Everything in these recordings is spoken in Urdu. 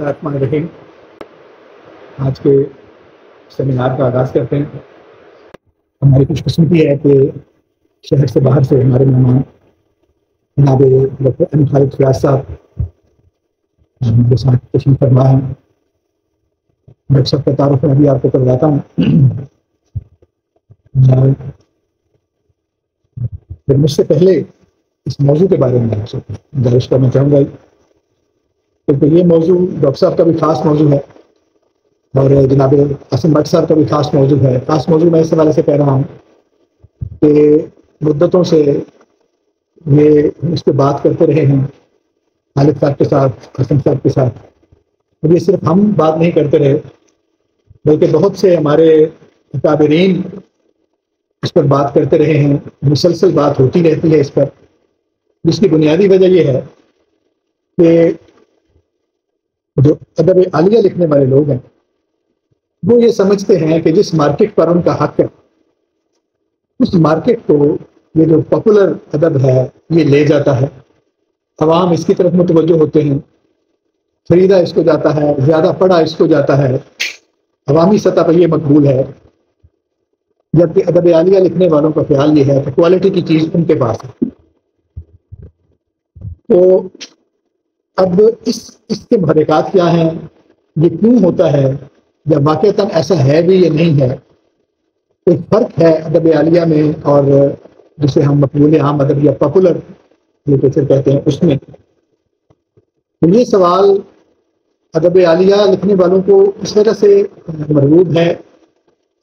الرحمن الرحیم۔ آج کے سیمینار کا آغاز کرتے ہیں۔ ہماری خوش قسمتی ہے کہ شہر سے باہر سے ہمارے مہمان جناب ڈاکٹر ایم خالد فیاض صاحب ہمارے ساتھ تشریف فرما ہیں۔ ڈاکٹر صاحب کا تعارف میں ابھی آپ کو کرواتا ہوں۔ پھر مجھ سے پہلے اس موضوع کے بارے میں آپ سے گزارش کرنا چاہوں گا، کیونکہ یہ موضوع ڈاکٹر صاحب کا بھی خاص موضوع ہے اور جناب قاسم بٹ صاحب کا بھی خاص موضوع ہے۔ خاص موضوع میں اس حوالے سے کہہ رہا ہوں کہ مدتوں سے یہ اس پہ بات کرتے رہے ہیں خالد صاحب کے ساتھ، قاسم صاحب کے ساتھ، اور یہ صرف ہم بات نہیں کرتے رہے بلکہ بہت سے ہمارے اکابرین اس پر بات کرتے رہے ہیں۔ مسلسل بات ہوتی رہتی ہے اس پر، جس کی بنیادی وجہ یہ ہے کہ جو ادب عالیہ لکھنے والے لوگ ہیں وہ یہ سمجھتے ہیں کہ جس مارکیٹ پر ان کا حق ہے اس مارکیٹ کو یہ جو پاپولر ادب ہے یہ لے جاتا ہے، عوام اس کی طرف متوجہ ہوتے ہیں، خریدا اس کو جاتا ہے، زیادہ پڑھا اس کو جاتا ہے، عوامی سطح پر یہ مقبول ہے، جبکہ ادب عالیہ لکھنے والوں کا خیال یہ ہے کہ کوالٹی کی چیز ان کے پاس ہے۔ تو اب اس کے محرکات کیا ہیں، یہ کیوں ہوتا ہے، یا واقعتاً ایسا ہے بھی یا نہیں ہے، کوئی فرق ہے ادب عالیہ میں اور جسے ہم مقبول عام ادب یا پاپولر لٹریچر کہتے ہیں اس میں؟ تو یہ سوال ادب عالیہ لکھنے والوں کو اس وجہ سے مرغوب ہے،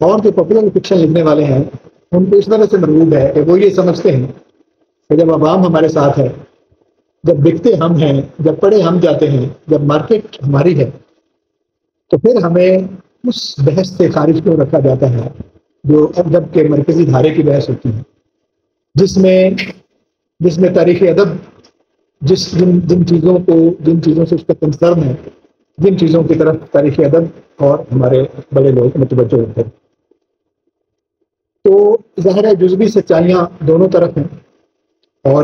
اور جو پاپولر فکشن لکھنے والے ہیں ان کو اس وجہ سے مرغوب ہے کہ وہ یہ سمجھتے ہیں کہ جب عوام ہمارے ساتھ ہے، جب بکتے ہم ہیں، جب پڑھے ہم جاتے ہیں، جب مارکیٹ ہماری ہے، تو پھر ہمیں اس بحث سے خارج کیوں رکھا جاتا ہے جو ادب کے مرکزی دھارے کی بحث ہوتی ہے، جس میں تاریخ ادب جن چیزوں سے اس کا کنسرن ہے، جن چیزوں کی طرف تاریخ ادب اور ہمارے بڑے لوگ متوجہ ہوتے ہیں۔ تو ظاہر ہے جزوی سچائیاں دونوں طرف ہیں، اور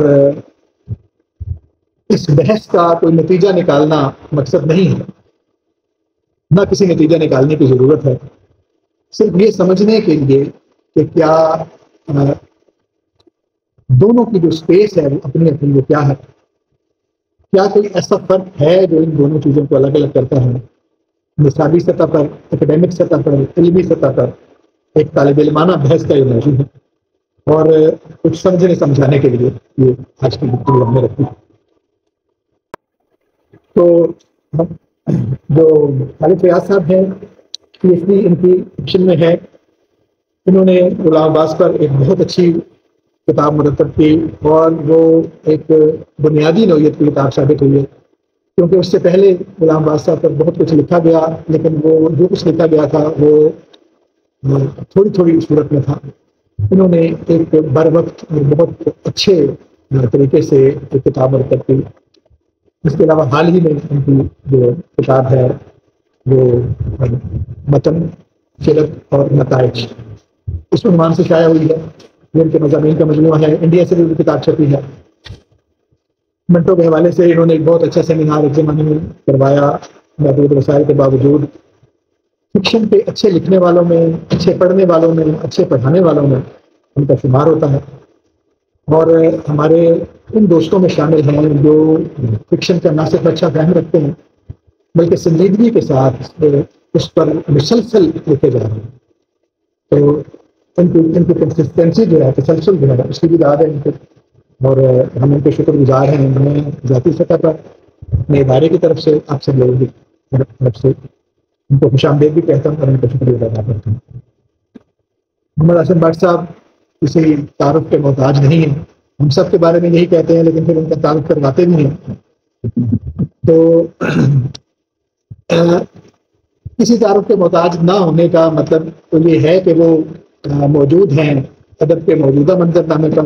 اس بحث کا کوئی نتیجہ نکالنا مقصد نہیں ہے، نہ کسی نتیجہ نکالنے کی ضرورت ہے، صرف یہ سمجھنے کے لیے کہ کیا دونوں کی جو سپیس ہے وہ اپنی اپنی وہ کیا ہے، کیا کوئی ایسا فرق ہے جو ان دونوں چیزوں کو الگ الگ کرتا ہے۔ نصابی سطح پر، اکیڈیمک سطح پر، علمی سطح پر ایک طالب علمانہ بحث کا یہ موضوع ہے، اور کچھ سمجھنے سمجھانے کے لیے یہ آج کی گفتگو ہم نے رکھی۔ تو جو خالد فیاض صاحب ہیں پی ایچ ڈی ان کی فکشن میں ہے، انہوں نے غلام عباس پر ایک بہت اچھی کتاب مرتب کی، اور وہ ایک بنیادی نوعیت کی کتاب ثابت ہوئی ہے، کیونکہ اس سے پہلے غلام عباس صاحب پر بہت کچھ لکھا گیا، لیکن وہ جو کچھ لکھا گیا تھا وہ تھوڑی تھوڑی صورت میں تھا۔ انہوں نے ایک بر وقت اور بہت اچھے طریقے سے ایک کتاب مرتب کی۔ اس کے علاوہ حال ہی میں ان کی جو کتاب ہے وہ متن، فلک اور نتائج اس عنوان سے شائع ہوئی ہے، یہ ان کے مضامین کا مجموعہ ہے، انڈیا سے بھی کتاب چھپی ہے۔ منٹو کے حوالے سے انہوں نے ایک بہت اچھا سیمینار ایک زمانے میں کروایا، محدود وسائل کے باوجود فکشن کے اچھے لکھنے والوں میں، اچھے پڑھنے والوں میں، اچھے پڑھانے والوں میں ان کا شمار ہوتا ہے، اور ہمارے ان دوستوں میں شامل ہیں جو فکشن کا نہ صرف اچھا فہم رکھتے ہیں بلکہ سنجیدگی کے ساتھ اس پر مسلسل لکھے جا رہے ہیں۔ تو ان کی کنسسٹنسی جو ہے، تسلسل جو ہے، اس کی بھی داد ہے ان کو، اور ہم ان کے شکر گزار ہیں۔ میں ذاتی سطح پر اپنے ادارے کی طرف سے آپ سب لوگوں کی طرف سے ان کو خوش آمدید بھی کہتا ہوں اور ان کا شکریہ ادا کرتا ہوں۔ محمد حسن بٹ صاحب کسی تعارف کے محتاج نہیں ہیں، ہم سب کے بارے میں یہی کہتے ہیں لیکن پھر ان کا تعارف کرواتے بھی ہیں۔ تو کسی تعارف کے محتاج نہ ہونے کا مطلب تو یہ ہے کہ وہ موجود ہیں، ادب کے موجودہ منظر نامے پر،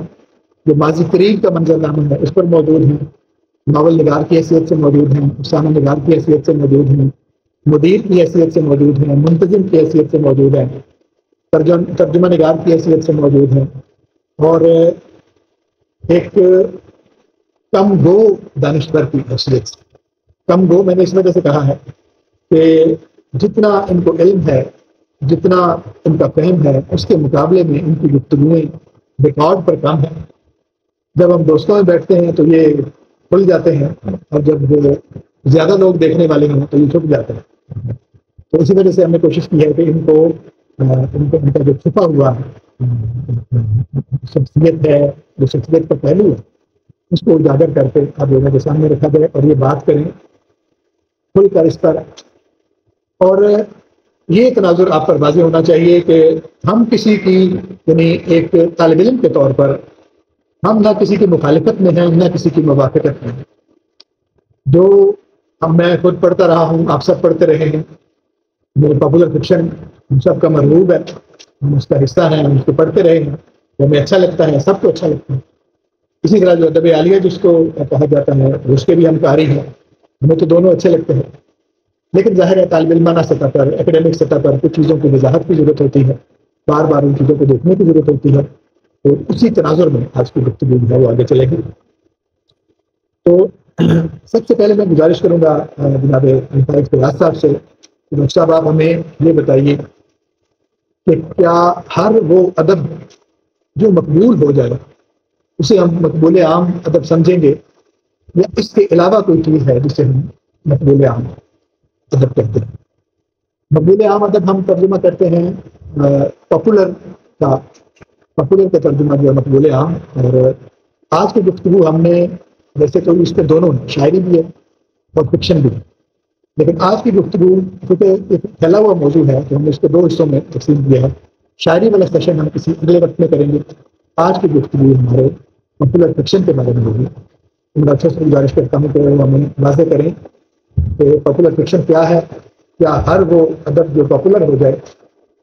جو ماضی قریب کا منظر نامہ ہے اس پر موجود ہیں، ناول نگار کی حیثیت سے موجود ہیں، افسانہ نگار کی حیثیت سے موجود ہیں، مدیر کی حیثیت سے موجود ہیں، منتظم کی حیثیت سے موجود ہیں، ترجمہ نگار کی حیثیت سے موجود ہیں، اور ایک کم گو دانشور کی حیثیت سے۔ کم گو میں نے اس وجہ سے کہا ہے کہ جتنا ان کو علم ہے، جتنا ان کا فہم ہے، اس کے مقابلے میں ان کی گفتگویں ریکارڈ پر کم ہے۔ جب ہم دوستوں میں بیٹھتے ہیں تو یہ کھل جاتے ہیں، اور جب زیادہ لوگ دیکھنے والے ہیں تو یہ چھپ جاتے ہیں۔ تو اسی وجہ سے ہم نے کوشش کی ہے کہ ان کا جو چھپا ہوا شخصیت ہے، جو شخصیت کا پہلو ہے، اس کو اجاگر کر کے آپ لوگوں کے سامنے رکھا جائے اور یہ بات کریں کھل کر اس پر۔ اور یہ تناظر آپ پر واضح ہونا چاہیے کہ ہم کسی کی، یعنی ایک طالب علم کے طور پر، ہم نہ کسی کی مخالفت میں ہیں، نہ کسی کی موافقت میں ہیں۔ جو میں خود پڑھتا رہا ہوں، آپ سب پڑھتے رہے ہیں، میرے پاپولر فکشن ہم سب کا مرغوب ہے، ہم اس کا حصہ ہیں، ہم اس کو پڑھتے رہے ہیں، ہمیں اچھا لگتا ہے، سب کو اچھا لگتا ہے۔ اسی طرح جو ادب عالیہ جس کو کہا جاتا ہے، اس کے بھی ہم قاری ہیں، ہمیں تو دونوں اچھے لگتے ہیں۔ لیکن ظاہر ہے طالب علمانہ سطح پر، اکیڈمک سطح پر کچھ چیزوں کی وضاحت کی ضرورت ہوتی ہے، بار بار ان چیزوں کو دیکھنے کی ضرورت ہوتی ہے۔ تو اسی تناظر میں آج کی گفتگو جو ہے وہ آگے چلے گی۔ تو سب سے پہلے میں گزارش کروں گا جناب فائز فیاض صاحب سے کہ ڈاکٹر صاحب آپ ہمیں یہ بتائیے کہ کیا ہر وہ ادب جو مقبول ہو جائے اسے ہم مقبول عام ادب سمجھیں گے، یا اس کے علاوہ کوئی چیز ہے جسے ہم مقبول عام ادب کہتے ہیں؟ مقبول عام ادب ہم ترجمہ کرتے ہیں پاپولر کا ترجمہ جو ہے مقبول عام۔ اور آج کی گفتگو ہم نے، ویسے تو اس پہ دونوں ہیں، شاعری بھی ہے اور فکشن بھی ہے، لیکن آج کی گفتگو کیونکہ ایک پھیلا ہوا موضوع ہے تو ہم نے اس کو دو حصوں میں تقسیم کیا ہے۔ شاعری والا سیشن ہم کسی اگلے وقت میں کریں گے۔ آج کی گفتگو ہمارے پاپولر فکشن کے بارے میں ہوگی۔ میں ڈاکٹر سے گزارش کرتا ہوں کہ وہ ہمیں واضح کریں کہ پاپولر فکشن کیا ہے، کیا ہر وہ ادب جو پاپولر ہو جائے،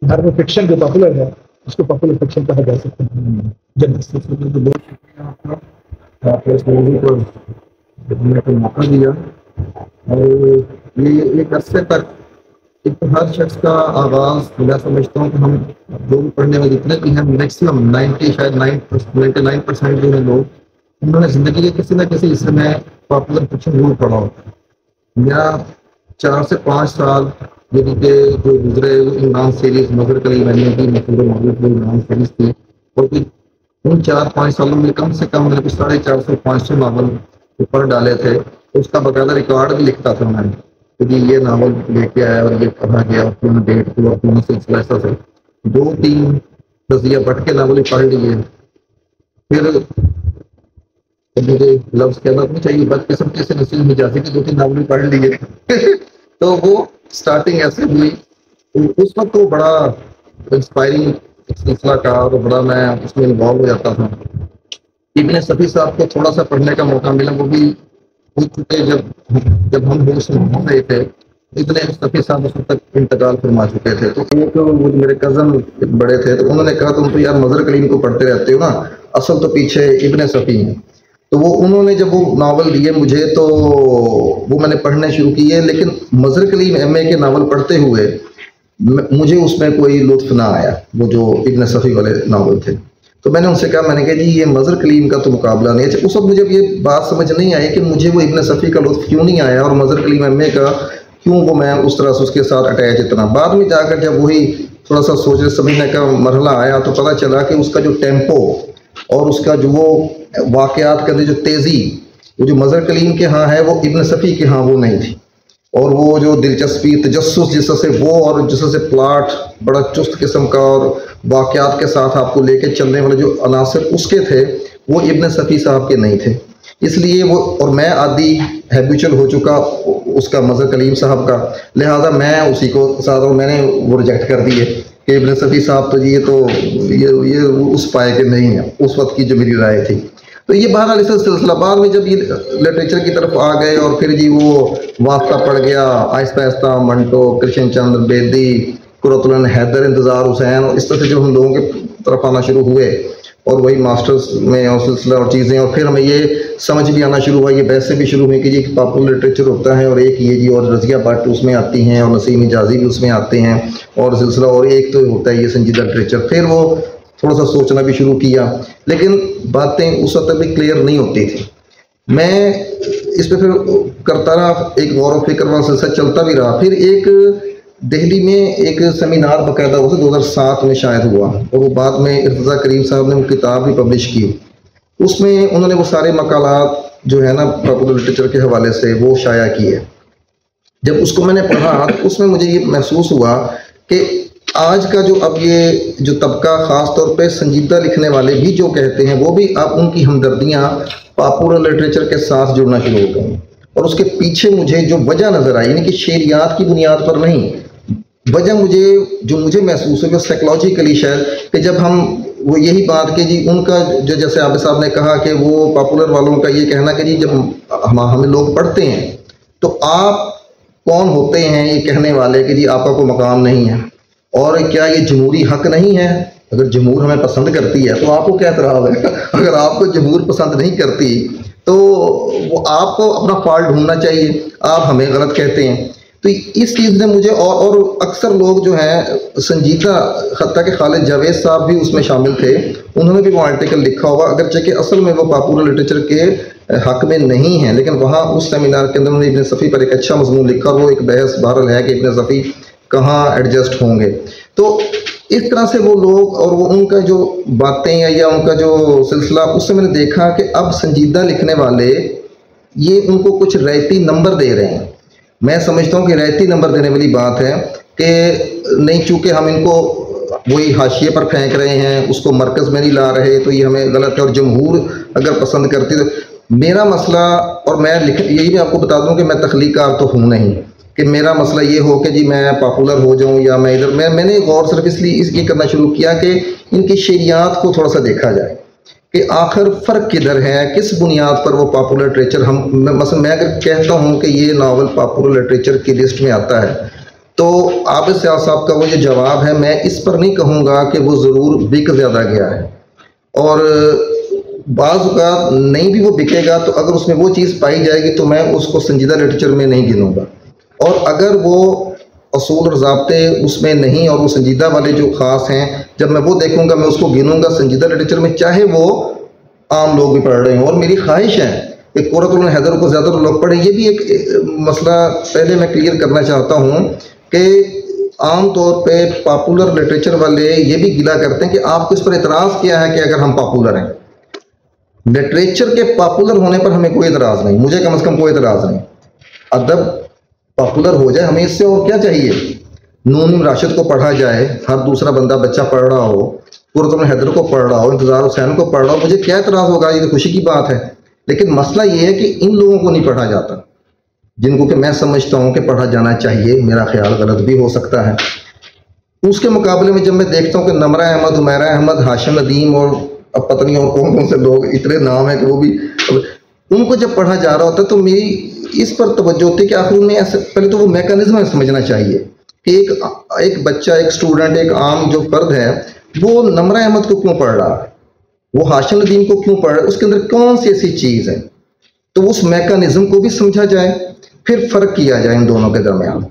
ہر وہ فکشن جو پاپولر ہے، اس کو پاپولر فکشن کہا جا سکتا ہے؟ آپ نے اس موضوع کو دیکھنے کا موقع دیا، اور یہ ایک عرصے تک ایک ہر شخص کا آغاز، میں سمجھتا ہوں کہ ہم جو بھی پڑھنے والے جتنے بھی ہیں، میکسیمم 99% جو ہے لوگ، انہوں نے زندگی کے کسی نہ کسی حصے میں پاپولر فکشن ضرور پڑھا ہوتا ہے۔ یا 4 سے 5 سال یعنی کہ جو گزرے عمران سیریز، مظہر کلیم احمد کی مشہور موجود عمران سیریز تھی، اور ان 4-5 سالوں میں کم سے کم 450-500 ناول پڑھ ڈالے تھے۔ اس کا باقاعدہ ریکارڈ بھی لکھتا تھا میں، کہ یہ ناول لے کے آیا اور یہ پڑھا گیا، اور پورا ڈیٹ ہوا، پورا سلسلہ ایسا سے 2-3 رضیہ بٹ کے ناول پڑھ لیے۔ پھر مجھے لفظ کہنا نہیں چاہیے، بد قسمتی سے نصیر حجازی کے 2-3 ناول پڑھ لیے تو وہ اسٹارٹنگ ایسے ہوئی۔ اس وقت وہ بڑا انسپائرنگ سلسلہ کا، اور بڑا میں اس میں انوالو ہو جاتا تھا۔ ابن صفی صاحب کو تھوڑا سا پڑھنے کا موقع ملا، وہ بھی ہو چکے جب ہم ہوش میں پڑھ رہے تھے۔ ابن صفی صاحب اس وقت تک انتقال فرما چکے تھے۔ تو وہ میرے کزن بڑے تھے، تو انہوں نے کہا تم تو یار مظہر کلیم کو پڑھتے رہتے ہو نا، اصل تو پیچھے ابن صفی ہیں۔ تو انہوں نے جب وہ ناول دیے مجھے تو وہ میں نے پڑھنے شروع کیے، لیکن مظہر کلیم ایم اے کے ناول پڑھتے ہوئے مجھے اس میں کوئی لطف نہ آیا، وہ جو ابن صفی والے ناول تھے۔ تو میں نے ان سے کہا، میں نے کہا جی یہ مظہر کلیم کا تو مقابلہ نہیں ہے۔ اس وقت مجھے یہ بات سمجھ نہیں آئی کہ مجھے وہ ابن صفی کا لطف کیوں نہیں آیا، اور مظہر کلیم ایم اے کا کیوں وہ میں اس طرح سے اس کے ساتھ اٹیچ اتنا۔ بعد میں جا کر جب وہی تھوڑا سا سوچنے سمجھنے کا مرحلہ آیا تو پتہ چلا کہ اس کا جو ٹیمپو اور اس کا جو وہ واقعات کے اندر جو تیزی، وہ جو مظہر کلیم کے ہاں ہے وہ ابن صفی کے ہاں وہ نہیں تھی۔ اور وہ جو دلچسپی، تجسس جس سے وہ، اور جس سے پلاٹ بڑا چست قسم کا اور واقعات کے ساتھ آپ کو لے کے چلنے والے جو عناصر اس کے تھے، وہ ابن صفی صاحب کے نہیں تھے۔ اس لیے وہ، اور میں عادی ہیبیچل ہو چکا اس کا مظہر کلیم صاحب کا، لہٰذا میں اسی کو ساتھ میں نے وہ ریجیکٹ کر دیے کہ ابن صفی صاحب تو جی یہ اس پائے کے نہیں ہیں، اس وقت کی جو میری رائے تھی۔ تو یہ بہرحال اس سلسلہ بعد میں جب یہ لٹریچر کی طرف آ گئے، اور پھر جی وہ واسطہ پڑ گیا، آہستہ آہستہ منٹو، کرشن چندر بیدی، قرۃ العین حیدر، انتظار حسین، اور اس طرح سے جو ہم لوگوں کی طرف آنا شروع ہوئے، اور وہی ماسٹرز میں اور سلسلہ اور چیزیں، اور پھر ہمیں یہ سمجھ بھی آنا شروع ہوا، یہ بحثیں بھی شروع ہوئی کہ یہ پاپولر لٹریچر ہوتا ہے، اور ایک یہ جی اور رضیہ بٹ اس میں آتی ہیں، اور نسیم حجازی بھی اس میں آتے ہیں، اور سلسلہ، اور ایک تو ہوتا ہے یہ سنجیدہ لٹریچر۔ پھر وہ تھوڑا سا سوچنا بھی شروع کیا، لیکن باتیں اس وقت بھی کلیئر نہیں ہوتی تھی۔ میں اس پہ پھر کرتا رہا، ایک غور و فکر والا سلسلہ چلتا بھی رہا. پھر ایک دہلی میں ایک سیمینار باقاعدہ ہوا تھا 2007 میں شاید ہوا، اور وہ بعد میں ارتضیٰ کریم صاحب نے وہ کتاب بھی پبلش کی. اس میں انہوں نے وہ سارے مقالات جو ہے نا پاپولر لٹریچر کے حوالے سے وہ شائع کیے. جب اس کو میں نے پڑھا تو اس میں مجھے یہ محسوس ہوا کہ آج کا جو اب یہ جو طبقہ خاص طور پہ سنجیدہ لکھنے والے بھی جو کہتے ہیں، وہ بھی اب ان کی ہمدردیاں پاپولر لٹریچر کے ساتھ جڑنا شروع ہو گئی. اور اس کے پیچھے مجھے جو وجہ نظر آئی، یعنی کہ شعریات کی بنیاد پر نہیں، وجہ مجھے محسوس ہوئی سائیکولوجیکلی شاید، کہ جب ہم وہ یہی بات کہ جی ان کا جو جیسے عابد صاحب نے کہا کہ وہ پاپولر والوں کا یہ کہنا کہ جی جب ہمیں لوگ پڑھتے ہیں تو آپ کون ہوتے ہیں یہ کہنے والے کہ جی آپ کا کوئی مقام نہیں ہے، اور کیا یہ جمہوری حق نہیں ہے؟ اگر جمہور ہمیں پسند کرتی ہے تو آپ کو کیا اعتراض ہے؟ اگر آپ کو جمہور پسند نہیں کرتی تو وہ آپ کو اپنا فالٹ ڈھونڈنا چاہیے، آپ ہمیں غلط کہتے ہیں. تو اس چیز نے مجھے اور اکثر لوگ جو ہیں سنجیدہ، حتیٰ کہ خالد جاوید صاحب بھی اس میں شامل تھے، انہوں نے بھی وہ آرٹیکل لکھا ہوا، اگرچہ کہ اصل میں وہ پاپولر لٹریچر کے حق میں نہیں ہیں، لیکن وہاں اس سیمینار کے اندر انہوں نے ابن صفی پر ایک اچھا مضمون لکھا، اور وہ ایک بحث بہرحال ہے کہ ابن صفی کہاں ایڈجسٹ ہوں گے. تو اس طرح سے وہ لوگ اور وہ ان کا جو باتیں یا ان کا جو سلسلہ، اس سے میں نے دیکھا کہ اب سنجیدہ لکھنے والے یہ ان کو کچھ رعایتی نمبر دے رہے ہیں. میں سمجھتا ہوں کہ رعایتی نمبر دینے والی بات ہے کہ نہیں، چونکہ ہم ان کو وہی حاشیے پر پھینک رہے ہیں، اس کو مرکز میں نہیں لا رہے تو یہ ہمیں غلط ہے، اور جمہور اگر پسند کرتی تو میرا مسئلہ، اور میں یہی بھی آپ کو بتا دوں کہ میں تخلیق کار تو ہوں نہیں کہ میرا مسئلہ یہ ہو کہ جی میں پاپولر ہو جاؤں یا میں ادھر، میں نے غور صرف اس لیے کرنا شروع کیا کہ ان کی شعریات کو تھوڑا سا دیکھا جائے کہ آخر فرق کدھر ہے، کس بنیاد پر وہ پاپولر لٹریچر مثلا میں اگر کہتا ہوں کہ یہ ناول پاپولر لٹریچر کی لسٹ میں آتا ہے تو عابد صاحب کا وہ یہ جواب ہے، میں اس پر نہیں کہوں گا کہ وہ ضرور بک زیادہ گیا ہے، اور بعض اوقات نہیں بھی وہ بکے گا تو اگر اس میں وہ چیز پائی جائے گی تو میں اس کو سنجیدہ لٹریچر میں نہیں گنوں گا، اور اگر وہ اصول اور ضابطے اس میں نہیں اور وہ سنجیدہ والے جو خاص ہیں جب میں وہ دیکھوں گا میں اس کو گنوں گا سنجیدہ لٹریچر میں، چاہے وہ عام لوگ بھی پڑھ رہے ہوں. اور میری خواہش ہے کہ قرۃ العین حیدر کو زیادہ لوگ پڑھیں. یہ بھی ایک مسئلہ پہلے میں کلیئر کرنا چاہتا ہوں کہ عام طور پہ پاپولر لٹریچر والے یہ بھی گلا کرتے ہیں کہ آپ کو اس پر اعتراض کیا ہے کہ اگر ہم پاپولر ہیں. لٹریچر کے پاپولر ہونے پر ہمیں کوئی اعتراض نہیں، مجھے کم از کم کوئی اعتراض نہیں. ادب پاپولر ہو جائے، ہمیں اس سے اور کیا چاہیے؟ نون راشد کو پڑھا جائے، ہر دوسرا بندہ بچہ پڑھ رہا ہو، قرۃ العین حیدر کو پڑھ رہا ہو، انتظار حسین کو پڑھ رہا ہو، مجھے کیا اعتراض ہوگا؟ یہ تو خوشی کی بات ہے. لیکن مسئلہ یہ ہے کہ ان لوگوں کو نہیں پڑھا جاتا جن کو کہ میں سمجھتا ہوں کہ پڑھا جانا چاہیے. میرا خیال غلط بھی ہو سکتا ہے. اس کے مقابلے میں جب میں دیکھتا ہوں کہ نمرہ احمد، عمیرہ احمد، ہاشم ندیم اور اب پتہ نہیں اور کون کون سے لوگ، اتنے نام ہیں کہ وہ بھی ان کو جب پڑھا جا رہا ہوتا ہے تو میری اس پر توجہ ہوتی ہے کہ آخر میں ایسے پہلے تو وہ میکانزم سمجھنا چاہیے کہ ایک بچہ، ایک اسٹوڈنٹ، ایک عام جو فرد ہے وہ نمرہ احمد کو کیوں پڑھ رہا ہے، وہ ہاشم ندیم کو کیوں پڑھ رہا ہے، اس کے اندر کون سی ایسی چیز ہے. تو اس میکانزم کو بھی سمجھا جائے، پھر فرق کیا جائے ان دونوں کے درمیان،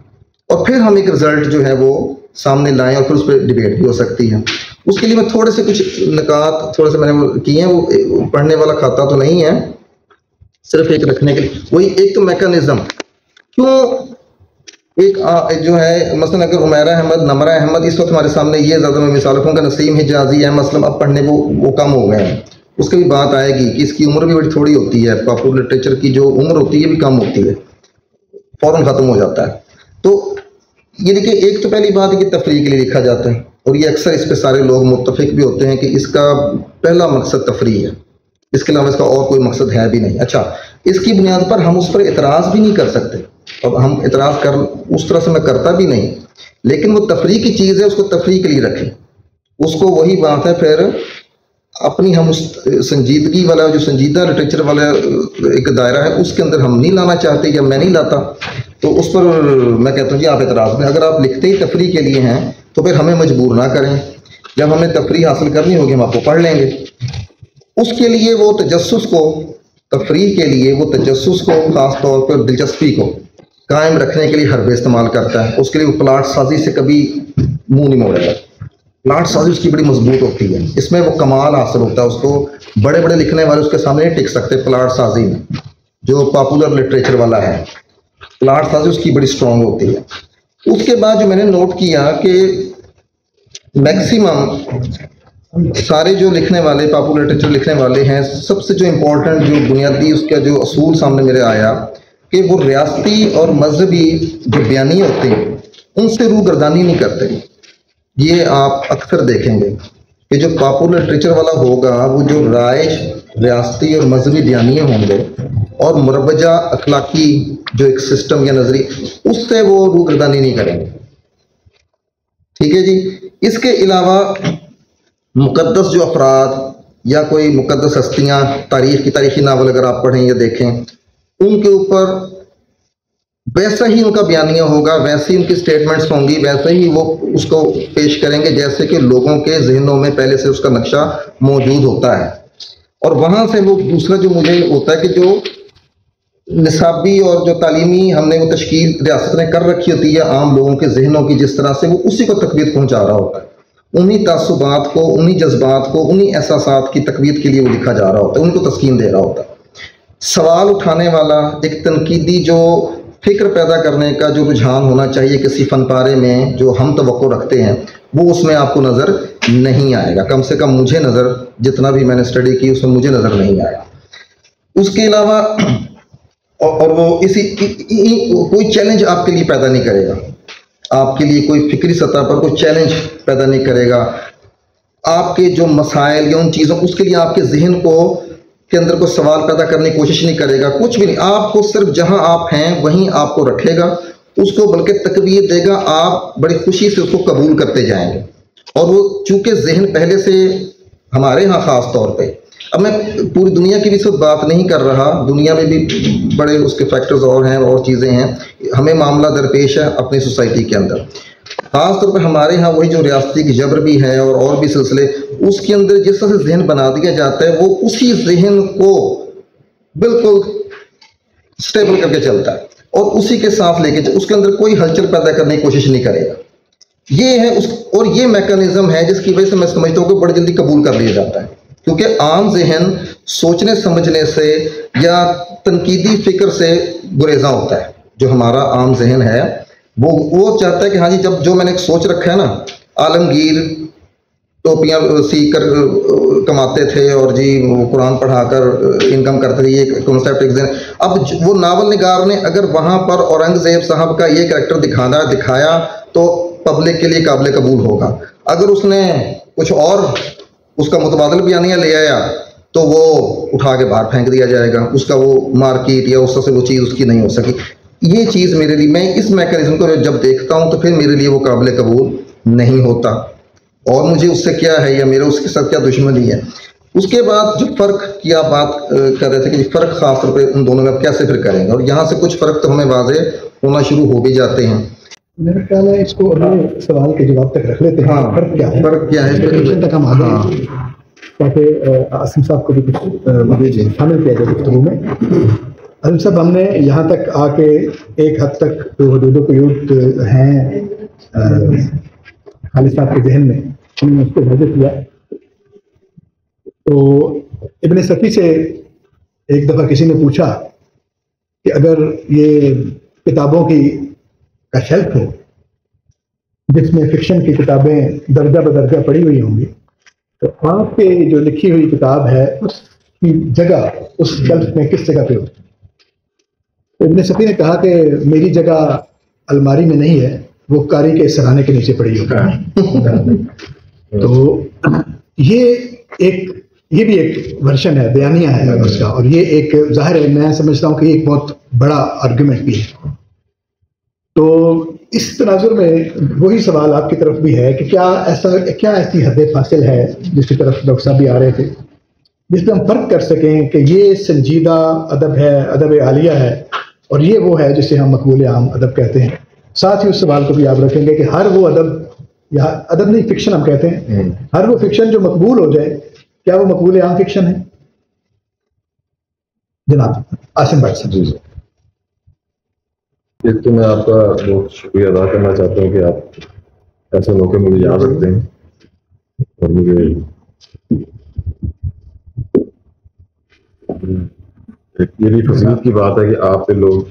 اور پھر ہم ایک رزلٹ جو ہے وہ سامنے لائیں اور پھر اس پہ ڈیبیٹ بھی ہو سکتی ہے. اس کے لیے میں تھوڑے سے کچھ نکات تھوڑے سے میں نے کیے ہیں، وہ پڑھنے والا کھاتا تو نہیں ہے، صرف ایک رکھنے کے لیے. وہی ایک تو میکانزم کیوں ایک جو ہے مثلا اگر عمیرہ احمد، نمرہ احمد اس وقت ہمارے سامنے یہ زیادہ میں مثال رکھوں گا، نسیم حجازی ہے مثلا اب پڑھنے وہ کم ہو گئے ہیں، اس کی بھی بات آئے گی کہ اس کی عمر بھی بڑی تھوڑی ہوتی ہے. پاپولر لٹریچر کی جو عمر ہوتی ہے بھی کم ہوتی ہے، فوراً ختم ہو جاتا ہے. تو یہ دیکھیے ایک تو پہلی بات ہے کہ تفریح کے لیے لکھا جاتا ہے، اور یہ اکثر اس پہ سارے لوگ متفق بھی ہوتے ہیں کہ اس کا پہلا مقصد تفریح ہے، اس کے علاوہ اس کا اور کوئی مقصد ہے بھی نہیں. اچھا، اس کی بنیاد پر ہم اس پر اعتراض بھی نہیں کر سکتے، اب ہم اعتراض اس طرح سے میں کرتا بھی نہیں، لیکن وہ تفریح کی چیز ہے، اس کو تفریح کے لیے رکھیں. اس کو وہی بات ہے پھر اپنی ہم اس سنجیدگی والا جو سنجیدہ لٹریچر والا ایک دائرہ ہے اس کے اندر ہم نہیں لانا چاہتے یا میں نہیں لاتا، تو اس پر میں کہتا ہوں جی آپ اعتراض میں، اگر آپ لکھتے ہی تفریح کے لیے ہیں تو پھر ہمیں مجبور نہ کریں. جب ہمیں تفریح حاصل کرنی ہوگی ہم آپ کو پڑھ لیں گے. اس کے لیے وہ تجسس کو، تفریح کے لیے وہ تجسس کو، خاص طور پر دلچسپی کو قائم رکھنے کے لیے حربے استعمال کرتا ہے. اس کے لیے وہ پلاٹ سازی سے کبھی منہ نہیں موڑے گا. پلاٹ سازی اس کی بڑی مضبوط ہوتی ہے، اس میں وہ کمال حاصل ہوتا ہے. اس کو بڑے بڑے لکھنے والے اس کے سامنے نہیں ٹک سکتے پلاٹ سازی میں. جو پاپولر لٹریچر والا ہے، پلاٹ سازی اس کی بڑی اسٹرانگ ہوتی ہے. اس کے بعد جو میں نے نوٹ کیا کہ میکسیمم سارے جو لکھنے والے پاپولر لٹریچر لکھنے والے ہیں، سب سے جو امپورٹنٹ جو بنیادی اس کا جو اصول سامنے میرے آیا کہ وہ ریاستی اور مذہبی جو بیانیے ہوتے ہیں ان سے روگردانی نہیں کرتے. یہ آپ اکثر دیکھیں گے کہ جو پاپولر لٹریچر والا ہوگا وہ جو رائج ریاستی اور مذہبی بیانیے ہوں گے اور مروجہ اخلاقی جو ایک سسٹم یا نظری اس سے وہ روگردانی نہیں کریں گے. ٹھیک ہے جی. اس کے علاوہ مقدس جو افراد یا کوئی مقدس ہستیاں تاریخی ناول اگر آپ پڑھیں یا دیکھیں، ان کے اوپر ویسا ہی ان کا بیانیہ ہوگا، ویسے ہی ان کی سٹیٹمنٹس ہوں گی، ویسے ہی وہ اس کو پیش کریں گے جیسے کہ لوگوں کے ذہنوں میں پہلے سے اس کا نقشہ موجود ہوتا ہے. اور وہاں سے وہ دوسرا جو مجھے ہوتا ہے کہ جو نصابی اور جو تعلیمی ہم نے وہ تشکیل ریاست نے کر رکھی ہوتی ہے عام لوگوں کے ذہنوں کی، جس طرح سے وہ اسی کو تقویت پہنچا رہا ہوتا ہے، انہی تعصبات کو، انہی جذبات کو، انہی احساسات کی تقویت کے لیے وہ لکھا جا رہا ہوتا ہے، ان کو تسکین دے رہا ہوتا ہے. سوال اٹھانے والا ایک تنقیدی جو فکر پیدا کرنے کا جو رجحان ہونا چاہیے کسی فن پارے میں جو ہم توقع رکھتے ہیں، وہ اس میں آپ کو نظر نہیں آئے گا. کم سے کم مجھے نظر، جتنا بھی میں نے اسٹڈی کی اس میں مجھے نظر نہیں آیا. اس کے علاوہ اور وہ کوئی چیلنج آپ کے لیے پیدا نہیں کرے گا، آپ کے لیے کوئی فکری سطح پر کوئی چیلنج پیدا نہیں کرے گا. آپ کے جو مسائل یا ان چیزوں اس کے لیے آپ کے ذہن کو کے اندر کوئی سوال پیدا کرنے کی کوشش نہیں کرے گا، کچھ بھی نہیں. آپ کو صرف جہاں آپ ہیں وہیں آپ کو رکھے گا، اس کو بلکہ تقویت دے گا. آپ بڑی خوشی سے اس کو قبول کرتے جائیں گے. اور وہ چونکہ ذہن پہلے سے ہمارے ہاں خاص طور پہ، اب میں پوری دنیا کی بھی صرف بات نہیں کر رہا، دنیا میں بھی بڑے اس کے فیکٹرز اور ہیں اور چیزیں ہیں. ہمیں معاملہ درپیش ہے اپنی سوسائٹی کے اندر، خاص طور پہ ہمارے ہاں وہی جو ریاستی کی جبر بھی ہے اور بھی سلسلے، اس کے اندر جس طرح سے ذہن بنا دیا جاتا ہے وہ اسی ذہن کو بالکل سٹیبل کر کے چلتا ہے اور اسی کے ساتھ لے کے اس کے اندر کوئی ہلچل پیدا کرنے کی کوشش نہیں کرے گا. یہ ہے اور یہ میکانزم ہے جس کی وجہ سے میں سمجھتا ہوں کہ بڑی جلدی قبول کر لیا جاتا ہے، کیونکہ عام ذہن سوچنے سمجھنے سے یا تنقیدی فکر سے گریزاں ہوتا ہے. جو ہمارا عام ذہن ہے وہ چاہتا ہے کہ ہاں جی، جب جو میں نے ایک سوچ رکھا ہے نا، عالمگیر ٹوپیاں سی کر کماتے تھے اور جی وہ قرآن پڑھا کر انکم کرتے تھے، یہ کنسیپٹ ایک ذہن. اب وہ ناول نگار نے اگر وہاں پر اورنگزیب صاحب کا یہ کریکٹر دکھایا تو پبلک کے لیے قابل قبول ہوگا. اگر اس نے کچھ اور اس کا متبادل بیانیہ لے آیا تو وہ اٹھا کے باہر پھینک دیا جائے گا، اس کا وہ مارکیٹ یا اس سے وہ چیز اس کی نہیں ہو سکی. یہ چیز میرے لیے، میں اس میکانزم کو جب دیکھتا ہوں تو پھر میرے لیے وہ قابل قبول نہیں ہوتا. اور مجھے اس سے کیا ہے یا میرا اس کے ساتھ کیا دشمنی ہے. اس کے بعد جو فرق کی آپ بات کر رہے تھے کہ فرق خاص طور پہ ان دونوں میں کیسے پھر کریں گے، اور یہاں سے کچھ فرق تو ہمیں واضح ہونا شروع ہو بھی جاتے ہیں. میرا خیال ہے اس کو اگلے سوال کے جواب تک رکھ لیتے ہیں. ہاں، فرق کیا ہے تک ہم آ جائیں تاکہ عاصم صاحب کو بھی کچھ شامل کیا جائے گفتگو میں. عاصم صاحب، ہم نے یہاں تک آ کے ایک حد تک جو حدود و قیود ہیں خالد صاحب کے ذہن میں، ہم نے اس کو واضح کیا. تو ابن صفی سے ایک دفعہ کسی نے پوچھا کہ اگر یہ کتابوں کی کا شیلف ہو جس میں فکشن کی کتابیں درجہ بدرجہ پڑھی ہوئی ہوں گی، تو آپ کے جو لکھی ہوئی کتاب ہے اس کی جگہ اس شیلف میں کس جگہ پہ ہو؟ تو ابن صفی نے کہا کہ میری جگہ الماری میں نہیں ہے، وہ کاری کے سرانے کے نیچے پڑی ہوگی. تو یہ بھی ایک ورژن ہے، بیانیہ ہے اس کا، اور یہ ایک ظاہر ہے، میں سمجھتا ہوں کہ یہ ایک بہت بڑا آرگومنٹ بھی ہے. تو اس تناظر میں وہی سوال آپ کی طرف بھی ہے کہ کیا ایسی حد فاصل ہے جس کی طرف ڈاکٹر صاحب بھی آ رہے تھے، جس پہ ہم فرق کر سکیں کہ یہ سنجیدہ ادب ہے، ادب عالیہ ہے، اور یہ وہ ہے جسے ہم مقبول عام ادب کہتے ہیں. ساتھ ہی اس سوال کو بھی یاد رکھیں گے کہ ہر وہ ادب، یا ادب نہیں فکشن ہم کہتے ہیں، ہر وہ فکشن جو مقبول ہو جائے کیا وہ مقبول عام فکشن ہے؟ جناب عاصم بھائی صاحب. جی، ایک تو میں آپ کا بہت شکریہ ادا کرنا چاہتا ہوں کہ آپ ایسے موقع مجھے یاد رکھتے ہیں اور مجھے یہ بھی فضیلت کی بات ہے کہ آپ پہ لوگ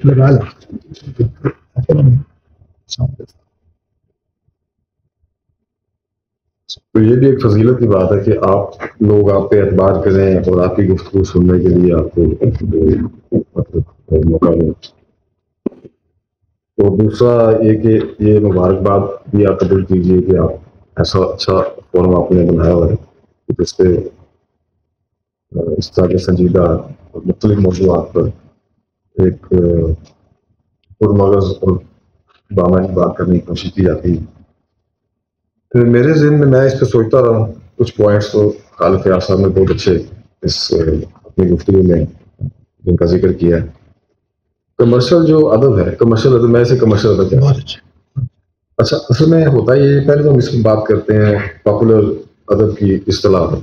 تو یہ بھی ایک فضیلت کی بات ہے کہ لوگ آپ پہ اعتبار کریں اور آپ کی گفتگو سننے کے لیے آپ کو موقع دیں. اور دوسرا یہ کہ یہ مبارکباد بھی آپ قبول کیجیے کہ آپ ایسا اچھا فورم آپ نے بنایا ہوا ہے جس پہ اس طرح کے سنجیدہ اور مختلف موضوعات پر ایک پرمغز اور بامانی بات کرنے کی کوشش کی جاتی ہے. تو میرے ذہن میں اس پہ سوچتا رہا ہوں. کچھ پوائنٹس تو خالد فیاض صاحب نے بہت اچھے اس اپنی گفتگو میں جن کا ذکر کیا ہے. کمرشل جو ادب ہے، کمرشل ادب میں سے کمرشل ادب ہے. اچھا، اصل میں ہوتا یہ پہلے تو ہم اس کی بات کرتے ہیں پاپولر ادب کی اصطلاح میں.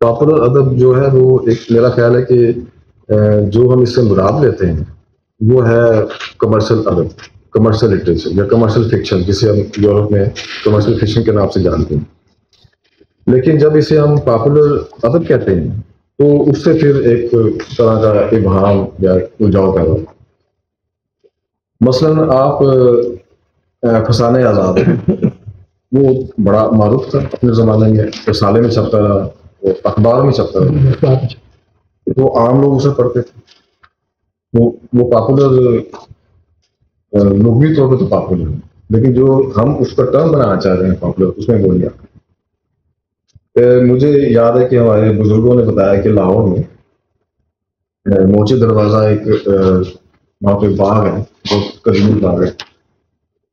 پاپولر ادب جو ہے وہ ایک میرا خیال ہے کہ جو ہم اس سے مراد لیتے ہیں وہ ہے کمرشل ادب، کمرشل لٹریچر یا کمرشل فکشن، جسے ہم یورپ میں کمرشل فکشن کے نام سے جانتے ہیں. لیکن جب اسے ہم پاپولر ادب کہتے ہیں تو اس سے پھر ایک طرح کا ابہام یا الجھاؤ پیدا ہوتا ہے. مثلاً آپ فسانہ آزاد وہ بڑا معروف تھا اپنے زمانے میں، رسالے میں چھپتا رہا، اخبار میں چھپتا رہا، تو عام لوگ اسے پڑھتے تھے. وہ پاپولر لغوی طور پہ تو پاپولر ہے، لیکن جو ہم اس کا ٹرم بنانا چاہ رہے ہیں پاپولر، اس میں وہ نہیں آتا. مجھے یاد ہے کہ ہمارے بزرگوں نے بتایا کہ لاہور میں موچے دروازہ ایک وہاں پہ باغ ہے، بہت قدیمی باغ ہے.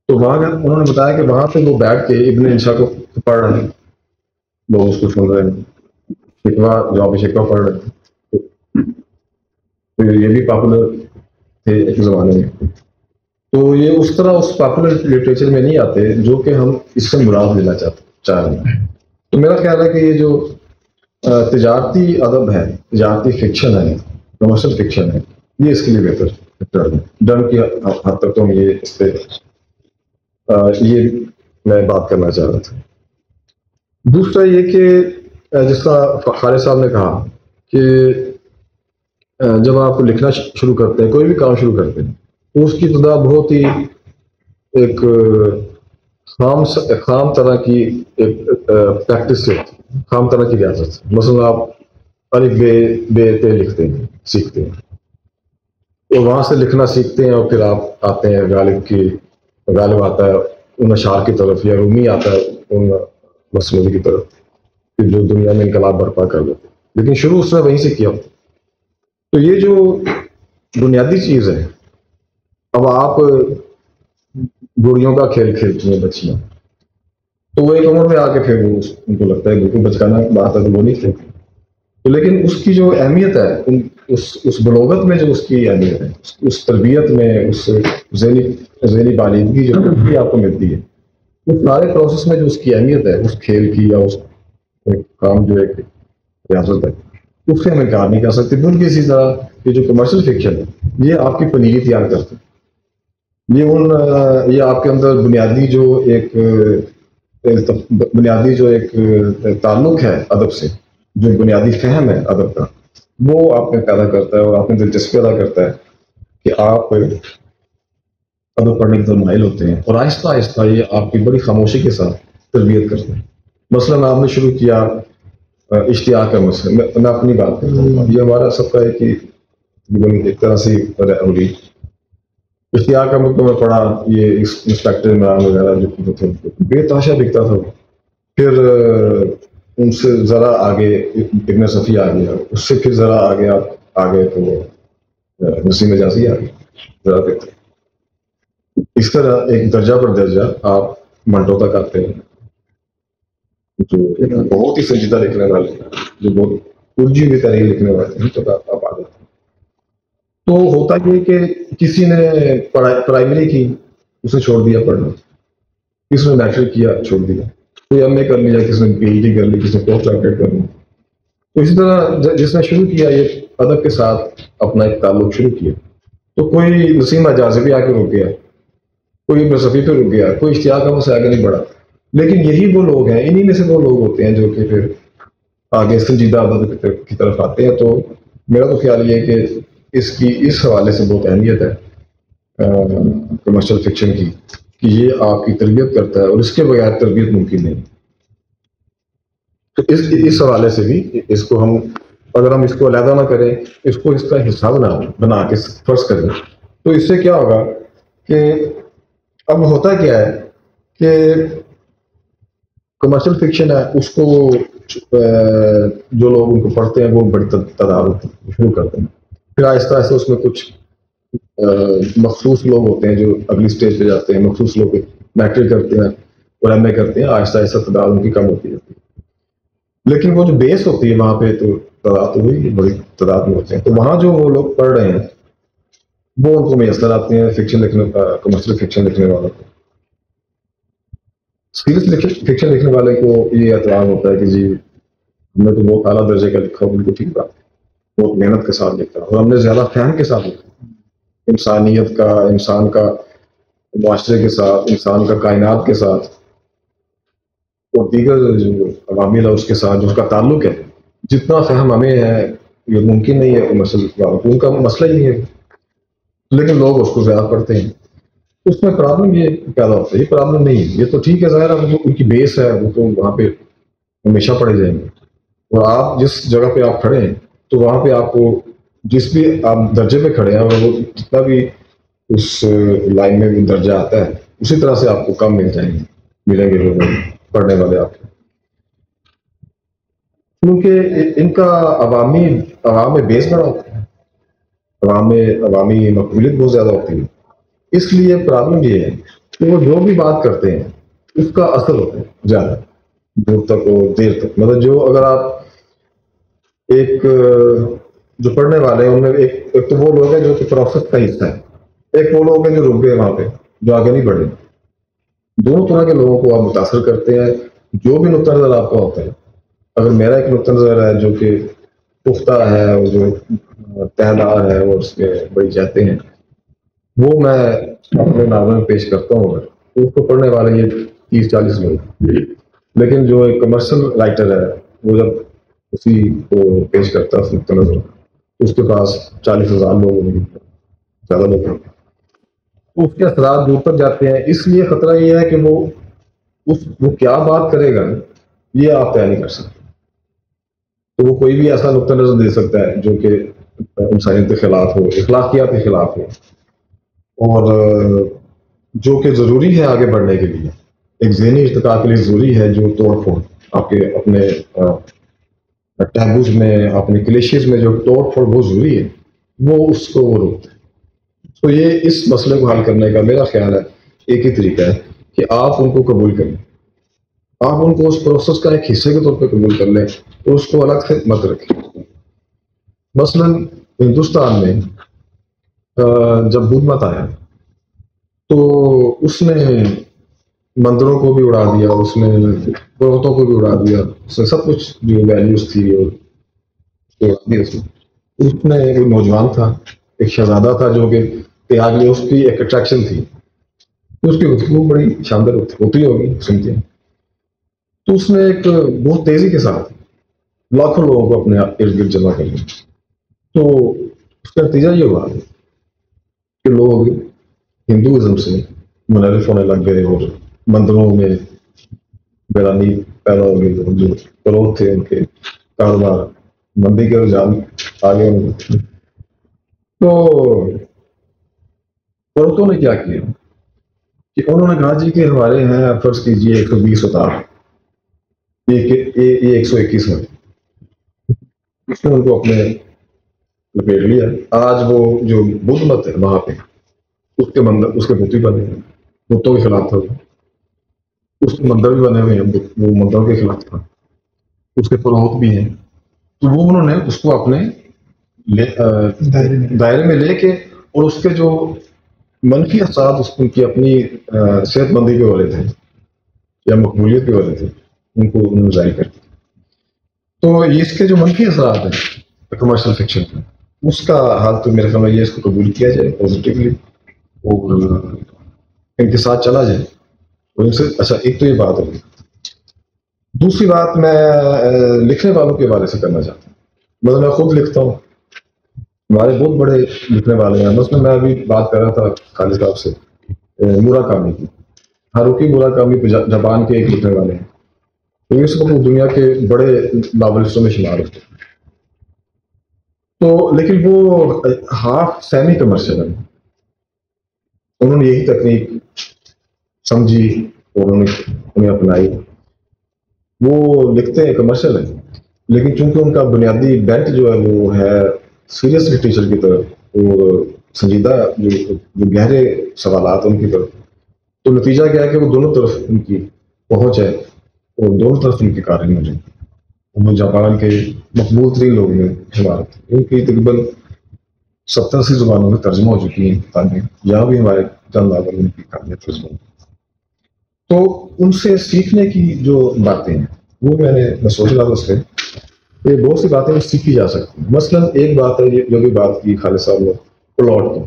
تو وہاں انہوں نے بتایا کہ وہاں پہ وہ بیٹھ کے ابن انشا کو پڑھ رہے ہیں، لوگ اس کو سن رہے ہیں، شکوا جواب شکوا پڑھ رہے ہیں. تو یہ بھی پاپولر تھے ایک زمانے میں. تو یہ اس طرح اس پاپولر لٹریچر میں نہیں آتے جو کہ ہم اس سے مراد لینا چاہ رہے ہیں. تو میرا خیال ہے کہ یہ جو تجارتی ادب ہے، تجارتی فکشن ہے، کمرشل فکشن ہے، یہ اس کے لیے بہتر ڈن کی حد تک تو یہ اس پہ یہ میں بات کرنا چاہ رہا تھا. دوسرا یہ کہ جس طرح خالد صاحب نے کہا کہ جب آپ لکھنا شروع کرتے ہیں، کوئی بھی کام شروع کرتے ہیں، تو اس کی ابتدا بہت ہی ایک خام طرح کی ایک پریکٹس سے، خام طرح کی ریاضت سے. مثلا آپ الف بے تے لکھتے ہیں، سیکھتے ہیں، اور وہاں سے لکھنا سیکھتے ہیں، اور پھر آپ آتے ہیں غالب آتا ہے ان اشعار کی طرف، یا رومی آتا ہے ان مصنوعی کی طرف جو دنیا میں انقلاب برپا کر دیتے. لیکن شروع اس نے وہیں سے کیا. تو یہ جو بنیادی چیز ہے، اب آپ گڑیوں کا کھیل کھیلتی ہیں بچیاں، تو وہ ایک عمر میں آ کے پھر ان کو لگتا ہے بالکل بچکانا بات ہے تو وہ نہیں کھیلتی. لیکن اس کی جو اہمیت ہے، اس بلوغت میں جو اس کی اہمیت ہے، اس تربیت میں، اس ذہنی بالغی جو بھی آپ کو ملتی ہے، اس سارے پروسیس میں جو اس کی اہمیت ہے، اس کھیل کی یا اس کام جو ایک ریاست ہے، اس سے ہم انکار نہیں کر سکتے. بالکل اسی طرح یہ جو کمرشل فکشن ہے، یہ آپ کی پنیری تیار کرتے ہیں. یہ آپ کے اندر بنیادی جو ایک تعلق ہے ادب سے، جو بنیادی فہم ہے ادب کا، وہ آپ میں پیدا کرتا ہے، اور آپ میں دلچسپی پیدا کرتا ہے کہ آپ ادب پڑھنے کی طرف مائل ہوتے ہیں. اور آہستہ آہستہ یہ آپ کی بڑی خاموشی کے ساتھ تربیت کرتے ہیں. مثلاً آپ نے شروع کیا اشتیاق کا مسئلہ، میں اپنی بات کرتا ہوں، یہ ہمارا سب کا ایک طرح سے ہو رہی. اشتیاق کا مطلب میں پڑھا، یہ انسپیکٹر عمران وغیرہ جو تھے بے تحاشا دکھتا تھا. پھر ان سے ذرا آگے ابن صفی آ گیا، اس سے پھر ذرا آگے آپ آگے تو نسیم حجازی آ گئی ذرا دیکھتے. اس طرح ایک درجہ پر درجہ آپ منٹو تک آتے ہیں، جو بہت ہی سنجیدہ لکھنے والے ہیں، جو بہت الجھی ہوئی تحریر لکھنے والے ہیں، تو آپ آ جاتے ہیں. تو ہوتا یہ کہ کسی نے پرائمری کی، اسے چھوڑ دیا پڑھنا، کسی نے میٹرک کیا چھوڑ دیا، کوئی ایم اے کر لیا، کسی نے پی ایچ ڈی کر لی، کسی نے پوسٹ ڈاکٹریٹ کر لی. تو اسی طرح جس نے شروع کیا یہ ادب کے ساتھ اپنا ایک تعلق شروع کیا، تو کوئی نسیم حجازی پہ آ کے رک گیا، کوئی ابن صفی پہ رک گیا، کوئی اشتیاق کا سے آگے نہیں بڑھا. لیکن یہی وہ لوگ ہیں، انہی میں سے وہ لوگ ہوتے ہیں جو کہ پھر آگے سنجیدہ ادب کی طرف آتے ہیں. تو میرا تو خیال یہ ہے کہ اس کی اس حوالے سے بہت اہمیت ہے کمرشل فکشن کی، کہ یہ آپ کی تربیت کرتا ہے اور اس کے بغیر تربیت ممکن نہیں۔ تو اس حوالے سے بھی اس کو ہم، اگر ہم اس کو علیحدہ نہ کریں، اس کو اس کا حصہ بنا کے فرض کریں، تو اس سے کیا ہوگا کہ اب ہوتا کیا ہے کہ کمرشل فکشن ہے، اس کو جو لوگ ان کو پڑھتے ہیں وہ بڑی تعداد شروع کرتے ہیں، پھر آہستہ آہستہ اس میں کچھ مخصوص لوگ ہوتے ہیں جو اگلی سٹیج پہ جاتے ہیں، مخصوص لوگ میٹرک کرتے ہیں اور ایم اے کرتے ہیں، آہستہ آہستہ تعداد ان کی کم ہوتی ہے، لیکن وہ جو بیس ہوتی ہے وہاں پہ تو تعداد تو وہی بڑی تعداد میں ہوتے ہیں۔ تو وہاں جو وہ لوگ پڑھ رہے ہیں وہ ان کو میسر آتے ہیں فکشن لکھنے، کمرشل فکشن لکھنے والوں کو۔ سیریس فکشن لکھنے والے کو یہ اعتراض ہوتا ہے کہ جی ہم نے تو بہت اعلیٰ درجے کا لکھا، ان کو ٹھیک بات ہے، بہت محنت کے ساتھ لکھا اور ہم نے زیادہ فہم کے ساتھ لکھا، انسانیت کا، انسان کا معاشرے کے ساتھ، انسان کا کائنات کے ساتھ اور دیگر جو عوامل ہے اس کے ساتھ جو اس کا تعلق ہے، جتنا فہم ہمیں ہے یہ ممکن نہیں ہے کمرشل والوں کو، ان کا مسئلہ ہی نہیں ہے، لیکن لوگ اس کو زیادہ پڑھتے ہیں۔ اس میں پرابلم یہ پیدا ہوتا ہے، یہ پرابلم نہیں ہے، یہ تو ٹھیک ہے، ظاہر ہے ان کی بیس ہے، وہ تو وہاں پہ ہمیشہ پڑھے جائیں گے، اور آپ جس جگہ پہ آپ کھڑے ہیں تو وہاں پہ آپ کو جس بھی آپ درجے پہ کھڑے ہیں اور وہ جتنا بھی اس لائن میں بھی درجہ آتا ہے اسی طرح سے آپ کو کم ملیں گے لوگ پڑھنے والے آپ کو، کیونکہ ان کا عوام میں بیس بڑا ہوتا ہے، عوامی مقبولیت بہت زیادہ ہوتی ہے۔ اس لیے پرابلم یہ ہے کہ وہ جو بھی بات کرتے ہیں اس کا اثر ہوتا ہے زیادہ دور تک اور دیر تک، مطلب جو اگر آپ ایک جو پڑھنے والے ہیں ان میں ایک تو وہ لوگ ہیں جو کہ پروسیس کا حصہ ہے، ایک وہ لوگ ہیں جو رک گئے وہاں پہ، جو آگے نہیں بڑھے۔ دونوں طرح کے لوگوں کو آپ متاثر کرتے ہیں، جو بھی نقطہ نظر آپ کا ہوتا ہے۔ اگر میرا ایک نقطہ نظر ہے جو کہ پختہ ہے اور جو تہہ دار ہے اور اس کے بڑی جہتیں ہیں، وہ میں اپنے ناول میں پیش کرتا ہوں، تو اس کو پڑھنے والے یہ 30-40 لوگ، لیکن جو ایک کمرشل رائٹر ہے وہ جب اسی کو پیش کرتا ہے اس نقطہ نظر، اس کے پاس 40,000 لوگ ہیں، زیادہ لوگ ہیں، تو اس کے اثرات دور تک جاتے ہیں۔ اس لیے خطرہ یہ ہے کہ وہ کیا بات کرے گا یہ آپ طے نہیں کر سکتے، تو وہ کوئی بھی ایسا نقطہ نظر دے سکتا ہے جو کہ انسانیت کے خلاف ہو، اخلاقیات کے خلاف ہو، اور جو کہ ضروری ہے آگے بڑھنے کے لیے، ایک ذہنی ارتقاء کے لیے ضروری ہے، جو توڑ پھوڑ آپ کے اپنے ٹیبوز میں، اپنے کلیشیز میں جو توڑ پھوڑ بہت ضروری ہے، وہ اس کو وہ روکتے ہیں۔ تو یہ اس مسئلے کو حل کرنے کا میرا خیال ہے ایک ہی طریقہ ہے کہ آپ ان کو قبول کریں، آپ ان کو اس پروسیس کا ایک حصے کے طور پہ قبول کر لیں اور اس کو الگ سے مت رکھیں۔ مثلا ہندوستان میں جب بدھ مت آیا تو اس نے مندروں کو بھی اڑا دیا، اس نے پروتوں کو بھی اڑا دیا، اس نے سب کچھ جو ویلیوز تھی اور اڑا دیا۔ اس میں ایک نوجوان تھا، ایک شہزادہ تھا جو کہ تیاگ لیا، اس کی ایک اٹریکشن تھی، اس کی گفتگو بڑی شاندار ہوتی ہوگی سنتے ہیں، تو اس نے ایک بہت تیزی کے ساتھ لاکھوں لوگوں کو اپنے ارد گرد جمع کر لیا۔ تو اس کا نتیجہ یہ ہوا کہ لوگ ہندوازم سے منحرف ہونے لگ گئے اور مندروں میں ویرانی پیدا ہو گئی، جو پروت تھے ان کے کاروبار مندی کے رجحان آگے ہوئے۔ تو پروتوں نے کیا کیا کہ انہوں نے کہا جی کہ ہمارے ہیں فرض کیجیے 120 اتار، یہ 121 ہے، اس نے ان کو اپنے لپیٹ لیا۔ آج وہ جو بدھ مت ہے وہاں پہ اس کے مندر، اس کے بت بھی بنے ہیں، بتوں کے خلاف تھا، اس کے مندر بھی بنے ہوئے ہیں، وہ مندروں کے خلاف تھا، اس کے پروت بھی ہیں، تو وہ انہوں نے اس کو اپنے دائرے میں لے کے اور اس کے جو منفی اثرات اس کی اپنی صحت مندی کے والے تھے یا مقبولیت کے والے تھے ان کو انہوں نے ظاہر کر دیا۔ تو اس کے جو منفی اثرات ہیں کمرشل فکشن کے، اس کا حال تو میرے خیال میں یہ اس کو قبول کیا جائے پازیٹیولی اور ان کے ساتھ چلا جائے اور ان سے اچھا۔ ایک تو یہ بات ہوگی، دوسری بات میں لکھنے والوں کے حوالے سے کرنا چاہتا ہوں۔ مطلب میں خود لکھتا ہوں ہمارے بہت بڑے لکھنے والے ہیں، اس میں ابھی بات کر رہا تھا خالد صاحب سے، موراکامی کی، ہاروکی موراکامی جاپان کے ایک لکھنے والے ہیں، تو اس وقت دنیا کے بڑے ناولسٹوں میں شمار ہوتے ہیں. تو لیکن وہ ہاف سیمی کمرشل ہے، انہوں نے یہی تکنیک سمجھی اور انہیں اپنائی. وہ لکھتے ہیں کمرشل ہے، لیکن چونکہ ان کا بنیادی بینٹ جو ہے وہ ہے سیریس لٹریچر کی طرف، اور سنجیدہ جو گہرے سوالات ان کی طرف، تو نتیجہ کیا ہے کہ وہ دونوں طرف ان کی پہنچ ہے اور دونوں طرف ان کی قارن ہو جائے. وہ جاپان کے مقبول ترین لوگوں میں شمار ہوتے ہیں، ان کی تقریباً 70 زبانوں میں ترجمہ ہو چکی ہیں کتابیں، یہاں بھی ہمارے چند ناول ان کی کتابیں ترجمہ ہوئی. تو ان سے سیکھنے کی جو باتیں ہیں وہ میں سوچ رہا تھا اس سے کہ بہت سی باتیں سیکھی جا سکتی ہیں. مثلاً ایک بات ہے جو بھی بات کی خالد صاحب نے پلاٹ کی،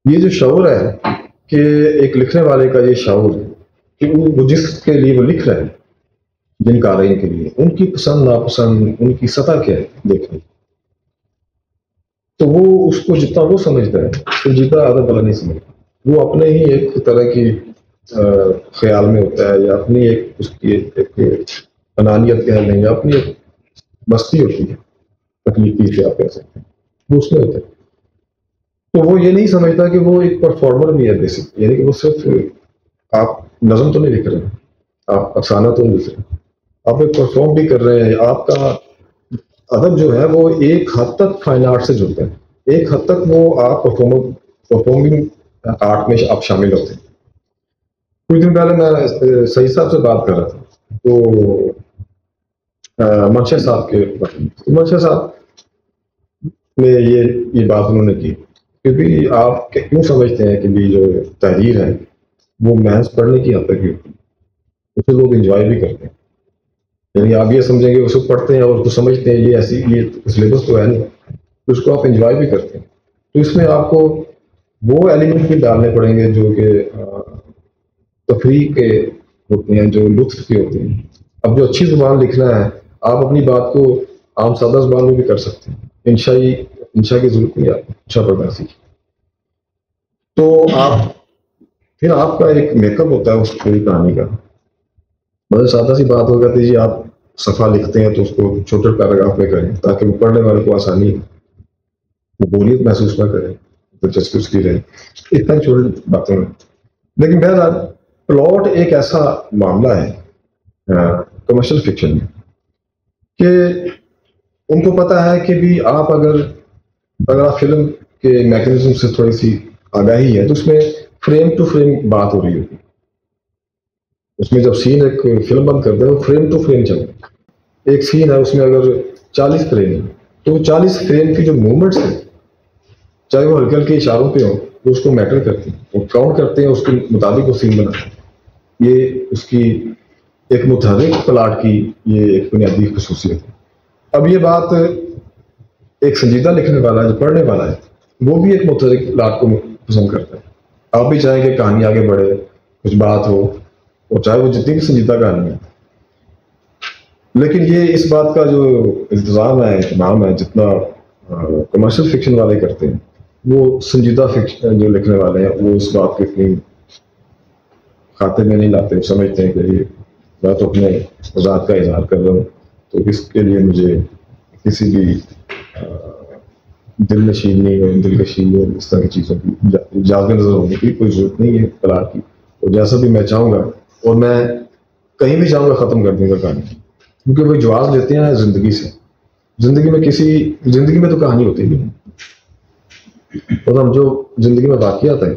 یہ جو شعور ہے کہ ایک لکھنے والے کا یہ شعور ہے کہ وہ جس کے لیے وہ لکھ رہے ہیں، جن قارئین کے لیے ان کی پسند ناپسند، ان کی سطح کیا ہے دیکھنے، تو وہ اس کو جتنا وہ سمجھتا ہے سنجیدہ ادب والا نہیں سمجھتا. وہ اپنے ہی ایک طرح کی خیال میں ہوتا ہے، یا اپنی ایک اس کی ایک انانیت کہہ لیں، یا اپنی ایک مستی ہوتی ہے، تکلیفی سے آپ کہہ سکتے ہیں، وہ اس میں ہوتا ہے. تو وہ یہ نہیں سمجھتا کہ وہ ایک پرفارمر بھی ہے بیسک، یعنی کہ وہ صرف آپ نظم تو نہیں لکھ رہے ہیں، آپ افسانہ تو نہیں لکھ رہے ہیں، آپ ایک پرفارم بھی کر رہے ہیں. آپ کا ادب جو ہے وہ ایک حد تک فائن آرٹ سے جڑتا ہے، ایک حد تک وہ آپ پرفارمنگ آرٹ میں آپ شامل ہوتے ہیں. کچھ دن پہلے میں سعید صاحب سے بات کر رہا تھا، تو منشا صاحب کے منشا صاحب نے یہ بات انہوں نے کی کہ بھی آپ کیوں سمجھتے ہیں کہ بھی جو تحریر ہے وہ محض پڑھنے کی حد تک ہی ہوتی ہے، اسے لوگ انجوائے بھی کرتے ہیں. یعنی آپ یہ سمجھیں گے اس کو پڑھتے ہیں اور اس کو سمجھتے ہیں یہ ایسی یہ سلیبس تو ہے نہیں، اس کو آپ انجوائے بھی کرتے ہیں. تو اس میں آپ کو وہ ایلیمنٹ بھی ڈالنے پڑیں گے جو کہ تفریح کے ہوتے ہیں، جو لطف کے ہوتے ہیں. اب جو اچھی زبان لکھنا ہے، آپ اپنی بات کو عام سادہ زبان میں بھی کر سکتے ہیں، انشاء کی ضرورت نہیں، آپ اچھا پڑھنا سیکھیں. تو پھر آپ کا ایک میک اپ ہوتا ہے اس پوری کہانی کا. بہت سادہ سی بات ہو جاتی ہے جی، آپ صفحہ لکھتے ہیں تو اس کو چھوٹے پیراگراف میں کریں تاکہ وہ پڑھنے والے کو آسانی ہو، وہ بوریت محسوس نہ کریں، دلچسپی اس کی رہے، اتنا چھوٹی باتیں ہیں. لیکن بہرحال پلاٹ ایک ایسا معاملہ ہے کمرشل فکشن میں کہ ان کو پتہ ہے کہ بھی آپ اگر آپ فلم کے میکینزم سے تھوڑی سی آگاہی ہے تو اس میں فریم ٹو فریم بات ہو رہی ہوتی ہے. اس میں جب سین ایک فلم بند کرتے ہیں وہ فریم ٹو فریم چل رہا ہے. ایک سین ہے اس میں اگر 40 فریم ہے تو 40 فریم کی جو موومنٹس ہیں چاہے وہ ہلکے ہلکے اشاروں پہ ہوں وہ اس کو میٹر کرتے ہیں، وہ کاؤنٹ کرتے ہیں، اس کے مطابق وہ سین بناتے ہیں. یہ اس کی ایک متحرک پلاٹ کی یہ ایک بنیادی خصوصیت ہے. اب یہ بات ایک سنجیدہ لکھنے والا جو پڑھنے والا ہے وہ بھی ایک متحرک پلاٹ کو پسند کرتا ہے. آپ بھی چاہیں کہ کہانی آگے بڑھے، کچھ بات ہو، اور چاہے وہ جتنی بھی سنجیدہ کہانی ہے، لیکن یہ اس بات کا جو التزام ہے، اہتمام ہے جتنا کمرشل فکشن والے کرتے ہیں، وہ سنجیدہ فکشن جو لکھنے والے ہیں وہ اس بات کے اتنی خاتے میں نہیں لاتے. سمجھتے ہیں کہ یہ میں تو اپنے ذات کا اظہار کر رہا ہوں، تو اس کے لیے مجھے کسی بھی دل نشینی اور دل کشی اور اس طرح کی چیزوں کی اجازت نظر ہونے کی کوئی ضرورت نہیں ہے پلاٹ کی. اور جیسا بھی میں چاہوں گا اور میں کہیں بھی چاہوں گا ختم کر دوں گا کہانی، کیونکہ وہ جواز لیتے ہیں زندگی سے. زندگی میں تو کہانی ہوتی نہیں، اور ہم جو زندگی میں واقعات ہیں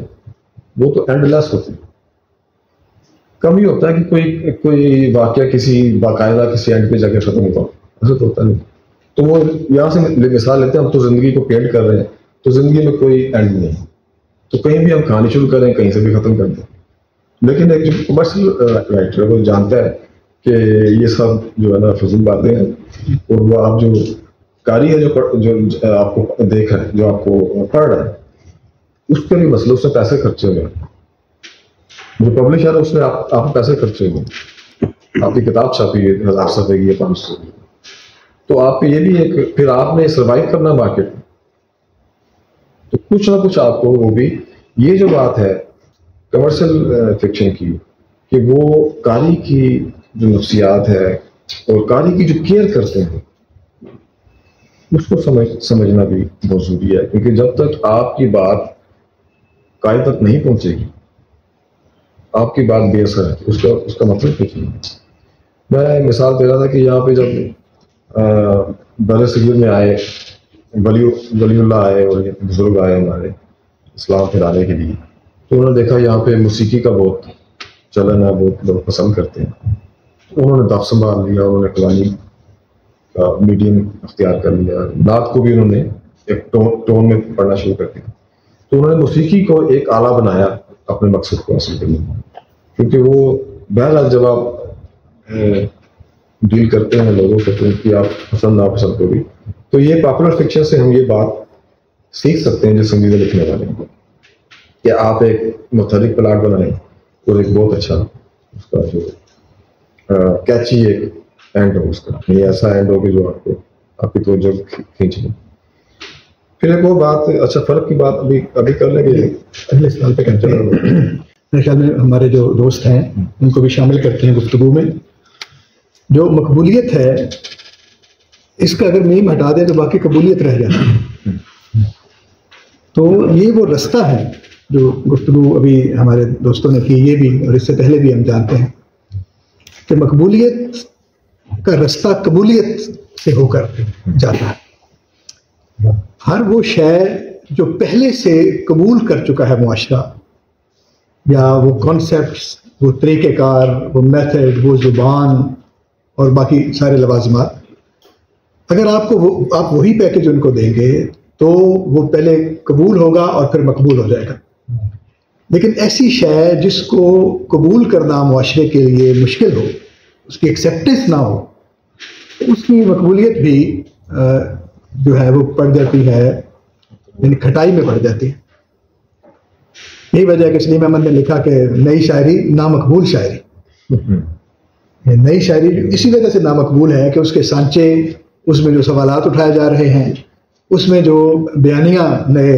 وہ تو اینڈ لیس ہوتے ہیں. کم ہی ہوتا ہے کہ کوئی واقعہ کسی باقاعدہ کسی اینڈ پہ جا کے ختم ہوتا ہو، ایسا تو ہوتا نہیں. تو وہ یہاں سے مثال لیتے ہیں، ہم تو زندگی کو پینٹ کر رہے ہیں تو زندگی میں کوئی اینڈ نہیں، تو کہیں بھی ہم کہانی شروع کریں کہیں سے بھی ختم کر دیں. لیکن ایک جو کمرشل رائٹر ہے وہ جانتا ہے کہ یہ سب جو ہے نا فضول باتیں ہیں، اور وہ آپ جو قاری ہے جو آپ کو دیکھ رہا ہے، جو آپ کو پڑھ رہا ہے، اس کے لیے مسئلہ اس سے پیسے خرچے ہوئے ہیں. جو پبلشر ہے اس میں آپ پیسے خرچے ہوئے ہیں، آپ کی کتاب چھاپی ہے 1000 صفحے کی یا 500 کی، تو آپ یہ بھی ایک پھر آپ نے سروائیو کرنا مارکیٹ میں، تو کچھ نہ کچھ آپ کو وہ بھی یہ جو بات ہے کمرشل فکشن کی کہ وہ قاری کی جو نفسیات ہے اور قاری کی جو کیئر کرتے ہیں اس کو سمجھنا بھی بہت ضروری ہے، کیونکہ جب تک آپ کی بات قاری تک نہیں پہنچے گی آپ کی بات بے اثر ہے، اس کا مطلب کچھ نہیں۔ میں مثال دے رہا تھا کہ یہاں پہ جب بر صغیر میں آئے ولی اللہ آئے اور بزرگ آئے ہمارے اسلام پھیلانے کے لیے، تو انہوں نے دیکھا یہاں پہ موسیقی کا بہت چلن ہے، بہت لوگ پسند کرتے ہیں، انہوں نے دف سنبھال لیا، انہوں نے قوالی کا میڈیم اختیار کر لیا، نعت کو بھی انہوں نے ایک ٹون میں پڑھنا شروع کر دیا، تو انہوں نے موسیقی کو ایک آلہ بنایا اپنے مقصد کو حاصل کرنے میں، کیونکہ وہ بہرحال جب آپ ڈیل کرتے ہیں لوگوں کو تو کہ آپ پسند ناپسند کو بھی، تو یہ پاپولر فکشن سے ہم یہ بات سیکھ سکتے ہیں جو سنجیدہ لکھنے والے ہیں کہ آپ ایک متحرک پلاٹ بنائیں اور ایک بہت اچھا اس کا جو کیچی ایک اینڈ ہو، اس کا یہ ایسا اینڈ ہو کہ جو آپ کی توجہ کھینچ لیں۔ پھر ایک اور بات، اچھا فرق کی بات ابھی کر لیں گے، اگلے سوال پہ کرتے ہیں۔ میرے خیال میں ہمارے جو دوست ہیں ان کو بھی شامل کرتے ہیں گفتگو میں۔ جو مقبولیت ہے اس کا اگر میم ہٹا دیں تو باقی قبولیت رہ جاتی ہے، تو یہ وہ رستہ ہے جو گفتگو ابھی ہمارے دوستوں نے کی، یہ بھی اور اس سے پہلے بھی ہم جانتے ہیں کہ مقبولیت کا رستہ قبولیت سے ہو کر جاتا ہے۔ ہر وہ شے جو پہلے سے قبول کر چکا ہے معاشرہ، یا وہ کانسیپٹس، وہ طریقہ کار، وہ میتھڈ، وہ زبان اور باقی سارے لوازمات، اگر آپ وہی پیکج ان کو دیں گے تو وہ پہلے قبول ہوگا اور پھر مقبول ہو جائے گا۔ لیکن ایسی شے جس کو قبول کرنا معاشرے کے لیے مشکل ہو، اس کی ایکسیپٹنس نہ ہو، اس کی مقبولیت بھی جو ہے وہ پڑ جاتی ہے، یعنی کھٹائی میں پڑ جاتی ہے۔ یہی وجہ ہے کہ سلیم احمد نے لکھا کہ نئی شاعری نامقبول شاعری، نئی شاعری اسی وجہ سے نامقبول ہے کہ اس کے سانچے، اس میں جو سوالات اٹھائے جا رہے ہیں، اس میں جو بیانیہ نئے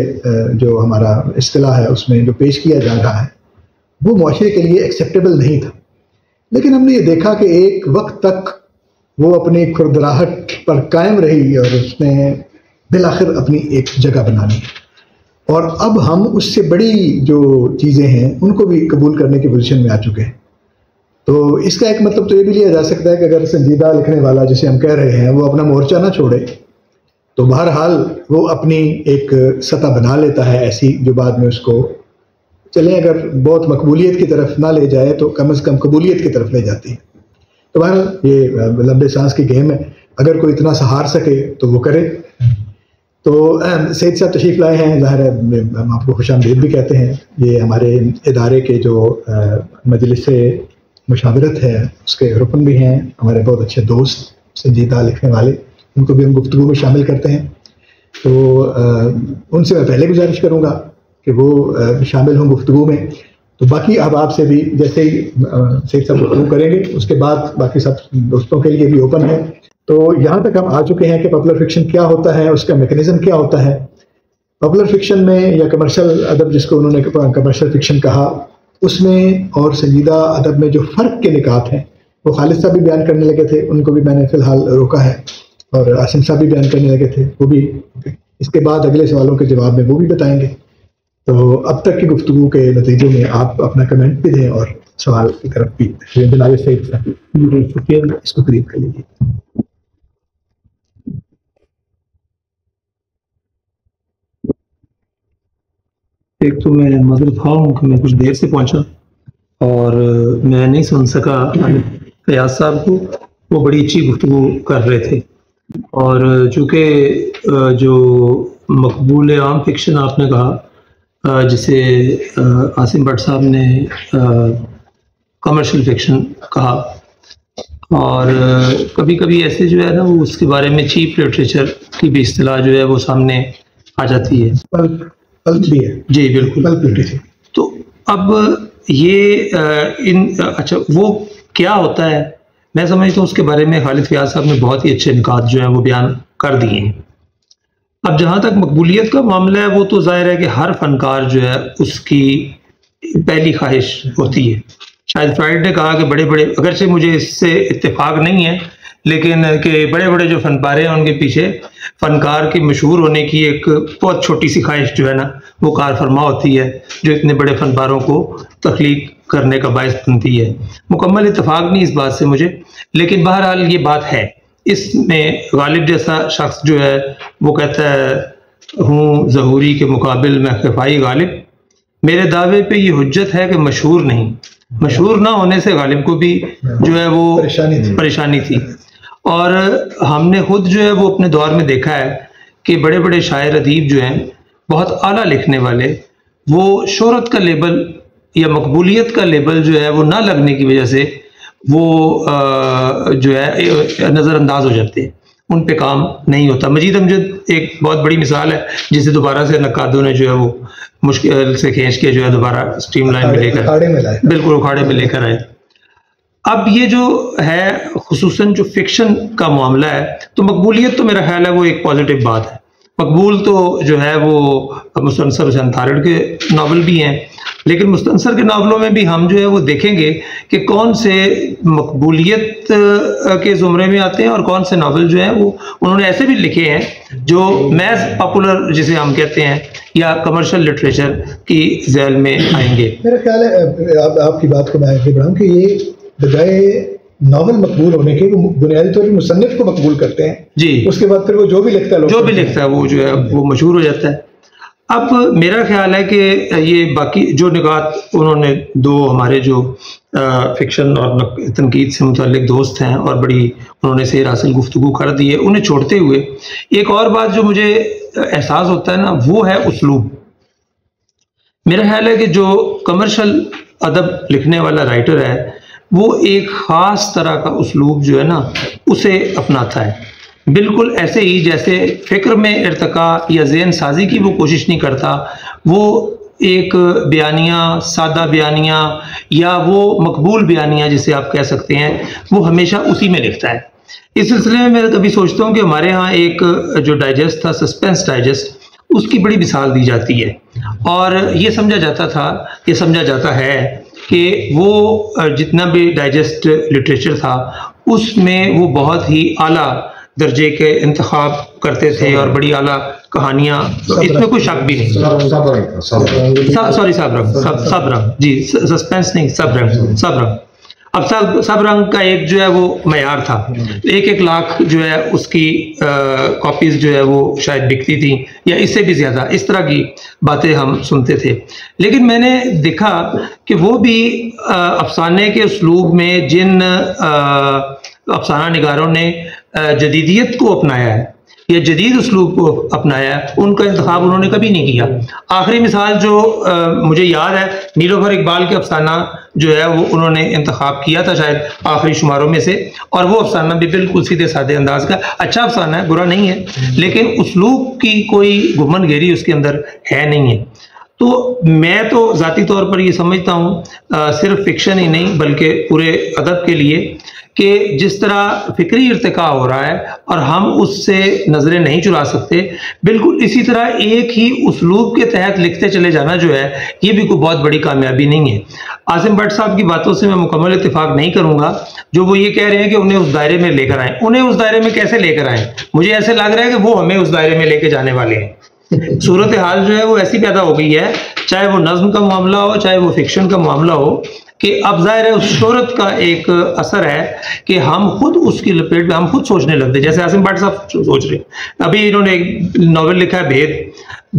جو ہمارا اصطلاح ہے اس میں جو پیش کیا جا رہا ہے وہ معاشرے کے لیے ایکسیپٹیبل نہیں تھا۔ لیکن ہم نے یہ دیکھا کہ ایک وقت تک وہ اپنی کھردراہٹ پر قائم رہی اور اس نے بالآخر اپنی ایک جگہ بنا لی، اور اب ہم اس سے بڑی جو چیزیں ہیں ان کو بھی قبول کرنے کی پوزیشن میں آ چکے ہیں۔ تو اس کا ایک مطلب تو یہ بھی لیا جا سکتا ہے کہ اگر سنجیدہ لکھنے والا جسے ہم کہہ رہے ہیں وہ اپنا مورچہ نہ چھوڑے تو بہرحال وہ اپنی ایک سطح بنا لیتا ہے ایسی جو بعد میں اس کو چلیں اگر بہت مقبولیت کی طرف نہ لے جائے تو کم از کم قبولیت کی طرف لے جاتی ہے۔ تو بہرحال یہ لمبے سانس کی گیم ہے، اگر کوئی اتنا سہار سکے تو وہ کرے۔ تو سید صاحب تشریف لائے ہیں، ظاہر ہے ہم آپ کو خوش آمدید بھی کہتے ہیں۔ یہ ہمارے ادارے کے جو مجلس مشاورت ہے اس کے رکن بھی ہیں، ہمارے بہت اچھے دوست سنجیدہ لکھنے والے، ان کو بھی ہم گفتگو میں شامل کرتے ہیں۔ تو ان سے میں پہلے گزارش کروں گا کہ وہ شامل ہوں گفتگو میں۔ تو باقی احباب سے بھی جیسے ہی سید صاحب گفتگو کریں گے اس کے بعد باقی سب دوستوں کے لیے بھی اوپن ہے۔ تو یہاں تک ہم آ چکے ہیں کہ پاپولر فکشن کیا ہوتا ہے، اس کا میکینزم کیا ہوتا ہے۔ پاپولر فکشن میں یا کمرشل ادب جس کو انہوں نے کمرشل فکشن کہا، اس میں اور سنجیدہ ادب میں جو فرق کے نکات ہیں وہ خالد صاحب بھی بیان کرنے لگے تھے، ان کو بھی میں نے فی الحال روکا ہے، اور عاصم صاحب بھی بیان کرنے لگے تھے، وہ بھی اس کے بعد اگلے سوالوں کے جواب میں وہ بھی بتائیں گے۔ تو اب تک کی گفتگو کے نتیجے میں آپ اپنا کمنٹ بھی دیں اور سوال کی طرف بھی جناب سعید صاحب اس کو قریب کر لیجیے۔ ایک تو میں معذرت خواہ ہوں کہ میں کچھ دیر سے پہنچا اور میں نہیں سن سکا فیاض صاحب کو، وہ بڑی اچھی گفتگو کر رہے تھے، اور چونکہ جو مقبول عام فکشن آپ نے کہا، جسے عاصم بٹ صاحب نے کمرشل فکشن کہا، اور کبھی کبھی ایسے جو ہے نا وہ اس کے بارے میں چیپ لٹریچر کی بھی اصطلاح جو ہے وہ سامنے آ جاتی ہے۔ بھی ہے جی بالکل۔ تو اب یہ اچھا وہ کیا ہوتا ہے میں سمجھتا ہوں اس کے بارے میں خالد فیاض صاحب نے بہت ہی اچھے نکات جو ہیں وہ بیان کر دیے ہیں۔ اب جہاں تک مقبولیت کا معاملہ ہے وہ تو ظاہر ہے کہ ہر فنکار جو ہے اس کی پہلی خواہش ہوتی ہے۔ شاید فرائڈ نے کہا کہ بڑے بڑے، اگرچہ مجھے اس سے اتفاق نہیں ہے، لیکن کہ بڑے بڑے جو فن پارے ہیں ان کے پیچھے فنکار کے مشہور ہونے کی ایک بہت چھوٹی سی خواہش جو ہے نا وہ کار فرما ہوتی ہے، جو اتنے بڑے فن پاروں کو تخلیق کرنے کا باعث بنتی ہے۔ مکمل اتفاق نہیں اس بات سے مجھے، لیکن بہرحال یہ بات ہے۔ اس میں غالب جیسا شخص جو ہے وہ کہتا ہے ہوں ظہوری کے مقابل میں خفائی غالب، میرے دعوے پہ یہ حجت ہے کہ مشہور نہیں، مشہور نہ ہونے سے غالب کو بھی جو ہے وہ پریشانی تھی۔ اور ہم نے خود جو ہے وہ اپنے دور میں دیکھا ہے کہ بڑے بڑے شاعر ادیب جو ہیں بہت اعلیٰ لکھنے والے، وہ شہرت کا لیبل یا مقبولیت کا لیبل جو ہے وہ نہ لگنے کی وجہ سے وہ جو ہے نظر انداز ہو جاتے ہیں، ان پہ کام نہیں ہوتا۔ مجید امجد ایک بہت بڑی مثال ہے جسے دوبارہ سے نقادوں نے جو ہے وہ مشکل سے کھینچ کے جو ہے دوبارہ اسٹریم لائن میں لے کر بالکل اکھاڑے میں لے کر آئے۔ اب یہ جو ہے خصوصاً جو فکشن کا معاملہ ہے تو مقبولیت تو میرا خیال ہے وہ ایک پازیٹیو بات ہے۔ مقبول تو جو ہے وہ مستنصر حسین تارڑ کے ناول بھی ہیں، لیکن مستنصر کے ناولوں میں بھی ہم جو ہے وہ دیکھیں گے کہ کون سے مقبولیت کے زمرے میں آتے ہیں اور کون سے ناول جو ہیں وہ انہوں نے ایسے بھی لکھے ہیں جو میز پاپولر جسے ہم کہتے ہیں یا کمرشل لٹریچر کی ذیل میں آئیں گے۔ میرا خیال ہے آپ کی بات کو میں آگے بڑھاؤں کہ یہ بجائے ناول مقبول ہونے کے وہ بنیادی طور پر مصنف کو مقبول کرتے ہیں جی، اس کے بعد پھر وہ جو بھی لکھتا ہے وہ جو ہے وہ مشہور ہو جاتا ہے۔ اب میرا خیال ہے کہ یہ باقی جو نکات انہوں نے دو ہمارے جو فکشن اور تنقید سے متعلق دوست ہیں اور بڑی انہوں نے سیر حاصل گفتگو کر دی ہے، انہیں چھوڑتے ہوئے ایک اور بات جو مجھے احساس ہوتا ہے نا وہ ہے اسلوب۔ میرا خیال ہے کہ جو کمرشل ادب لکھنے والا رائٹر ہے وہ ایک خاص طرح کا اسلوب جو ہے نا اسے اپناتا ہے، بالکل ایسے ہی جیسے فکر میں ارتقاء یا ذہن سازی کی وہ کوشش نہیں کرتا، وہ ایک بیانیہ، سادہ بیانیہ یا وہ مقبول بیانیہ جسے آپ کہہ سکتے ہیں، وہ ہمیشہ اسی میں لکھتا ہے۔ اس سلسلے میں میں کبھی سوچتا ہوں کہ ہمارے ہاں ایک جو ڈائجسٹ تھا سسپینس ڈائجسٹ، اس کی بڑی مثال دی جاتی ہے اور یہ سمجھا جاتا تھا، یہ سمجھا جاتا ہے کہ وہ جتنا بھی ڈائجسٹ لٹریچر تھا اس میں وہ بہت ہی اعلیٰ درجے کے انتخاب کرتے تھے اور بڑی اعلیٰ کہانیاں، اس میں کوئی شک بھی نہیں۔ سوری سب رنگ جی، سسپینس نہیں، سب رنگ۔ اب سب رنگ کا ایک جو ہے وہ معیار تھا، 1 لاکھ جو ہے اس کی کاپیز جو ہے وہ شاید بکتی تھیں یا اس سے بھی زیادہ، اس طرح کی باتیں ہم سنتے تھے۔ لیکن میں نے دیکھا کہ وہ بھی افسانے کے اسلوب میں جن افسانہ نگاروں نے جدیدیت کو اپنایا ہے یا جدید اسلوب کو اپنایا ہے، ان کا انتخاب انہوں نے کبھی نہیں کیا۔ آخری مثال جو مجھے یاد ہے، نیلوفر اقبال کے افسانہ جو ہے وہ انہوں نے انتخاب کیا تھا شاید آخری شماروں میں سے، اور وہ افسانہ بھی بالکل سیدھے سادے انداز کا اچھا افسانہ ہے، برا نہیں ہے، لیکن اسلوب کی کوئی گمن گیری اس کے اندر ہے نہیں ہے۔ تو میں تو ذاتی طور پر یہ سمجھتا ہوں صرف فکشن ہی نہیں بلکہ پورے ادب کے لیے کہ جس طرح فکری ارتقاء ہو رہا ہے اور ہم اس سے نظریں نہیں چرا سکتے، بالکل اسی طرح ایک ہی اسلوب کے تحت لکھتے چلے جانا جو ہے یہ بھی کوئی بہت بڑی کامیابی نہیں ہے۔ عاصم بٹ صاحب کی باتوں سے میں مکمل اتفاق نہیں کروں گا جو وہ یہ کہہ رہے ہیں کہ انہیں اس دائرے میں لے کر آئیں۔ انہیں اس دائرے میں کیسے لے کر آئیں؟ مجھے ایسے لگ رہا ہے کہ وہ ہمیں اس دائرے میں لے کے جانے والے ہیں۔ صورتحال جو ہے وہ ایسی پیدا ہو گئی ہے، چاہے وہ نظم کا معاملہ ہو چاہے وہ فکشن کا معاملہ ہو، کہ اب ظاہر ہے اس شہرت کا ایک اثر ہے کہ ہم خود اس کی لپیٹ میں ہم خود سوچنے لگتے، جیسے عاصم بٹ صاحب سوچ رہے ہیں۔ ابھی انہوں نے ایک ناول لکھا ہے بھید،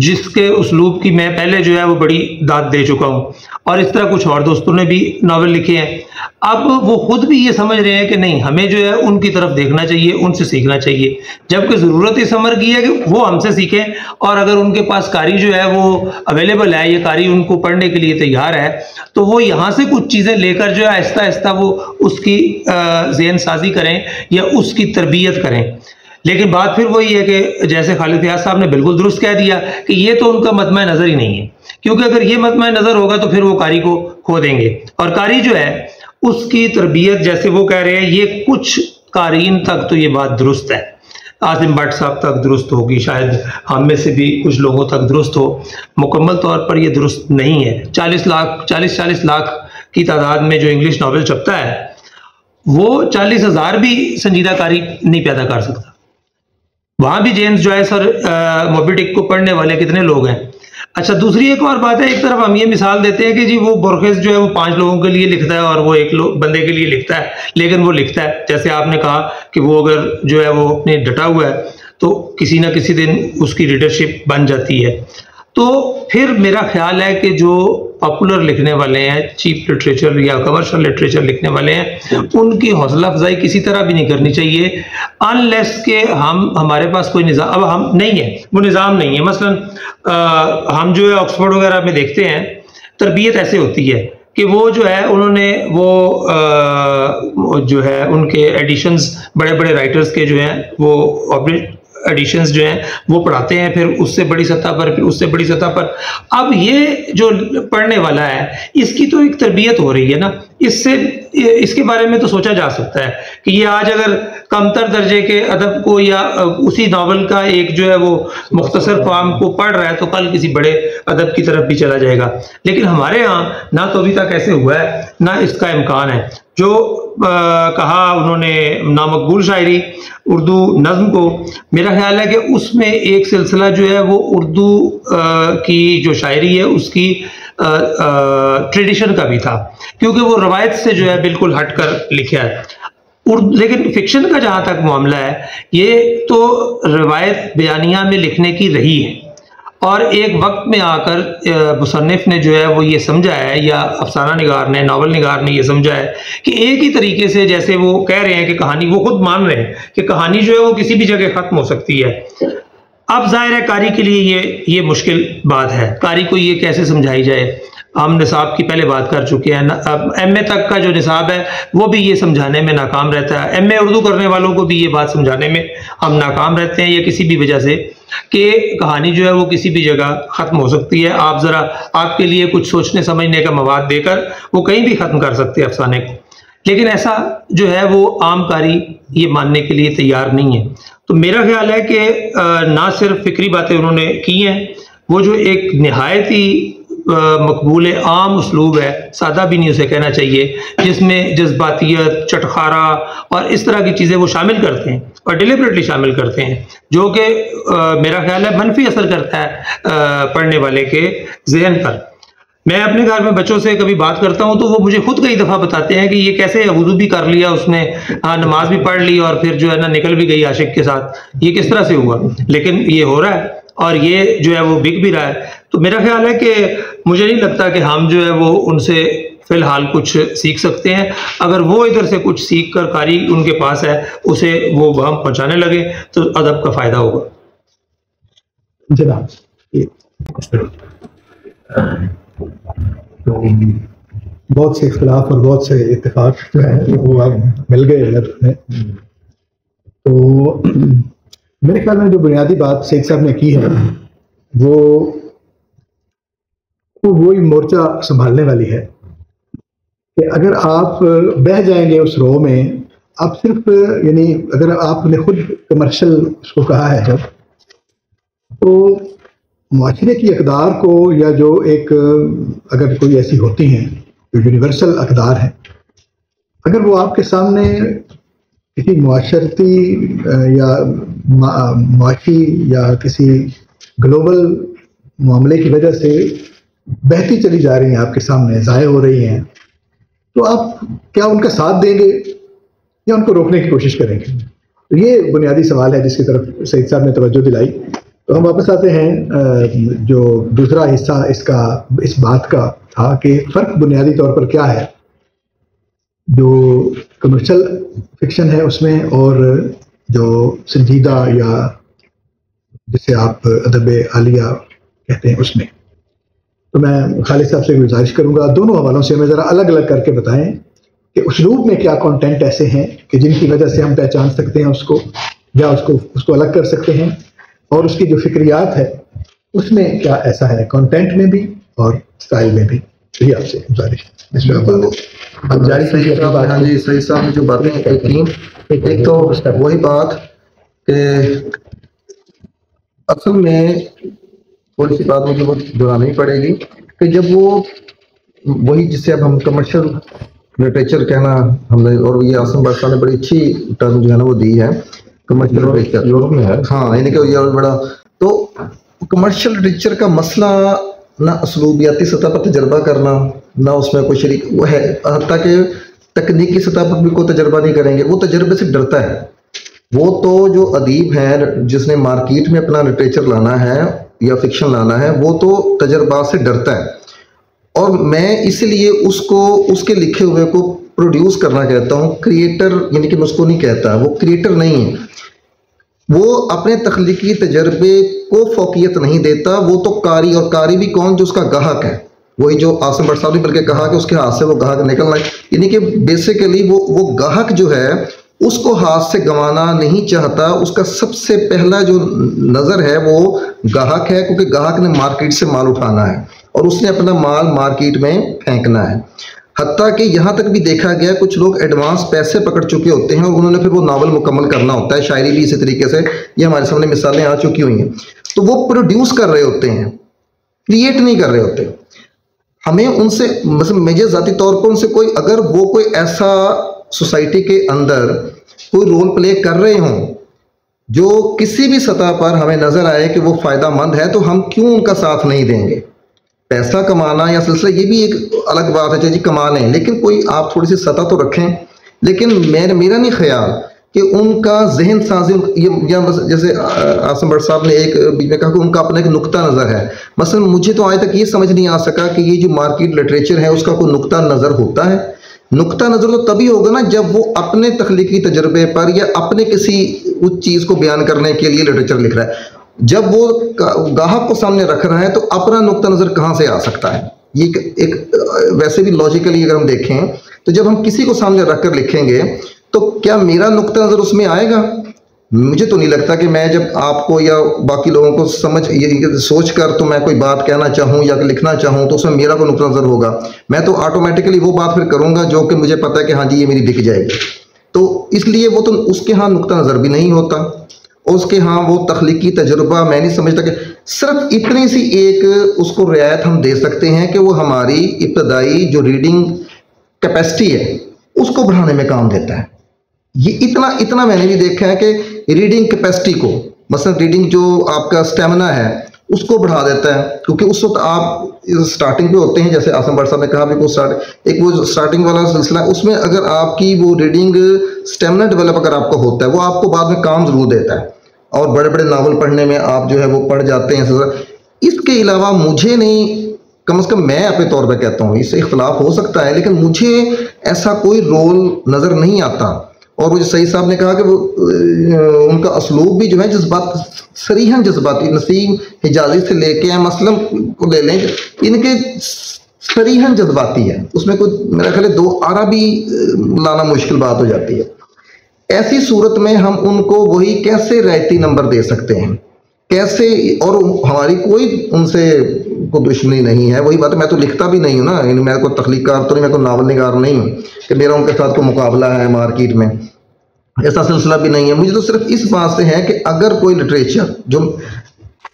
جس کے اسلوب کی میں پہلے جو ہے وہ بڑی داد دے چکا ہوں، اور اس طرح کچھ اور دوستوں نے بھی ناول لکھے ہیں۔ اب وہ خود بھی یہ سمجھ رہے ہیں کہ نہیں، ہمیں جو ہے ان کی طرف دیکھنا چاہیے، ان سے سیکھنا چاہیے، جبکہ ضرورت اس امر کی ہے کہ وہ ہم سے سیکھیں، اور اگر ان کے پاس قاری جو ہے وہ اویلیبل ہے یا قاری ان کو پڑھنے کے لیے تیار ہے تو وہ یہاں سے کچھ چیزیں لے کر جو ہے آہستہ آہستہ وہ اس کی ذہن سازی کریں یا اس کی تربیت کریں۔ لیکن بات پھر وہی ہے کہ جیسے خالد فیاض صاحب نے بالکل درست کہہ دیا کہ یہ تو ان کا مطمع نظر ہی نہیں ہے، کیونکہ اگر یہ مطمع نظر ہوگا تو پھر وہ قاری کو کھو دیں گے، اور قاری جو ہے اس کی تربیت جیسے وہ کہہ رہے ہیں یہ کچھ قارئین تک تو یہ بات درست ہے، عاصم بٹ صاحب تک درست ہوگی، شاید ہم میں سے بھی کچھ لوگوں تک درست ہو، مکمل طور پر یہ درست نہیں ہے۔ 40 لاکھ کی تعداد میں جو انگلش ناول چھپتا ہے وہ 40,000 بھی سنجیدہ قاری نہیں پیدا کر سکتا۔ وہاں بھی جیمز جوائس اور موبی ڈک کو پڑھنے والے کتنے لوگ ہیں۔ اچھا دوسری ایک اور بات ہے، ایک طرف ہم یہ مثال دیتے ہیں کہ جی وہ بورخس جو ہے وہ 5 لوگوں کے لیے لکھتا ہے اور وہ ایک بندے کے لیے لکھتا ہے، لیکن وہ لکھتا ہے، جیسے آپ نے کہا کہ وہ اگر جو ہے وہ اپنے ڈٹا ہوا ہے تو کسی نہ کسی دن اس کی ریڈرشپ بن جاتی ہے۔ تو پھر میرا خیال ہے کہ جو پاپولر لکھنے والے ہیں، چیپ لٹریچر یا کمرشل لٹریچر لکھنے والے ہیں، ان کی حوصلہ افزائی کسی طرح بھی نہیں کرنی چاہیے انلیس کہ ہمارے پاس کوئی نظام اب ہم نہیں ہے، وہ نظام نہیں ہے۔ مثلا ہم جو ہے آکسفورڈ وغیرہ میں دیکھتے ہیں تربیت ایسے ہوتی ہے کہ وہ جو ہے انہوں نے وہ جو ہے ان کے ایڈیشنز بڑے بڑے رائٹرز کے جو ہیں وہ ایڈیشنز جو ہیں وہ پڑھاتے ہیں، پھر اس سے بڑی سطح پر، پھر اس سے بڑی سطح پر۔ اب یہ جو پڑھنے والا ہے اس کی تو ایک تربیت ہو رہی ہے نا، اس کے بارے میں تو سوچا جا سکتا ہے کہ یہ آج اگر کمتر درجے کے ادب کو یا اسی ناول کا ایک جو ہے وہ مختصر فارم کو پڑھ رہا ہے تو کل کسی بڑے ادب کی طرف بھی چلا جائے گا۔ لیکن ہمارے ہاں نہ تو ابھی تک ایسے ہوا ہے نہ اس کا امکان ہے۔ جو کہا انہوں نے نامقبول شاعری اردو نظم کو، میرا خیال ہے کہ اس میں ایک سلسلہ جو ہے وہ اردو کی جو شاعری ہے اس کی ٹریڈیشن کا بھی تھا، کیونکہ وہ روایت سے جو ہے بالکل ہٹ کر لکھا ہے۔ لیکن فکشن کا جہاں تک معاملہ ہے یہ تو روایت بیانیہ میں لکھنے کی رہی ہے، اور ایک وقت میں آ کر مصنف نے جو ہے وہ یہ سمجھا ہے، یا افسانہ نگار نے، ناول نگار نے یہ سمجھا ہے کہ ایک ہی طریقے سے جیسے وہ کہہ رہے ہیں کہ کہانی، وہ خود مان رہے ہیں کہ کہانی جو ہے وہ کسی بھی جگہ ختم ہو سکتی ہے۔ اب ظاہر ہے قاری کے لیے یہ مشکل بات ہے، قاری کو یہ کیسے سمجھائی جائے۔ ہم نصاب کی پہلے بات کر چکے ہیں، اب ایم اے تک کا جو نصاب ہے وہ بھی یہ سمجھانے میں ناکام رہتا ہے، ایم اے اردو کرنے والوں کو بھی یہ بات سمجھانے میں ہم ناکام رہتے ہیں، یا کسی بھی وجہ سے کہ کہانی جو ہے وہ کسی بھی جگہ ختم ہو سکتی ہے۔ آپ ذرا آپ کے لیے کچھ سوچنے سمجھنے کا مواد دے کر وہ کہیں بھی ختم کر سکتے ہیں افسانے کو، لیکن ایسا جو ہے وہ عام قاری یہ ماننے کے لیے تیار نہیں ہے۔ تو میرا خیال ہے کہ نہ صرف فکری باتیں انہوں نے کی ہیں، وہ جو ایک نہایت ہی مقبول عام اسلوب ہے، سادہ بھی نہیں اسے کہنا چاہیے، جس میں جذباتیت، چٹخارا اور اس طرح کی چیزیں وہ شامل کرتے ہیں اور ڈیلیبریٹلی شامل کرتے ہیں، جو کہ میرا خیال ہے منفی اثر کرتا ہے پڑھنے والے کے ذہن پر۔ میں اپنے گھر میں بچوں سے کبھی بات کرتا ہوں تو وہ مجھے خود کئی دفعہ بتاتے ہیں کہ یہ کیسے وضو بھی کر لیا اس نے، نماز بھی پڑھ لی اور پھر جو ہے نا نکل بھی گئی عاشق کے ساتھ، یہ کس طرح سے ہوا، لیکن یہ ہو رہا ہے اور یہ جو ہے وہ بک بھی رہا ہے۔ تو میرا خیال ہے کہ مجھے نہیں لگتا کہ ہم جو ہے وہ ان سے فی الحال کچھ سیکھ سکتے ہیں۔ اگر وہ ادھر سے کچھ سیکھ کر قاری ان کے پاس ہے اسے وہ وہاں پہنچانے لگے تو ادب کا فائدہ ہوگا۔ جناب تو بہت سے اختلاف اور بہت سے اتفاق جو ہیں وہ اب مل گئے ادب میں، تو میرے خیال میں جو بنیادی بات شیخ صاحب نے کی ہے وہ وہی مورچہ سنبھالنے والی ہے کہ اگر آپ بہہ جائیں گے اس رو میں، آپ صرف یعنی اگر آپ نے خود کمرشل اس کو کہا ہے جب، تو معاشرے کی اقدار کو یا جو ایک اگر کوئی ایسی ہوتی ہیں جو یونیورسل اقدار ہیں، اگر وہ آپ کے سامنے کسی معاشرتی یا معاشی یا کسی گلوبل معاملے کی وجہ سے بہتی چلی جا رہی ہیں، آپ کے سامنے ضائع ہو رہی ہیں، تو آپ کیا ان کا ساتھ دیں گے یا ان کو روکنے کی کوشش کریں گے؟ یہ بنیادی سوال ہے جس کی طرف سعید صاحب نے توجہ دلائی۔ تو ہم واپس آتے ہیں، جو دوسرا حصہ اس بات کا تھا کہ فرق بنیادی طور پر کیا ہے جو کمرشل فکشن ہے اس میں اور جو سنجیدہ یا جسے آپ ادب عالیہ کہتے ہیں اس میں۔ تو میں خالد صاحب سے گزارش کروں گا دونوں حوالوں سے ہمیں ذرا الگ الگ کر کے بتائیں کہ اسلوب میں کیا کانٹینٹ ایسے ہیں کہ جن کی وجہ سے ہم پہچان سکتے ہیں اس کو، یا اس کو الگ کر سکتے ہیں، اور اس کی جو فکریات ہے اس میں کیا ایسا ہے کانٹینٹ میں بھی اور اسٹائل میں بھی۔ یہ آپ سے گزارش ہے۔ جاری کیجیے اپنی بات. ہاں جی سعید صاحب نے جو باتیں کی، ایک تو وہی بات کہ اصل میں تھوڑی سی بات مجھے بہت دہرانی پڑے گی کہ جب وہی جسے اب ہم کمرشل لٹریچر کہنا ہم نے، اور یہ آسم بادشاہ نے بڑی اچھی ٹرم جو ہے نا وہ دی ہے کمرشل لٹریچر، یورپ میں ہے ہاں، یعنی کہ یہ بڑا تو کمرشل لٹریچر کا مسئلہ نہ اسلوبیاتی سطح پر تجربہ کرنا، نہ اس میں کوئی شریک وہ ہے، حتیٰ کہ تکنیکی سطح پر بھی کوئی تجربہ نہیں کریں گے، وہ تجربے سے ڈرتا ہے. وہ تو جو ادیب ہے جس نے مارکیٹ میں اپنا لٹریچر لانا ہے یا فکشن لانا ہے، وہ تو تجربات سے ڈرتا ہے. اور میں اس لیے اس کو اس کے لکھے ہوئے کو پروڈیوس کرنا کہتا ہوں. کریٹر یعنی کہ میں اس کو نہیں کہتا، وہ کریٹر نہیں ہے، وہ اپنے تخلیقی تجربے کو فوقیت نہیں دیتا، وہ تو قاری، اور قاری بھی کون؟ جو اس کا گاہک ہے. وہی جو آصم بٹ صاحب نے بلکہ کہا کہ اس کے ہاتھ سے وہ گاہک نکلنا ہے، یعنی کہ بیسیکلی وہ گاہک جو ہے اس کو ہاتھ سے گنوانا نہیں چاہتا. اس کا سب سے پہلا جو نظر ہے وہ گاہک ہے، کیونکہ گاہک نے مارکیٹ سے مال اٹھانا ہے اور اس نے اپنا مال مارکیٹ میں پھینکنا ہے. حتیٰ کہ یہاں تک بھی دیکھا گیا کچھ لوگ ایڈوانس پیسے پکڑ چکے ہوتے ہیں اور انہوں نے پھر وہ ناول مکمل کرنا ہوتا ہے. شاعری بھی اسی طریقے سے، یہ ہمارے سامنے مثالیں آ چکی ہوئی ہیں. تو وہ پروڈیوس کر رہے ہوتے ہیں، کریٹ نہیں کر رہے ہوتے. ہمیں ان سے مثلا مجھے ذاتی طور پر ان سے کوئی اگر وہ کوئی ایسا سوسائٹی کے اندر کوئی رول پلے کر رہے ہوں جو کسی بھی سطح پر ہمیں نظر آئے کہ وہ فائدہ مند ہے، تو ہم کیوں ان کا ساتھ نہیں دیں گے؟ پیسہ کمانا یا سلسلہ یہ بھی ایک الگ بات ہے جی، کما لیں، لیکن کوئی آپ تھوڑی سی سطح تو رکھیں. لیکن میرا نہیں خیال کہ ان کا ذہن سازی، جیسے آصم بٹ صاحب نے ایک بیچ میں کہا کہ ان کا اپنا ایک نقطہ نظر ہے. مثلا مجھے تو آج تک یہ سمجھ نہیں آ سکا کہ یہ جو مارکیٹ لٹریچر ہے اس کا کوئی نقطہ نظر ہوتا ہے. نقطہ نظر تو تبھی ہوگا نا جب وہ اپنے تخلیقی تجربے پر یا اپنے کسی اس چیز کو بیان کرنے کے لیے لٹریچر لکھ رہا ہے. جب وہ گاہک کو سامنے رکھ رہا ہے تو اپنا نقطہ نظر کہاں سے آ سکتا ہے؟ یہ ایک ویسے بھی لاجیکلی اگر ہم دیکھیں تو جب ہم کسی کو سامنے رکھ کر لکھیں گے تو کیا میرا نقطہ نظر اس میں آئے گا؟ مجھے تو نہیں لگتا کہ میں جب آپ کو یا باقی لوگوں کو سوچ کر تو میں کوئی بات کہنا چاہوں یا لکھنا چاہوں تو اس میں میرا کوئی نقطہ نظر ہوگا. میں تو آٹومیٹکلی وہ بات پھر کروں گا جو کہ مجھے پتہ ہے کہ ہاں جی یہ میری بک جائے گی. تو اس لیے وہ تو اس کے ہاں نقطہ نظر بھی نہیں ہوتا، اور اس کے ہاں وہ تخلیقی تجربہ میں نہیں سمجھتا کہ صرف اتنی سی ایک اس کو رعایت ہم دے سکتے ہیں کہ وہ ہماری ابتدائی جو ریڈنگ کیپیسٹی ہے اس کو بڑھانے میں کام دیتا ہے. یہ اتنا میں نے بھی دیکھا ہے کہ ریڈنگ کیپیسٹی کو، مثلا ریڈنگ جو آپ کا اسٹیمنا ہے اس کو بڑھا دیتا ہے. کیونکہ اس وقت آپ سٹارٹنگ پہ ہوتے ہیں، جیسے آصم بٹ صاحب نے کہا بھی ایک وہ سٹارٹنگ والا سلسلہ، اس میں اگر آپ کی وہ ریڈنگ اسٹیمنا ڈیولپ اگر آپ کو ہوتا ہے وہ آپ کو بعد میں کام ضرور دیتا ہے، اور بڑے بڑے ناول پڑھنے میں آپ جو ہے وہ پڑھ جاتے ہیں. اس کے علاوہ مجھے نہیں، کم از کم میں اپنے طور پہ کہتا ہوں، اس سے اختلاف ہو سکتا ہے لیکن مجھے ایسا کوئی رول نظر نہیں آتا. اور وہ جو سعید صاحب نے کہا کہ وہ ان کا اسلوب بھی جو ہے جذبات، صریحاً جذباتی، نسیم حجازی سے لے کے مسلم کو لے لیں، ان کے صریحاً جذباتی ہے. اس میں کوئی میرا خیال ہے دو آرا بھی لانا مشکل بات ہو جاتی ہے. ایسی صورت میں ہم ان کو وہی کیسے رعایتی نمبر دے سکتے ہیں؟ کیسے؟ اور ہماری کوئی ان سے کوئی دشمنی نہیں ہے. وہی بات ہے، میں تو لکھتا بھی نہیں ہوں نا، یعنی میں کوئی تخلیق کار تو نہیں، میں کوئی ناول نگار نہیں ہوں کہ میرا ان کے ساتھ کوئی مقابلہ ہے مارکیٹ میں، ایسا سلسلہ بھی نہیں ہے. مجھے تو صرف اس بات سے ہے کہ اگر کوئی لٹریچر جو،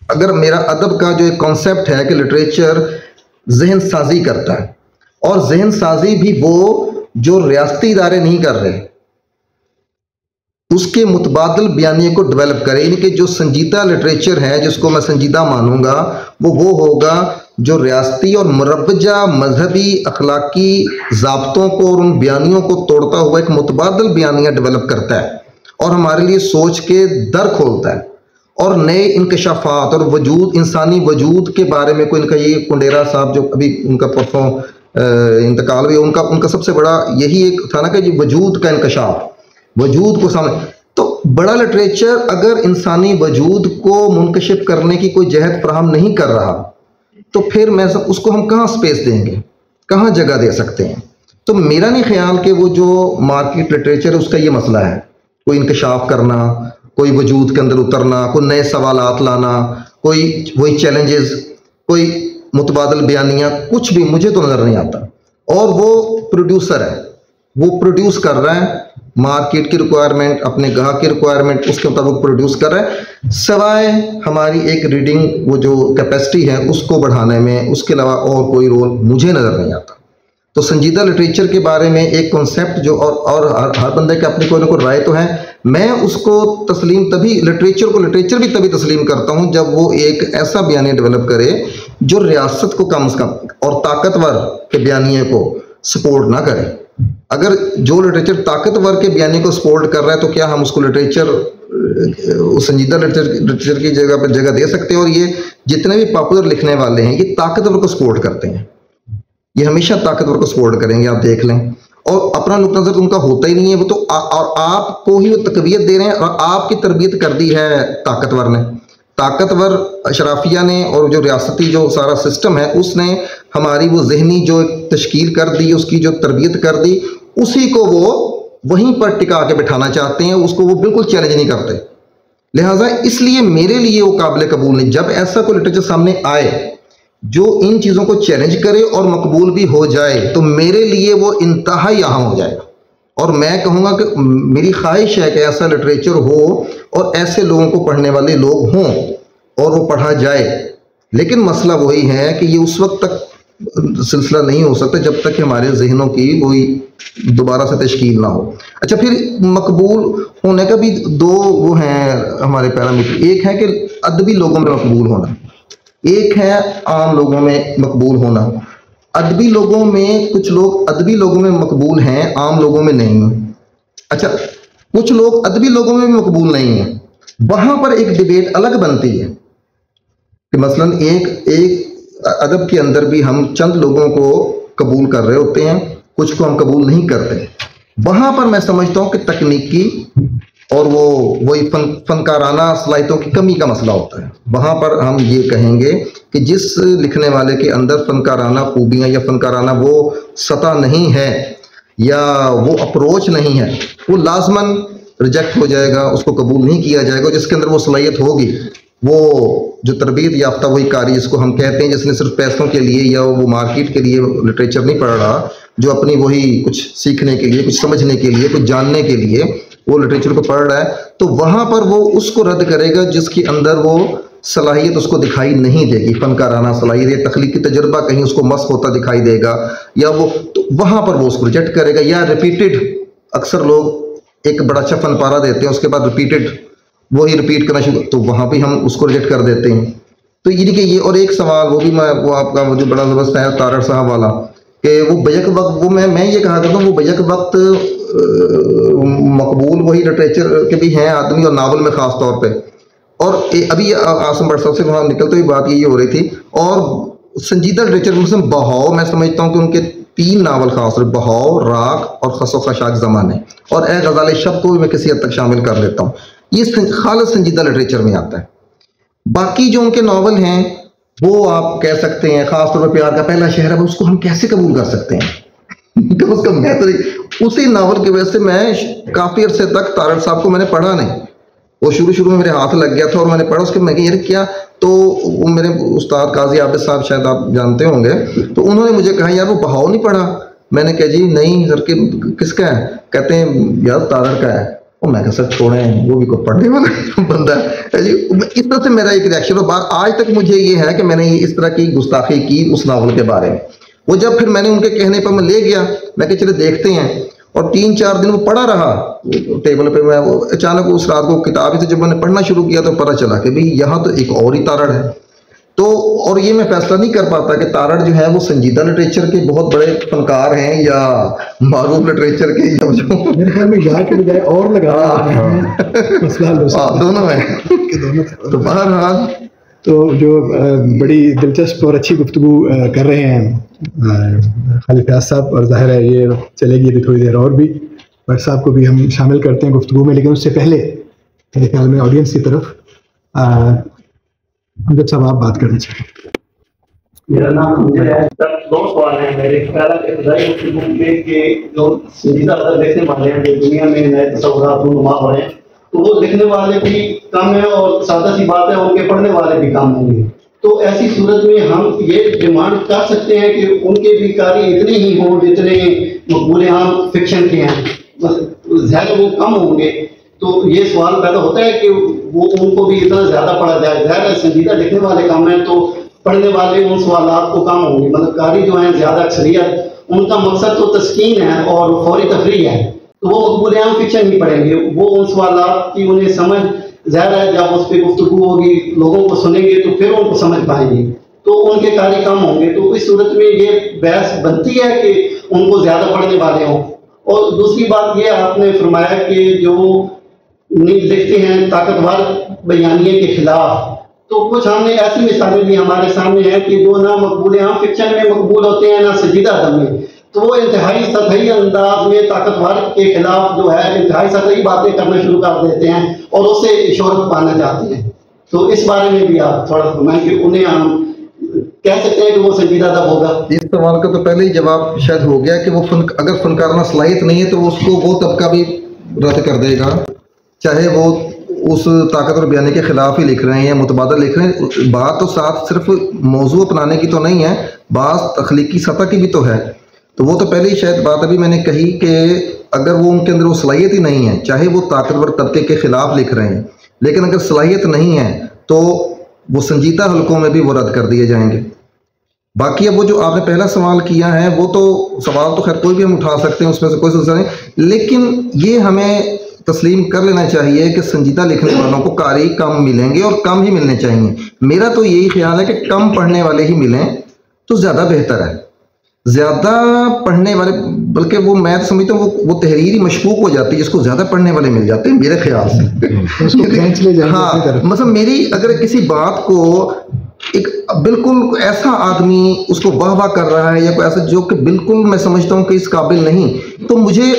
اگر میرا ادب کا جو ایک کانسیپٹ ہے کہ لٹریچر ذہن سازی کرتا ہے، اور ذہن سازی بھی وہ جو ریاستی ادارے نہیں کر رہے، اس کے متبادل بیانیے کو ڈیولپ کرے، یعنی کہ جو سنجیدہ لٹریچر ہے جس کو میں سنجیدہ مانوں گا وہ ہوگا جو ریاستی اور مروجہ مذہبی اخلاقی ضابطوں کو اور ان بیانیوں کو توڑتا ہوا ایک متبادل بیانیہ ڈیولپ کرتا ہے اور ہمارے لیے سوچ کے در کھولتا ہے اور نئے انکشافات اور وجود، انسانی وجود کے بارے میں. کوئی ان کا یہ کنڈیرا صاحب جو ابھی ان کا پرسوں انتقال ہوئی، ان کا سب سے بڑا یہی ایک تھا نا کہ جی وجود کا انکشاف، وجود کو سامنے. تو بڑا لٹریچر اگر انسانی وجود کو منکشف کرنے کی کوئی جہد فراہم نہیں کر رہا تو پھر میں اس کو ہم کہاں سپیس دیں گے، کہاں جگہ دے سکتے ہیں؟ تو میرا نہیں خیال کہ وہ جو مارکیٹ لٹریچر ہے اس کا یہ مسئلہ ہے، کوئی انکشاف کرنا، کوئی وجود کے اندر اترنا، کوئی نئے سوالات لانا، کوئی وہی چیلنجز، کوئی متبادل بیانیہ، کچھ بھی مجھے تو نظر نہیں آتا. اور وہ پروڈیوسر ہے، وہ پروڈیوس کر رہا ہے مارکیٹ کی ریکوائرمنٹ، اپنے گاہک کی ریکوائرمنٹ اس کے مطابق پروڈیوس کر رہا ہے، سوائے ہماری ایک ریڈنگ وہ جو کیپیسٹی ہے اس کو بڑھانے میں، اس کے علاوہ اور کوئی رول مجھے نظر نہیں آتا۔ تو سنجیدہ لٹریچر کے بارے میں ایک کنسیپٹ جو اور ہر بندے کے اپنی کوئی نہ کوئی رائے تو ہے، میں اس کو تسلیم تبھی، لٹریچر بھی تبھی تسلیم کرتا ہوں جب وہ ایک ایسا بیانیہ ڈیولپ کرے جو ریاست کو کم از کم اور طاقتور کے بیانیے کو سپورٹ نہ کرے۔ اگر جو لٹریچر طاقتور کے بیانیے کو سپورٹ کر رہا ہے تو کیا ہم اس کو سنجیدہ لٹریچر کی جگہ پر جگہ دے سکتے ہیں؟ اور یہ جتنے بھی پاپولر لکھنے والے ہیں یہ طاقتور کو سپورٹ کرتے ہیں، یہ ہمیشہ طاقتور کو سپورٹ کریں گے، آپ دیکھ لیں، اور اپنا نقطہ نظر ان کا ہوتا ہی نہیں ہے، وہ تو اور آپ کو ہی وہ تقویت دے رہے ہیں، اور آپ کی تربیت کر دی ہے طاقتور نے، طاقتور اشرافیہ نے، اور جو ریاستی جو سارا سسٹم ہے اس نے ہماری وہ ذہنی جو تشکیل کر دی، اس کی جو تربیت کر دی، اسی کو وہ وہیں پر ٹکا کے بٹھانا چاہتے ہیں، اس کو وہ بالکل چیلنج نہیں کرتے۔ لہٰذا اس لیے میرے لیے وہ قابل قبول نہیں۔ جب ایسا کوئی لٹریچر سامنے آئے جو ان چیزوں کو چیلنج کرے اور مقبول بھی ہو جائے تو میرے لیے وہ انتہائی اہم ہو جائے گا، اور میں کہوں گا کہ میری خواہش ہے کہ ایسا لٹریچر ہو اور ایسے لوگوں کو پڑھنے والے لوگ ہوں اور وہ پڑھا جائے۔ لیکن مسئلہ وہی ہے کہ یہ اس وقت تک سلسلہ نہیں ہو سکتا جب تک کہ ہمارے ذہنوں کی وہی دوبارہ سے تشکیل نہ ہو۔ اچھا، پھر مقبول ہونے کا بھی دو وہ ہیں ہمارے پیرامیٹر، ایک ہے کہ ادبی لوگوں میں مقبول ہونا، ایک ہے عام لوگوں میں مقبول ہونا۔ ادبی لوگوں میں کچھ لوگ ادبی لوگوں میں مقبول ہیں، عام لوگوں میں نہیں ہیں۔ اچھا، کچھ لوگ ادبی لوگوں میں بھی مقبول نہیں ہیں، وہاں پر ایک ڈیبیٹ الگ بنتی ہے کہ مثلاً ایک ادب کے اندر بھی ہم چند لوگوں کو قبول کر رہے ہوتے ہیں، کچھ کو ہم قبول نہیں کرتے۔ وہاں پر میں سمجھتا ہوں کہ تکنیکی اور وہی فنکارانہ صلاحیتوں کی کمی کا مسئلہ ہوتا ہے۔ وہاں پر ہم یہ کہیں گے کہ جس لکھنے والے کے اندر فنکارانہ خوبیاں یا فنکارانہ وہ سطح نہیں ہے یا وہ اپروچ نہیں ہے، وہ لازماً ریجیکٹ ہو جائے گا، اس کو قبول نہیں کیا جائے گا۔ جس کے اندر وہ صلاحیت ہوگی، وہ جو تربیت یافتہ وہی کاری جس کو ہم کہتے ہیں، جس نے صرف پیسوں کے لیے یا وہ مارکیٹ کے لیے لٹریچر نہیں پڑھ رہا، جو اپنی وہی کچھ سیکھنے کے لیے، کچھ سمجھنے کے لیے، کچھ جاننے کے لیے وہ لٹریچر کو پڑھ رہا ہے، تو وہاں پر وہ اس کو رد کرے گا جس کے اندر وہ صلاحیت اس کو دکھائی نہیں دے گی، فنکارانہ صلاحیت یا تخلیقی تجربہ کہیں اس کو مسخ ہوتا دکھائی دے گا، یا وہ تو وہاں پر وہ اس کو ریجیکٹ کرے گا۔ یا ریپیٹڈ، اکثر لوگ ایک بڑا اچھا فن پارہ دیتے ہیں، اس کے بعد ریپیٹڈ وہی ریپیٹ کرنا شروع، تو وہاں بھی ہم اس کو ریجیکٹ کر دیتے ہیں۔ تو یہ اور ایک سوال وہ بھی وہ آپ کا جو بڑا زبردست ہے تارڑ صاحب والا، کہ وہ بیک وقت وہ میں یہ کہا کرتا ہوں وہ بیک وقت مقبول وہی لٹریچر کے بھی ہیں آدمی، اور ناول میں خاص طور پہ۔ اور ابھی عاصم بٹ صاحب سے وہاں نکلتے ہوئی بات یہ ہو رہی تھی، اور سنجیدہ لٹریچر مثلا بہاؤ، میں سمجھتا ہوں کہ ان کے 3 ناول خاص طور بہاؤ، راگ اور خس و خشاک زمانے، اور اے غزال شب کو بھی میں کسی حد تک شامل کر لیتا ہوں، یہ خالص سنجیدہ لٹریچر میں آتا ہے۔ باقی جو ان کے ناول ہیں وہ آپ کہہ سکتے ہیں، خاص طور پر پیار کا پہلا شہر ہے، اس کو ہم کیسے قبول کر سکتے ہیں؟ کم از کم میں تو اسی ناول کی وجہ سے میں کافی عرصے تک تارڑ صاحب کو میں نے پڑھا نہیں، وہ شروع میں میرے ہاتھ لگ گیا تھا اور میں نے پڑھا، اس کے میں کہ یار کیا، تو وہ میرے استاد قاضی عابد صاحب شاید آپ جانتے ہوں گے، تو انہوں نے مجھے کہا یار وہ بہاؤ نہیں پڑھا؟ میں نے کہا جی نہیں سر، کس کا ہے؟ کہتے ہیں یار تارڑ کا ہے۔ اور میں کہا سر چھوڑیں، وہ بھی کوئی پڑھنے والا بندہ ہے جی۔ اس طرح سے میرا ایک ریئیکشن، اور آج تک مجھے یہ ہے کہ میں نے اس طرح کی گستاخی کی اس ناول کے بارے میں۔ وہ جب پھر میں نے ان کے کہنے پر میں لے گیا، میں کہ چلے دیکھتے ہیں، اور 3-4 دن وہ پڑھا رہا ٹیبل پہ، میں وہ اچانک اس رات کو کتاب ہی سے جب میں نے پڑھنا شروع کیا تو پتہ چلا کہ بھئی یہاں تو ایک اور ہی تارڑ ہے۔ تو اور یہ میں فیصلہ نہیں کر پاتا کہ تارڑ جو ہے وہ سنجیدہ لٹریچر کے بہت بڑے فنکار ہیں یا معروف لٹریچر کے، یا جو میرے خیال میں یا کے بجائے اور لگا مسئلہ دونوں ہیں۔ تو بہرحال تو جو بڑی دلچسپ اور اچھی گفتگو کر رہے ہیں خالد فیاض صاحب، اور ظاہر ہے یہ چلے گی ابھی تھوڑی دیر اور بھی، بٹ صاحب کو بھی ہم شامل کرتے ہیں گفتگو میں، لیکن اس سے پہلے میرے خیال میں آڈینس کی طرف امجد صاحب آپ بات کرنا چاہیں۔ میرا نام امجد ہے۔ 2 سوال ہیں میرے۔ پہلا ابتدائی گفتگو میں کہ جو سنجیدہ ادب لکھنے والے ہیں جو دنیا میں نئے تصورات رونما ہو رہے ہیں، تو وہ لکھنے والے بھی کم ہیں، اور سادہ سی بات ہے ان کے پڑھنے والے بھی کم ہوں گے۔ تو ایسی صورت میں ہم یہ ڈیمانڈ کر سکتے ہیں کہ ان کے بھی قاری اتنے ہی ہوں جتنے مقبول عام فکشن کے ہیں، زیادہ وہ کم ہوں گے؟ تو یہ سوال پیدا ہوتا ہے کہ وہ ان کو بھی اتنا زیادہ پڑھا جائے. ظاہر ہے سنجیدہ لکھنے والے کم ہیں تو پڑھنے والے ان سوالات کو کم ہوں گے. مطلب قاری جو ہیں زیادہ اکثریت ان کا مقصد تو تسکین ہے اور فوری تفریح ہے، تو وہ مقبول عام فکشن ہی پڑھیں گے. وہ ان سوالات کی انہیں سمجھ، ظاہر ہے جب اس پہ گفتگو ہوگی لوگوں کو سنیں گے تو پھر ان کو سمجھ پائیں گے، تو ان کے قاری کم ہوں گے. تو اس صورت میں یہ بحث بنتی ہے کہ ان کو زیادہ پڑھنے والے ہوں. اور دوسری بات یہ آپ نے فرمایا کہ جو لکھتے ہیں طاقتور بیانیے کے خلاف، تو کچھ ہم نے ایسی مثالیں بھی ہمارے سامنے ہیں کہ جو نہ مقبول عام فکشن میں مقبول ہوتے ہیں نہ سنجیدہ ادب میں، تو وہ انتہائی سطحی انداز میں طاقتور کے خلاف جو ہے انتہائی سطحی باتیں کرنا شروع کر دیتے ہیں اور اس سے شہرت پانا چاہتے ہیں. تو اس بارے میں بھی آپ تھوڑا فرمائیں کہ انہیں ہم کہہ سکتے ہیں کہ وہ سنجیدہ ادب ہوگا؟ اس سوال کا تو پہلے ہی جواب شاید ہو گیا کہ وہ اگر فنکارانہ صلاحیت نہیں ہے تو اس کو وہ طبقہ بھی رد کر دے گا، چاہے وہ اس طاقتور بیانی کے خلاف ہی لکھ رہے ہیں یا متبادل لکھ رہے ہیں. بات تو ساتھ صرف موضوع اپنانے کی تو نہیں ہے، بعض تخلیقی سطح کی بھی تو ہے. تو وہ تو پہلے ہی شاید بات ابھی میں نے کہی کہ اگر وہ ان کے اندر وہ صلاحیت ہی نہیں ہے، چاہے وہ طاقتور طبقے کے خلاف لکھ رہے ہیں، لیکن اگر صلاحیت نہیں ہے تو وہ سنجیدہ حلقوں میں بھی وہ رد کر دیے جائیں گے. باقی اب وہ جو آپ نے پہلا سوال کیا ہے وہ تو سوال تو خیر کوئی بھی ہم اٹھا سکتے ہیں، اس میں سے کوئی سلسلہ نہیں، لیکن یہ ہمیں تسلیم کر لینا چاہیے کہ سنجیدہ لکھنے والوں کو قاری کم ملیں گے اور کم ہی ملنے چاہیے. میرا تو یہی خیال ہے کہ کم پڑھنے والے ہی ملیں تو زیادہ بہتر ہے. زیادہ پڑھنے والے، بلکہ وہ میں سمجھتا ہوں وہ تحریری مشکوک ہو جاتی ہے جس کو زیادہ پڑھنے والے مل جاتے ہیں میرے خیال سے. ہاں مثلا میری اگر کسی بات کو ایک بالکل ایسا آدمی اس کو واہ واہ کر رہا ہے یا کوئی ایسا جو کہ بالکل میں سمجھتا ہوں کہ اس قابل نہیں، تو مجھے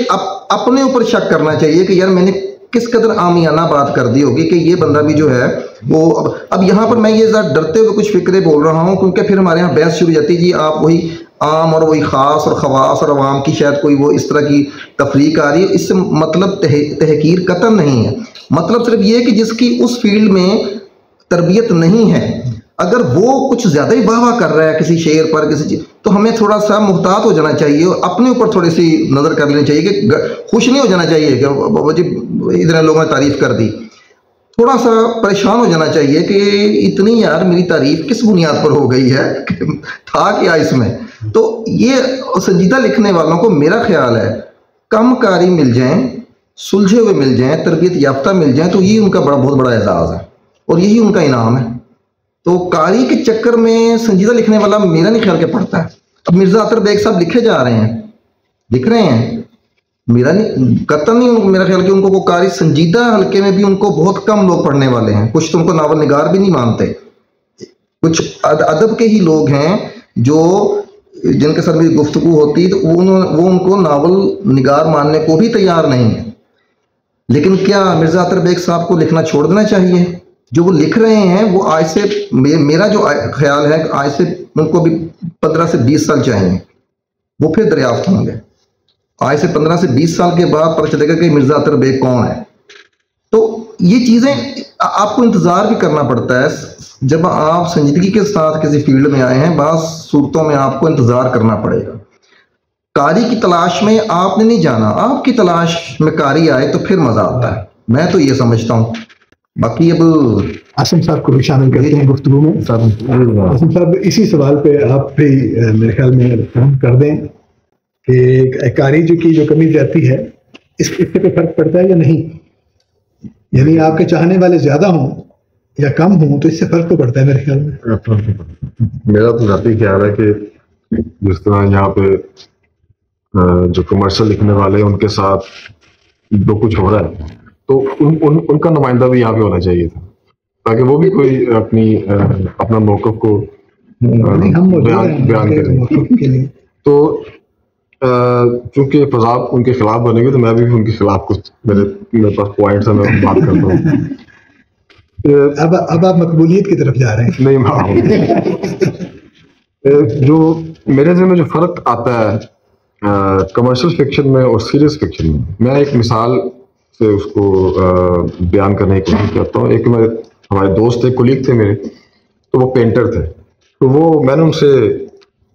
اپنے اوپر شک کرنا چاہیے کہ یار میں نے کس قدر عامیانہ بات کر دی ہوگی کہ یہ بندہ بھی جو ہے وہ اب یہاں پر میں یہ ذرا ڈرتے ہوئے کچھ فکرے بول رہا ہوں کیونکہ پھر ہمارے یہاں بحث شروع ہو جاتی ہے جی آپ وہی عام اور وہی خاص اور خواص اور عوام کی شاید کوئی وہ اس طرح کی تفریق آ رہی ہے. اس سے مطلب تحقیر قطعاً نہیں ہے، مطلب صرف یہ کہ جس کی اس فیلڈ میں تربیت نہیں ہے اگر وہ کچھ زیادہ ہی واہ واہ کر رہا ہے کسی شعر پر کسی چیز، تو ہمیں تھوڑا سا محتاط ہو جانا چاہیے اور اپنے اوپر تھوڑی سی نظر کر لینی چاہیے کہ خوش نہیں ہو جانا چاہیے کہ اتنے لوگوں نے تعریف کر دی. تھوڑا سا پریشان ہو جانا چاہیے کہ اتنی یار میری تعریف کس بنیاد پر ہو گئی ہے، تھا کیا اس میں. تو یہ سنجیدہ لکھنے والوں کو میرا خیال ہے کم قاری مل جائیں، سلجھے ہوئے مل جائیں، تربیت یافتہ مل جائیں، تو یہ ان کا بہت بڑا اعزاز ہے اور یہی ان کا انعام ہے. تو قاری کے چکر میں سنجیدہ لکھنے والا میرا نہیں خیال کہ پڑھتا ہے. اب مرزا عطر بیگ صاحب لکھے جا رہے ہیں، لکھ رہے ہیں، میرا نہیں قطعاً نہیں میرا خیال کہ ان کو وہ قاری سنجیدہ حلقے میں بھی ان کو بہت کم لوگ پڑھنے والے ہیں. کچھ تو ان کو ناول نگار بھی نہیں مانتے، کچھ ادب کے ہی لوگ ہیں جو جن کے ساتھ بھی گفتگو ہوتی تو وہ ان کو ناول نگار ماننے کو بھی تیار نہیں ہے. لیکن کیا مرزا عطر بیگ صاحب کو لکھنا چھوڑ دینا چاہیے؟ جو وہ لکھ رہے ہیں وہ آج سے میرا جو خیال ہے کہ آج سے ان کو بھی 15 سے 20 سال چاہیے، وہ پھر دریافت ہوں گے. آج سے 15 سے 20 سال کے بعد پتہ چلے گا کہ مرزا عطر بیگ کون ہے. تو یہ چیزیں آپ کو انتظار بھی کرنا پڑتا ہے. جب آپ سنجیدگی کے ساتھ کسی فیلڈ میں آئے ہیں بعض صورتوں میں آپ کو انتظار کرنا پڑے گا. قاری کی تلاش میں آپ نے نہیں جانا، آپ کی تلاش میں قاری آئے تو پھر مزہ آتا ہے. میں تو یہ سمجھتا ہوں. باقی اب عاصم صاحب کو بھی شامل کرتے ہیں گفتگو میں. عاصم صاحب اسی سوال پہ آپ بھی میرے خیال میں کر دیں کہ قاری کی جو کمی جاتی ہے اس سے کوئی فرق پڑتا ہے یا نہیں؟ یعنی آپ کے چاہنے والے زیادہ ہوں یا کم ہوں تو اس سے فرق تو پڑتا ہے میرے خیال میں. میرا تو ذاتی خیال ہے کہ جس طرح یہاں پہ جو کمرشل لکھنے والے ان کے ساتھ جو کچھ ہو رہا ہے تو ان کا نمائندہ بھی یہاں پہ ہونا چاہیے تھا تاکہ وہ بھی کوئی اپنا موقف کو بیان کریں. تو چونکہ فضا ان کے خلاف بنے گی تو میں بھی ان کے خلاف کچھ میرے پاس پوائنٹس ہیں، میں بات کرتا ہوں. اب آپ مقبولیت کی طرف جا رہے ہیں. نہیں، جو میرے ذہن میں جو فرق آتا ہے کمرشل فکشن میں اور سیریس فکشن میں ایک مثال سے اس کو بیان کرنے کی کوشش کرتا ہوں. ایک ہمارے دوست ایک کولیگ تھے میرے، تو وہ پینٹر تھے. تو وہ میں نے ان سے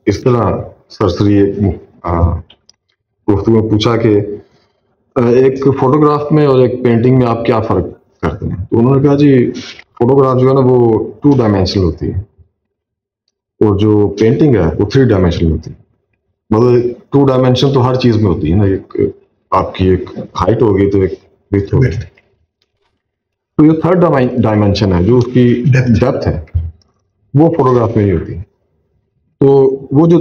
اس طرح سرسری گفتگو میں پوچھا کہ ایک فوٹوگراف میں اور ایک پینٹنگ میں آپ کیا فرق کرتے ہیں. تو انہوں نے کہا جی فوٹوگراف جو ہے نا وہ 2 ڈائمینشنل ہوتی ہے اور جو پینٹنگ ہے وہ 3 ڈائمینشنل ہوتی ہے. مطلب 2 ڈائمینشن تو ہر چیز میں ہوتی ہے نا, ایک آپ کی ایک ہائٹ ہوگی تو ایک وڈتھ ہوگی. تو یہ 3rd ڈائمینشن ہے جو اس کی ڈیپتھ ہے وہ فوٹوگراف میں نہیں ہوتی. تو وہ جو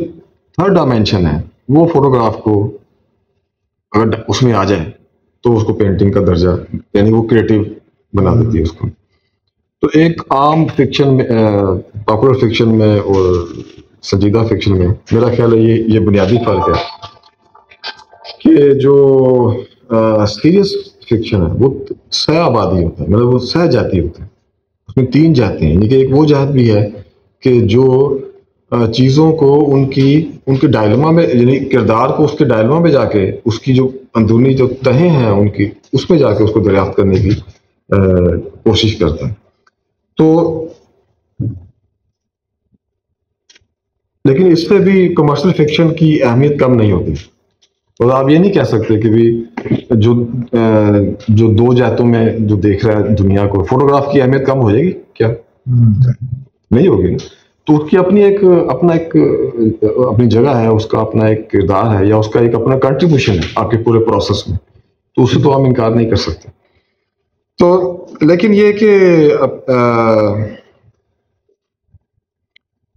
3rd ڈائمینشن ہے وہ فوٹوگراف کو اگر اس میں آ جائے تو اس کو پینٹنگ کا درجہ یعنی وہ کریٹو بنا دیتی ہے اس کو. تو ایک عام فکشن میں پاپولر فکشن میں اور سنجیدہ فکشن میں میرا خیال ہے یہ بنیادی فرق ہے کہ جو سیریس فکشن ہے وہ سہ آبادی ہوتا ہے, مطلب وہ سہ جاتی ہوتا ہے. اس میں 3 جہتیں ہیں, یعنی کہ ایک وہ جہت بھی ہے کہ جو چیزوں کو ان کے ڈائلما میں یعنی کردار کو اس کے ڈائلما میں جا کے اس کی جو اندرونی جو تہیں ہیں ان کی اس میں جا کے اس کو دریافت کرنے کی کوشش کرتا ہے. تو لیکن اس پہ بھی کمرشل فکشن کی اہمیت کم نہیں ہوتی. اور آپ یہ نہیں کہہ سکتے کہ بھی جو 2 جہتوں میں جو دیکھ رہا ہے دنیا کو, فوٹوگراف کی اہمیت کم ہو جائے گی کیا؟ نہیں ہوگی. تو اس کی اپنی جگہ ہے, اس کا اپنا ایک کردار ہے یا اس کا ایک اپنا کنٹریبیوشن ہے آپ کے پورے پروسیس میں, تو اسے تو ہم انکار نہیں کر سکتے. تو لیکن یہ کہ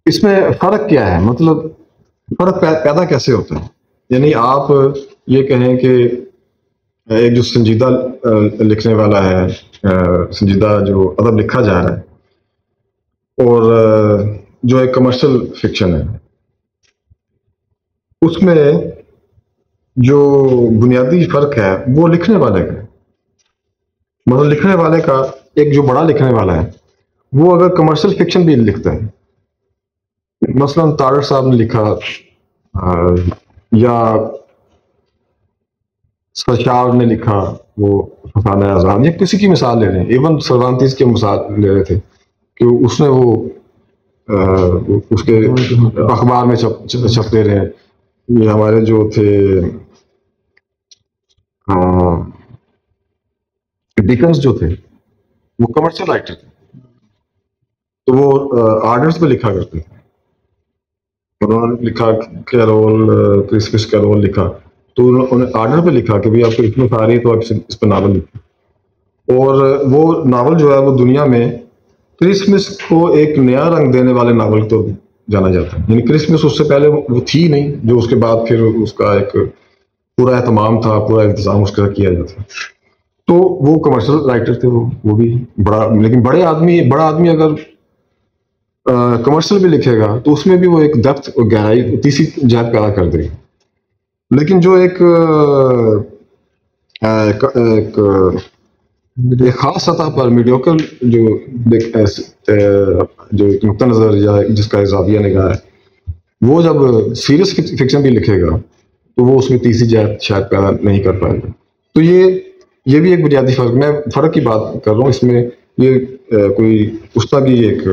اس میں فرق کیا ہے, مطلب فرق پیدا کیسے ہوتا ہے؟ یعنی آپ یہ کہیں کہ ایک جو سنجیدہ لکھنے والا ہے, سنجیدہ جو ادب لکھا جا رہا ہے, اور جو ایک کمرشل فکشن ہے, اس میں جو بنیادی فرق ہے وہ لکھنے والے کا. مطلب لکھنے والے کا ایک جو بڑا لکھنے والا ہے وہ اگر کمرشل فکشن بھی لکھتا ہے, مثلا طارق صاحب نے لکھا یا سرشار نے لکھا وہ فسانہ آزاد, یا کسی کی مثال لے رہے ہیں, ایون سروانتیس کی مثال لے رہے تھے کہ اس نے وہ اس کے اخبار میں چھپتے رہے. یہ ہمارے جو تھے ڈیکنز جو تھے وہ کمرشل رائٹر تھے, تو وہ آرڈرز پہ لکھا کرتے تھے. انہوں نے لکھا کیرول, کرسمس کیرول لکھا, تو انہوں نے آرڈر پہ لکھا کہ بھائی آپ کو کرسمس آ رہی ہے تو آپ اس پہ ناول لکھیں. اور وہ ناول جو ہے وہ دنیا میں کرسمس کو ایک نیا رنگ دینے والے ناول تو جانا جاتا ہے. یعنی کرسمس اس سے پہلے وہ تھی نہیں, جو اس کے بعد پھر اس کا ایک پورا اہتمام تھا, پورا انتظام اس کا کیا جاتا. تو وہ کمرشل رائٹر تھے, وہ بھی بڑا, لیکن بڑا آدمی اگر کمرشل بھی لکھے گا تو اس میں بھی وہ ایک ڈیپتھ اور گہرائی تیسری جہت پیدا کر دے گا. لیکن جو ایک خاص سطح پر میڈیوکر جو ایک نقطہ نظر یا جس کا زاویہ نگاہ ہے, وہ جب سیریس فکشن بھی لکھے گا تو وہ اس میں تیسری جہت شاید پیدا نہیں کر پائے گا. تو یہ بھی ایک بنیادی فرق, میں فرق کی بات کر رہا ہوں, اس میں یہ کوئی اس طرح کی ایک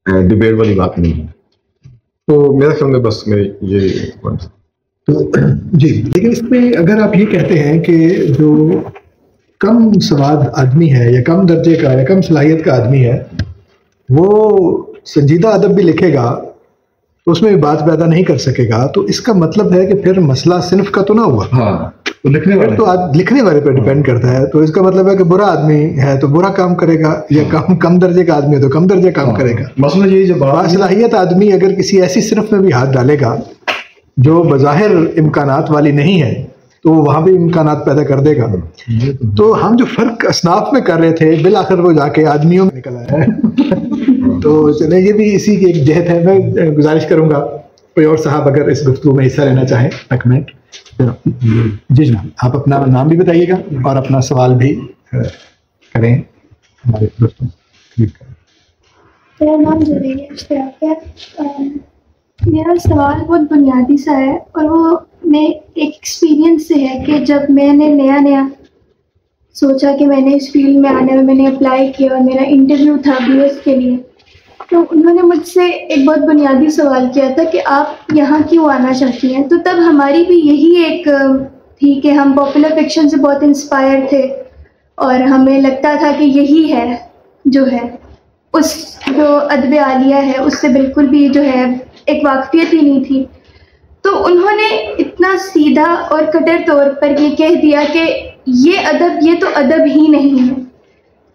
ڈبیٹ والی بات نہیں ہے. تو میرے خیال میں بس میں یہ جی. لیکن اس میں اگر آپ یہ کہتے ہیں کہ جو کم سواد آدمی ہے یا کم درجے کا یا کم صلاحیت کا آدمی ہے وہ سنجیدہ ادب بھی لکھے گا تو اس میں بھی بات پیدا نہیں کر سکے گا, تو اس کا مطلب ہے کہ پھر مسئلہ صنف کا تو نہ ہوا. ہاں, تو لکھنے والے پر ڈیپینڈ کرتا ہے. تو اس کا مطلب ہے کہ برا آدمی ہے تو برا کام کرے گا, یا کم درجے کا آدمی ہے تو کم درجے کام کرے گا. مسئلہ یہی جو باصلاحیت آدمی اگر کسی ایسی صنف میں بھی ہاتھ ڈالے گا جو بظاہر امکانات والی نہیں ہے تو وہاں بھی امکانات پیدا کر دے گا. تو ہم جو فرق اصناف میں کر رہے تھے بالآخر وہ جا کے آدمیوں میں نکل آیا ہے. تو چلیں یہ بھی اسی کی ایک جہت ہے. میں گزارش کروں گا کوئی اور صاحب اگر اس گفتگو میں حصہ لینا چاہیں. ایک منٹ. جی جناب, آپ اپنا نام بھی بتائیے گا اور اپنا سوال بھی کریں ہمارے دوستوں. میرا نام زبیر اشتراک ہے. میرا سوال بہت بنیادی سا ہے اور وہ میں ایک ایکسپیرینس سے ہے کہ جب میں نے نیا سوچا کہ میں نے اس فیلڈ میں آنے میں نے اپلائی کیا اور میرا انٹرویو تھا BS کے لیے, تو انہوں نے مجھ سے ایک بہت بنیادی سوال کیا تھا کہ آپ یہاں کیوں آنا چاہتی ہیں. تو تب ہماری بھی یہی ایک تھی کہ ہم پاپولر فکشن سے بہت انسپائر تھے اور ہمیں لگتا تھا کہ یہی ہے جو ہے اس جو ادب عالیہ ہے اس سے بالکل بھی جو ہے ایک واقفیت ہی نہیں تھی. تو انہوں نے اتنا سیدھا اور کٹر طور پر یہ کہہ دیا کہ یہ تو ادب ہی نہیں ہے.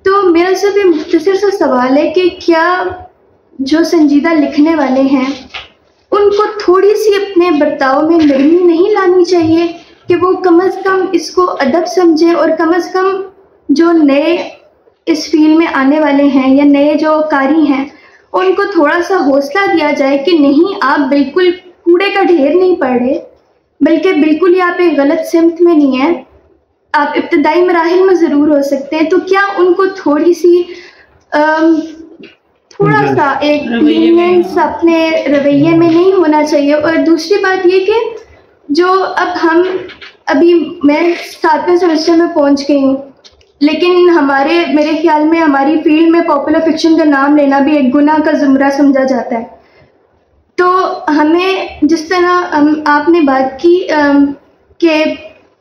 تو میرا سب یہ مختصر سا سوال ہے کہ کیا جو سنجیدہ لکھنے والے ہیں ان کو تھوڑی سی اپنے برتاؤ میں نرمی نہیں لانی چاہیے کہ وہ کم از کم اس کو ادب سمجھیں, اور کم از کم جو نئے اس فیلڈ میں آنے والے ہیں یا نئے جو قاری ہیں ان کو تھوڑا سا حوصلہ دیا جائے کہ نہیں, آپ بالکل کوڑے کا ڈھیر نہیں پڑ رہے, بلکہ بالکل ہی آپ ایک غلط سمت میں نہیں ہیں, آپ ابتدائی مراحل میں ضرور ہو سکتے ہیں. تو کیا ان کو تھوڑی سی تھوڑا سا ایک لینینس اپنے رویے میں نہیں ہونا چاہیے؟ اور دوسری بات یہ کہ جو ابھی میں 7ویں سیمسٹر میں پہنچ گئی ہوں, لیکن میرے خیال میں ہماری فیلڈ میں پاپولر فکشن کا نام لینا بھی ایک گناہ کا زمرہ سمجھا جاتا ہے. تو ہمیں جس طرح آپ نے بات کی کہ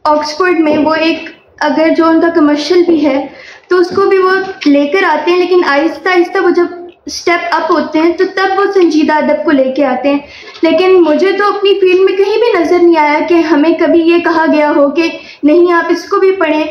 آکسفورڈ میں وہ ایک اگر جو ان کا کمرشل بھی ہے تو اس کو بھی وہ لے کر آتے ہیں, لیکن آہستہ آہستہ وہ جب اسٹیپ اپ ہوتے ہیں تو تب وہ سنجیدہ ادب کو لے کے آتے ہیں. لیکن مجھے تو اپنی فیلڈ میں کہیں بھی نظر نہیں آیا کہ ہمیں کبھی یہ کہا گیا ہو کہ نہیں آپ اس کو بھی پڑھیں,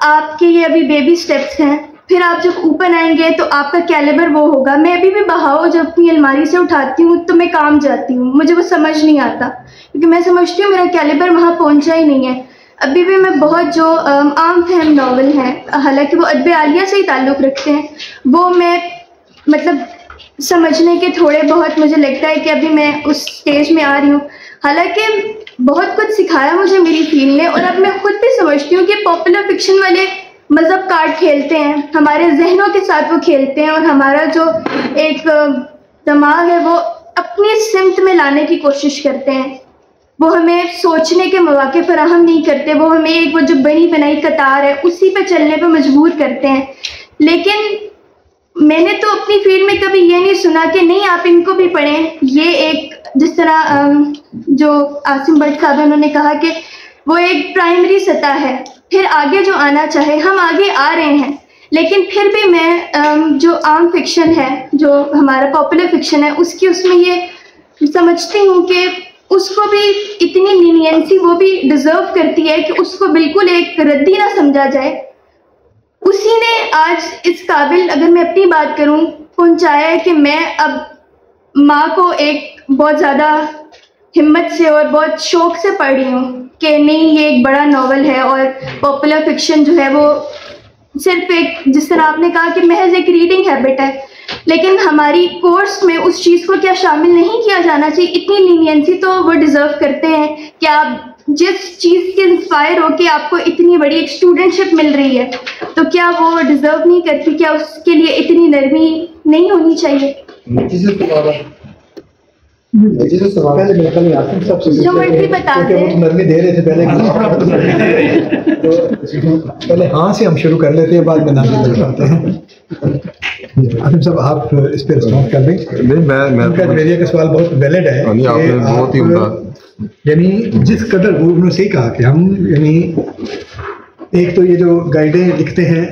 آپ کے یہ ابھی بیبی اسٹیپس ہیں, پھر آپ جب اوپر آئیں گے تو آپ کا کیلیبر وہ ہوگا. میں ابھی بھی بہاؤ جب اپنی الماری سے اٹھاتی ہوں تو میں کام جاتی ہوں, مجھے وہ سمجھ نہیں آتا کیونکہ میں سمجھتی ہوں میرا کیلیبر وہاں پہنچا ہی نہیں ہے. ابھی بھی میں بہت جو عام فہم ناول ہیں, حالانکہ وہ ادب عالیہ سے ہی تعلق رکھتے ہیں, وہ میں مطلب سمجھنے کے تھوڑے بہت مجھے لگتا ہے کہ ابھی میں اس سٹیج میں آ رہی ہوں. حالانکہ بہت کچھ سکھایا مجھے میری فیلڈ نے, اور اب میں خود بھی سمجھتی ہوں کہ پاپولر فکشن والے مذہب کارڈ کھیلتے ہیں, ہمارے ذہنوں کے ساتھ وہ کھیلتے ہیں, اور ہمارا جو ایک دماغ ہے وہ اپنی سمت میں لانے کی کوشش کرتے ہیں. وہ ہمیں سوچنے کے مواقع فراہم نہیں کرتے, وہ ہمیں ایک وہ جو بنی بنائی قطار ہے اسی پہ چلنے پہ مجبور کرتے ہیں. لیکن میں نے تو اپنی فیلڈ میں کبھی یہ نہیں سنا کہ نہیں آپ ان کو بھی پڑھیں. یہ ایک جس طرح جو عاصم بٹ صاحب انہوں نے کہا کہ وہ ایک پرائمری سطح ہے, پھر آگے جو آنا چاہے ہم آگے آ رہے ہیں. لیکن پھر بھی میں جو عام فکشن ہے, جو ہمارا پاپولر فکشن ہے, اس میں یہ سمجھتی ہوں کہ اس کو بھی اتنی لینینسی وہ بھی ڈیزرو کرتی ہے کہ اس کو بالکل ایک ردی نہ سمجھا جائے. اسی نے آج اس قابل, اگر میں اپنی بات کروں, پہنچایا ہے کہ میں اب ماں کو ایک بہت زیادہ ہمت سے اور بہت شوق سے پڑھ رہی ہوں کہ نہیں یہ ایک بڑا ناول ہے, اور پاپولر فکشن جو ہے وہ صرف ایک, جس طرح آپ نے کہا کہ محض ایک ریڈنگ ہیبٹ ہے, لیکن ہماری کورس میں اس چیز کو کیا شامل نہیں کیا جانا چاہیے؟ اتنی لینینسی تو وہ ڈیزرو کرتے ہیں کہ آپ جس چیز سے انسپائر ہو کہ آپ کو اتنی بڑی ایک اسٹوڈنٹشپ مل رہی ہے, تو کیا وہ ڈیزرو نہیں کرتی؟ کیا اس کے لیے اتنی نرمی نہیں ہونی چاہیے؟ جو مرضی بتا دیں. نرمی دے رہے تھے پہلے ہاں سے ہم شروع کر لیتے ہیں, بعد میں نرمی دے پاتے ہیں. عاصم صاحب آپ اس پہ رسپانس کر دیں. میریا کا سوال بہت ویلڈ ہے, بہت ہی عمدہ. یعنی جس قدر وہ انہوں نے صحیح کہا کہ ہم یعنی ایک تو یہ جو گائیڈیں لکھتے ہیں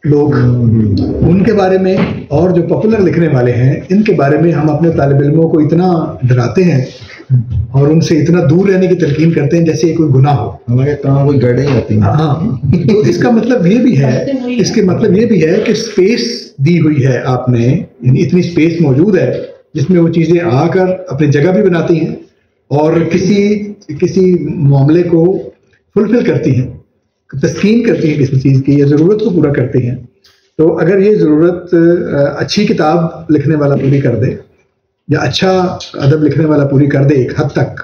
لوگ ان کے بارے میں, اور جو پاپولر لکھنے والے ہیں ان کے بارے میں ہم اپنے طالب علموں کو اتنا ڈراتے ہیں اور ان سے اتنا دور رہنے کی تلقین کرتے ہیں جیسے کوئی گناہ ہو. ہمارے کہاں کوئی گائیڈیں آتی ہیں. ہاں, تو اس کا مطلب یہ بھی ہے, اس کے مطلب یہ بھی ہے کہ اسپیس دی ہوئی ہے آپ نے, یعنی اتنی اسپیس موجود ہے جس میں وہ چیزیں آ کر اپنی جگہ بھی بناتی ہیں اور کسی معاملے کو فلفل کرتی ہیں, تسکین کرتی ہیں کسی چیز کی, یا ضرورت کو پورا کرتی ہیں. تو اگر یہ ضرورت اچھی کتاب لکھنے والا پوری کر دے یا اچھا ادب لکھنے والا پوری کر دے ایک حد تک,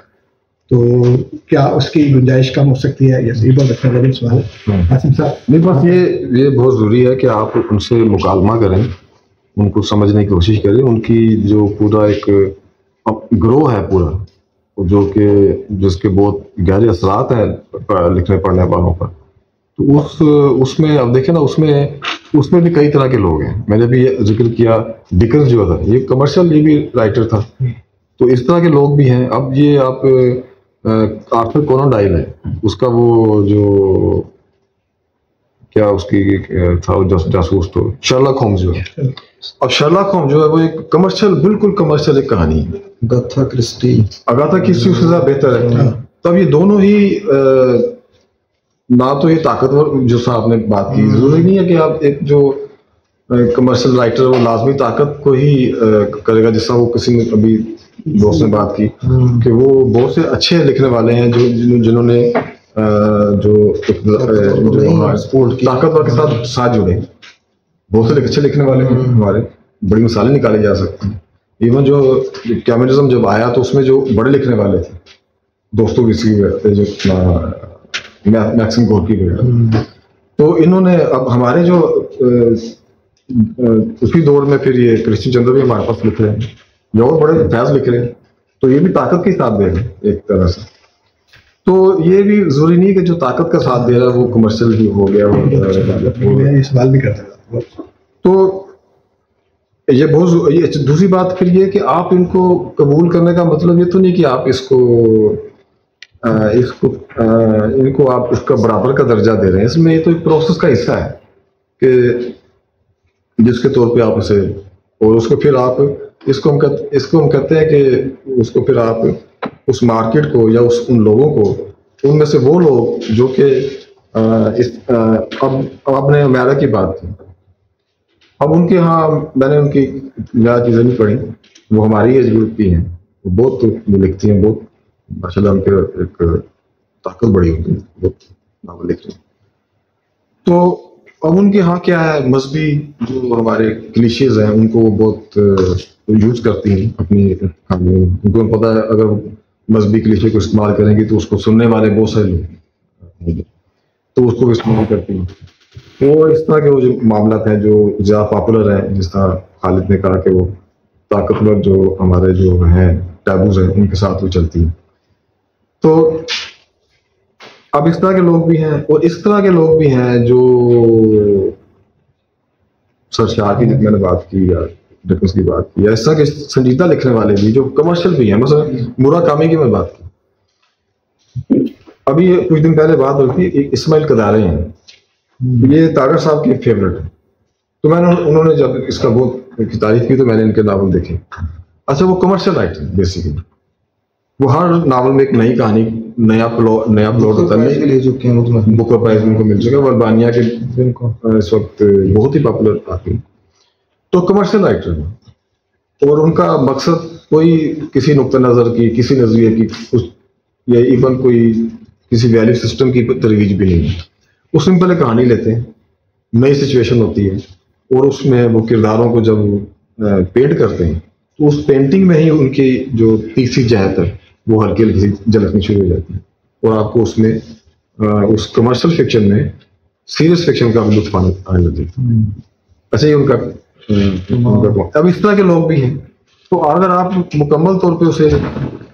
تو کیا اس کی گنجائش کم ہو سکتی ہے؟ یہ بہت اچھا لگا سوال. عاصم صاحب نہیں, بس یہ بہت ضروری ہے کہ آپ ان سے مکالمہ کریں, ان کو سمجھنے کی کوشش کریں. ان کی جو پورا ایک گروہ ہے پورا, جو کہ جس کے بہت گہرے اثرات ہیں لکھنے پڑھنے والوں پر, تو اس میں اب دیکھیں نا, اس میں اس میں بھی کئی طرح کے لوگ ہیں. میں نے بھی ذکر کیا ڈکنز جو تھا یہ کمرشل یہ بھی رائٹر تھا. تو اس طرح کے لوگ بھی ہیں. اب یہ آپ آرتھر کونان ڈائل ہے, اس کا وہ جو کیا اس کی تھا جاسوس تو شرلاک ہومز جو ہے. اب شرلاک ہومز جو ہے وہ ایک کمرشل بالکل کمرشل ایک کہانی ہے. اگاتھا کرسٹی اس سے زیادہ بہتر ہے. تب یہ دونوں ہی نہ تو یہ طاقتور جو صاحب نے بات کی, ضروری نہیں ہے کہ آپ ایک جو کمرشل رائٹر وہ لازمی طاقت کو ہی کرے گا, جس طرح وہ کسی نے ابھی دوست نے بات کی کہ وہ بہت سے اچھے لکھنے والے ہیں جنہوں نے جو طاقتور کے ساتھ جڑے. بہت سے اچھے لکھنے والے ہیں ہمارے, بڑی مثالیں نکالی جا سکتی ہیں. ایون جو کمیونزم جب آیا تو اس میں جو بڑے لکھنے والے تھے دوستوں کی جو میکسم گورکی وغیرہ, تو انہوں نے اب ہمارے جو اسی دور میں پھر یہ کرشن چندر بھی ہمارے پاس لکھ رہے ہیں, یہ اور بڑے فیض لکھ رہے ہیں, تو یہ بھی طاقت کے ساتھ دے رہے ہیں ایک طرح سے. تو یہ بھی ضروری نہیں کہ جو طاقت کا ساتھ دے رہا ہے وہ کمرشل ہی ہو گیا. یہ سوال بھی کرتا ہے. تو یہ بہت یہ دوسری بات پھر یہ کہ آپ ان کو قبول کرنے کا مطلب یہ تو نہیں کہ آپ ان کو آپ اس کا برابر کا درجہ دے رہے ہیں. اس میں یہ تو ایک پروسیس کا حصہ ہے کہ جس کے طور پہ آپ اسے, اور اس کو پھر آپ اس کو ہم کہتے ہیں کہ اس کو پھر آپ اس مارکیٹ کو یا ان لوگوں کو, ان میں سے وہ لوگ جو کہ اب آپ نے میرا کی بات کی, اب ان کے ہاں میں نے ان کی زیادہ چیزیں نہیں پڑھی, وہ ہماری ایج گروپ کی ہیں, وہ بہت لکھتی ہیں, بہت ماشاء اللہ ان کے ایک طاقت بڑی ہوتی ہے, بہت ناول لکھ رہی ہیں. تو اب ان کے ہاں کیا ہے, مذہبی جو ہمارے کلیشیز ہیں ان کو وہ بہت یوز کرتی ہیں اپنی کہانی. ان کو پتہ ہے اگر مذہبی کلیشے کو استعمال کریں گی تو اس کو سننے والے بہت سارے لوگ ہیں, تو اس کو استعمال کرتی ہیں. وہ اس طرح کے وہ جو معاملات ہیں جو زیادہ پاپولر ہیں, جس طرح خالد نے کہا کہ وہ طاقتور جو ہمارے جو ہیں ٹیبوز ہیں ان کے ساتھ وہ چلتی ہیں. تو اب اس طرح کے لوگ بھی ہیں, اور اس طرح کے لوگ بھی ہیں جو سر شاہ کی میں نے بات کی یا ڈکنز کی بات کی, یا اس طرح کے سنجیدہ لکھنے والے بھی جو کمرشل بھی ہیں. مثلا موراکامی کی میں بات کی, ابھی کچھ دن پہلے بات ہوئی تھی, اسماعیل قدارے ہیں, یہ طاقت صاحب کی فیوریٹ ہے. تو میں نے انہوں نے جب اس کا بہت تعریف کی تو میں نے ان کے ناول دیکھے. اچھا وہ کمرشل رائٹر بیسیکلی, وہ ہر ناول میں ایک نئی کہانی, نیا پلاٹ ہوتا ہے. بکر پرائز ان کو مل چکا, وربانیہ کے اس وقت بہت ہی پاپولر آتی ہے. تو کمرشل رائٹر ہیں, اور ان کا مقصد کوئی کسی نقطہ نظر کی, کسی نظریے کی, یا ایون کوئی کسی ویلیو سسٹم کی ترویج بھی نہیں ہے. وہ سمپل ایک کہانی لیتے ہیں, نئی سچویشن ہوتی ہے, اور اس میں وہ کرداروں کو جب پینٹ کرتے ہیں تو اس پینٹنگ میں ہی ان کی جو تیسری جہت ہے وہ ہلکی ہلکی جھلکنی شروع ہو جاتی ہے, اور آپ کو اس میں اس کمرشل فکشن میں سیریس فکشن کا لطف آنے لگتا ہے. اچھا یہ ان کا اب اس طرح کے لوگ بھی ہیں. تو اگر آپ مکمل طور پہ اسے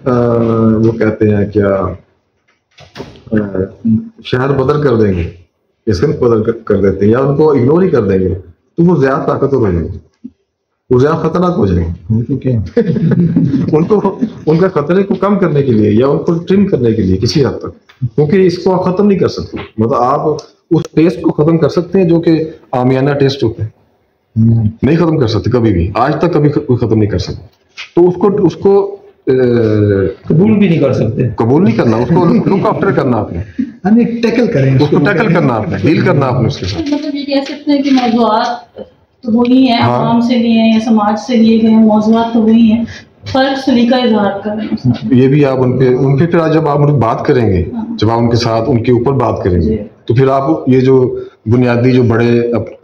وہ کہتے ہیں کیا شہر بدل کر دیں گے, اسکن بدل کر دیتے ہیں, یا ان کو اگنور ہی کر دیں گے, تو وہ زیادہ طاقتور ہو جائیں گے, وہ زیادہ خطرناک ہو جائیں گے. ان کا خطرے کو کم کرنے کے لیے یا ان کو ٹرم کرنے کے لیے کسی حد تک, کیونکہ اس کو آپ ختم نہیں کر سکتے. مطلب آپ اس ٹیسٹ کو ختم کر سکتے ہیں جو کہ عامیانہ ٹیسٹ ہوتے ہیں, نہیں ختم کر سکتے کبھی بھی, آج تک کبھی ختم نہیں کر سکتے. تو اس کو قبول بھی نہیں کر سکتے, قبول نہیں کرنا, اس کو لک آفٹر کرنا آپ نے, ٹیکل کریں, اس کو ٹیکل کرنا آپ نے, ڈیل کرنا آپ نے اس کے ساتھ. مطلب یہ کہہ سکتے ہیں کہ موضوعات تو وہی ہیں, عوام سے لیے ہیں یا سماج سے لیے گئے ہیں, موضوعات تو وہی ہیں, فرق سلیقہ اظہار کر رہے ہیں. یہ بھی آپ ان پہ پھر جب آپ بات کریں گے, جب آپ ان کے ساتھ ان کے اوپر بات کریں گے, تو پھر آپ یہ جو بنیادی جو بڑے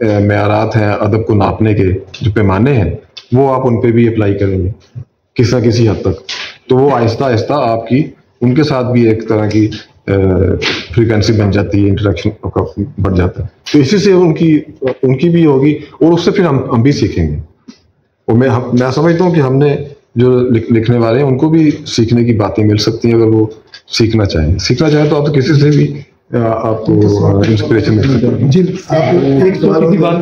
معیارات ہیں ادب کو ناپنے کے جو پیمانے ہیں وہ آپ ان پہ بھی اپلائی کریں گے کسی نہ کسی حد تک. تو وہ آہستہ آہستہ آپ کی ان کے ساتھ بھی ایک طرح کی فریکوینسی بن جاتی ہے, انٹریکشن بڑھ جاتا ہے. تو اسی سے ان کی بھی ہوگی, اور اس سے پھر ہم بھی سیکھیں گے. اور میں سمجھتا ہوں کہ ہم نے جو لکھنے والے ہیں ان کو بھی سیکھنے کی باتیں مل سکتی ہیں اگر وہ سیکھنا چاہیں تو آپ تو کسی سے بھی آپ کو انسپریشن مل سکتی ہے. جی آپ ایک سوال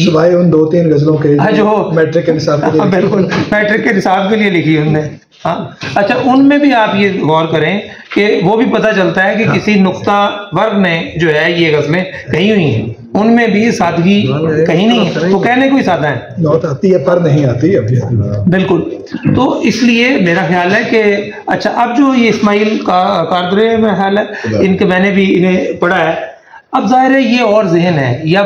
سوائے ان 2-3 غزلوں کے جو میٹرک کے نصاب کے لیے بالکل میٹرک کے نصاب کے لیے لکھی انہوں نے. ہاں اچھا ان میں بھی آپ یہ غور کریں کہ وہ بھی پتہ چلتا ہے کہ کسی نقطہ ورگ نے جو ہے یہ غزلیں کہی ہوئی ہیں, ان میں بھی سادگی کہیں نہیں ہے, وہ کہنے کو ہی سادہ ہے, نوت آتی ہے پر نہیں آتی ابھی. بالکل. تو اس لیے میرا خیال ہے کہ اچھا اب جو یہ اسماعیل کاردرے میں خیال ہے ان کے میں نے بھی انہیں پڑھا ہے, اب ظاہر ہے یہ اور ذہن ہے, یا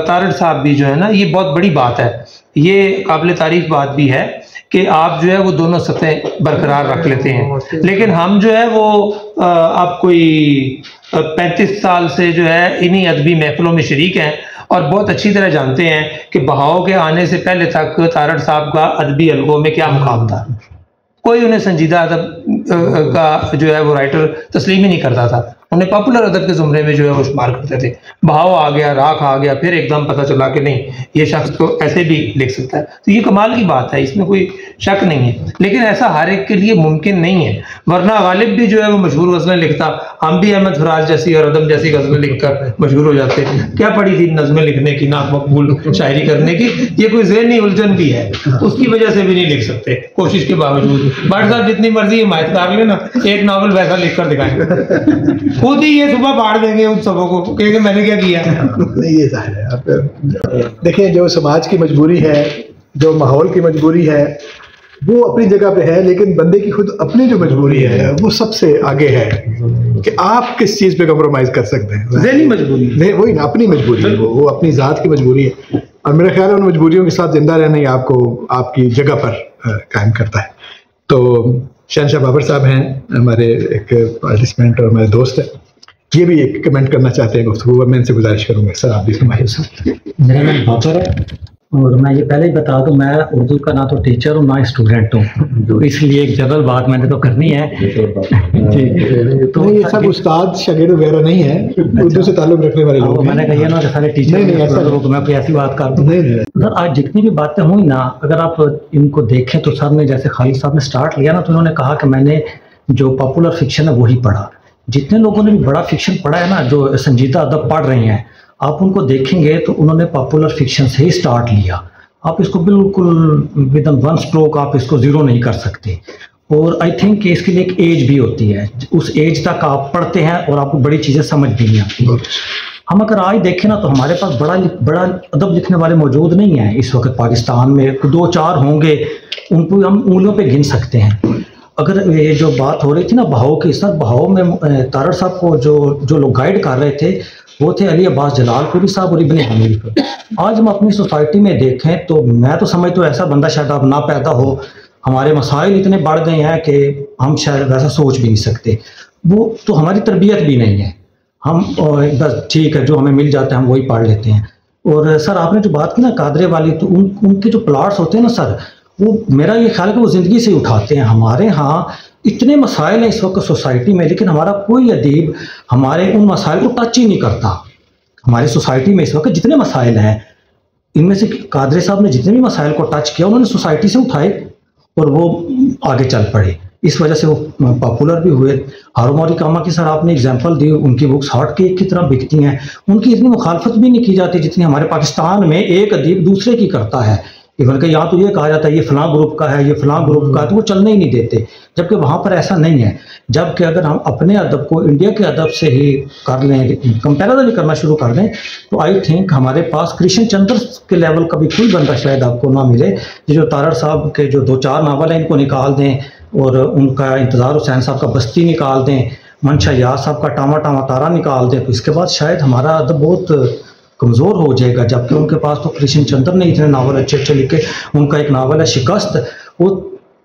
تارڑ صاحب بھی جو ہے نا یہ بہت بڑی بات ہے, یہ قابل تعریف بات بھی ہے کہ آپ جو ہے وہ دونوں سطح برقرار رکھ لیتے ہیں. لیکن ہم جو ہے وہ آپ کوئی 35 سال سے جو ہے انہی ادبی محفلوں میں شریک ہیں اور بہت اچھی طرح جانتے ہیں کہ بہاؤ کے آنے سے پہلے تک تارڑ صاحب کا ادبی الگوں میں کیا مقام تھا. کوئی انہیں سنجیدہ ادب کا جو ہے وہ رائٹر تسلیم ہی نہیں کرتا تھا, انہیں پاپولر ادب کے زمرے میں جو ہے وہ شمار کرتے تھے. بہاؤ آ گیا, راکھ آ گیا, پھر ایک دم پتہ چلا کہ نہیں یہ شخص تو ایسے بھی لکھ سکتا ہے. تو یہ کمال کی بات ہے, اس میں کوئی شک نہیں ہے, لیکن ایسا ہر ایک کے لیے ممکن نہیں ہے. ورنہ غالب بھی جو ہے وہ مشہور غزلیں لکھتا, ہم بھی احمد فراز جیسی اور ادم جیسی غزلیں لکھ کر مشہور ہو جاتے. کیا پڑی تھی نظمیں لکھنے کی, نامقبول شاعری کرنے کی, یہ کوئی ذہنی الجھن بھی ہے, اس کی وجہ سے بھی نہیں لکھ سکتے کوشش کے باوجود. بٹ صاحب جتنی مرضی حمایت کر لیں نا, ایک ناول ویسا لکھ کر دکھائیں, خود ہی یہ صبح پاڑ دیں گے ان سبوں کو کہ میں نے کیا کیا. نہیں یہ ظاہر ہے. آپ دیکھیں جو سماج کی مجبوری ہے, جو ماحول کی مجبوری ہے وہ اپنی جگہ پہ ہے, لیکن بندے کی خود اپنی جو مجبوری ہے وہ سب سے آگے ہے کہ آپ کس چیز پہ کمپرومائز کر سکتے ہیں. ذہنی مجبوری نہیں, وہی نا اپنی مجبوری ہے, وہ اپنی ذات کی مجبوری ہے, اور میرا خیال ہے ان مجبوریوں کے ساتھ زندہ رہنا ہی آپ کو آپ کی جگہ پر قائم کرتا ہے. تو شہنشاہ بابر صاحب ہیں ہمارے ایک پارٹیسپینٹ اور ہمارے دوست ہیں, یہ بھی ایک کمنٹ کرنا چاہتے ہیں گفتگو, میں ان سے گزارش کروں گا سر آپ بھی فرمائیے. میرا نام بابر ہے اور میں یہ پہلے ہی بتا دوں میں اردو کا نہ تو ٹیچر ہوں نہ اسٹوڈنٹ ہوں, تو اس لیے ایک جنرل بات میں نے تو کرنی ہے. تو یہ سب استاد شاگرد وغیرہ نہیں ہے, اردو سے تعلق رکھنے والے لوگ. میں نے کہا نا کہ سارے ٹیچر میں کوئی ایسی بات کر دوں. سر آج جتنی بھی باتیں ہوئی نا, اگر آپ ان کو دیکھیں تو سر نے جیسے خالد صاحب نے سٹارٹ لیا نا, تو انہوں نے کہا کہ میں نے جو پاپولر فکشن ہے وہی پڑھا. جتنے لوگوں نے بھی بڑا فکشن پڑھا ہے نا, جو سنجیدہ ادب پڑھ رہے ہیں, آپ ان کو دیکھیں گے تو انہوں نے پاپولر فکشن سے ہی سٹارٹ لیا. آپ اس کو بالکل ودن ون سٹروک آپ اس کو زیرو نہیں کر سکتے. اور آئی تھنک کہ اس کے لیے ایک ایج بھی ہوتی ہے, اس ایج تک آپ پڑھتے ہیں اور آپ کو بڑی چیزیں سمجھ بھی نہیں آتی. ہم اگر آج دیکھیں نا تو ہمارے پاس بڑا ادب لکھنے والے موجود نہیں ہیں اس وقت پاکستان میں. 2-4 ہوں گے, ان کو ہم انگلیوں پہ گن سکتے ہیں. اگر یہ جو بات ہو رہی تھی نا بہاؤ کی, سر بہاؤ میں تارڑ صاحب کو جو لوگ گائیڈ کر رہے تھے وہ تھے علی عباس جلال پوری صاحب اور ابن حنیف. آج ہم اپنی سوسائٹی میں دیکھیں تو میں تو سمجھتا ہوں ایسا بندہ شاید اب نہ پیدا ہو. ہمارے مسائل اتنے بڑھ گئے ہیں کہ ہم شاید ویسا سوچ بھی نہیں سکتے. وہ تو ہماری تربیت بھی نہیں ہے, ہم بس ٹھیک ہے جو ہمیں مل جاتا ہے ہم وہی پڑھ لیتے ہیں. اور سر آپ نے جو بات کی نا قادرے والی, تو ان کے جو پلاٹس ہوتے ہیں نا سر, وہ میرا یہ خیال ہے کہ وہ زندگی سے اٹھاتے ہیں. ہمارے ہاں اتنے مسائل ہیں اس وقت سوسائٹی میں, لیکن ہمارا کوئی ادیب ہمارے ان مسائل کو ٹچ ہی نہیں کرتا. ہماری سوسائٹی میں اس وقت جتنے مسائل ہیں, ان میں سے قادری صاحب نے جتنے بھی مسائل کو ٹچ کیا انہوں نے سوسائٹی سے اٹھائے اور وہ آگے چل پڑے. اس وجہ سے وہ پاپولر بھی ہوئے. ہارون موری کاما کی سر آپ نے اگزامپل دی, ان کی بکس ہارٹ کیک کی طرح بکتی ہیں. ان کی اتنی مخالفت بھی نہیں کی جاتی جتنی ہمارے پاکستان میں ایک ادیب دوسرے کی کرتا ہے. ایون کہ یہاں تو یہ کہا جاتا ہے یہ فلاں گروپ کا ہے, یہ فلاں گروپ کا ہے, تو وہ چلنے ہی نہیں دیتے. جبکہ وہاں پر ایسا نہیں ہے. جبکہ اگر ہم اپنے ادب کو انڈیا کے ادب سے ہی کر لیں, کمپیریزن کرنا شروع کر دیں, تو آئی تھنک ہمارے پاس کرشن چندر کے لیول کا بھی کوئی بندہ شاید آپ کو نہ ملے. یہ جو تارڑ صاحب کے جو 2-4 ناول ہیں ان کو نکال دیں, اور ان کا انتظار حسین صاحب کا بستی نکال دیں, منشا یاز صاحب کا ٹاما ٹاما تارا نکال دیں, تو اس کے بعد شاید ہمارا ادب بہت کمزور ہو جائے گا. جبکہ ان کے پاس تو کرشن چندر نے اتنے ناول اچھے لکھے. ان کا ایک ناول ہے شکست, وہ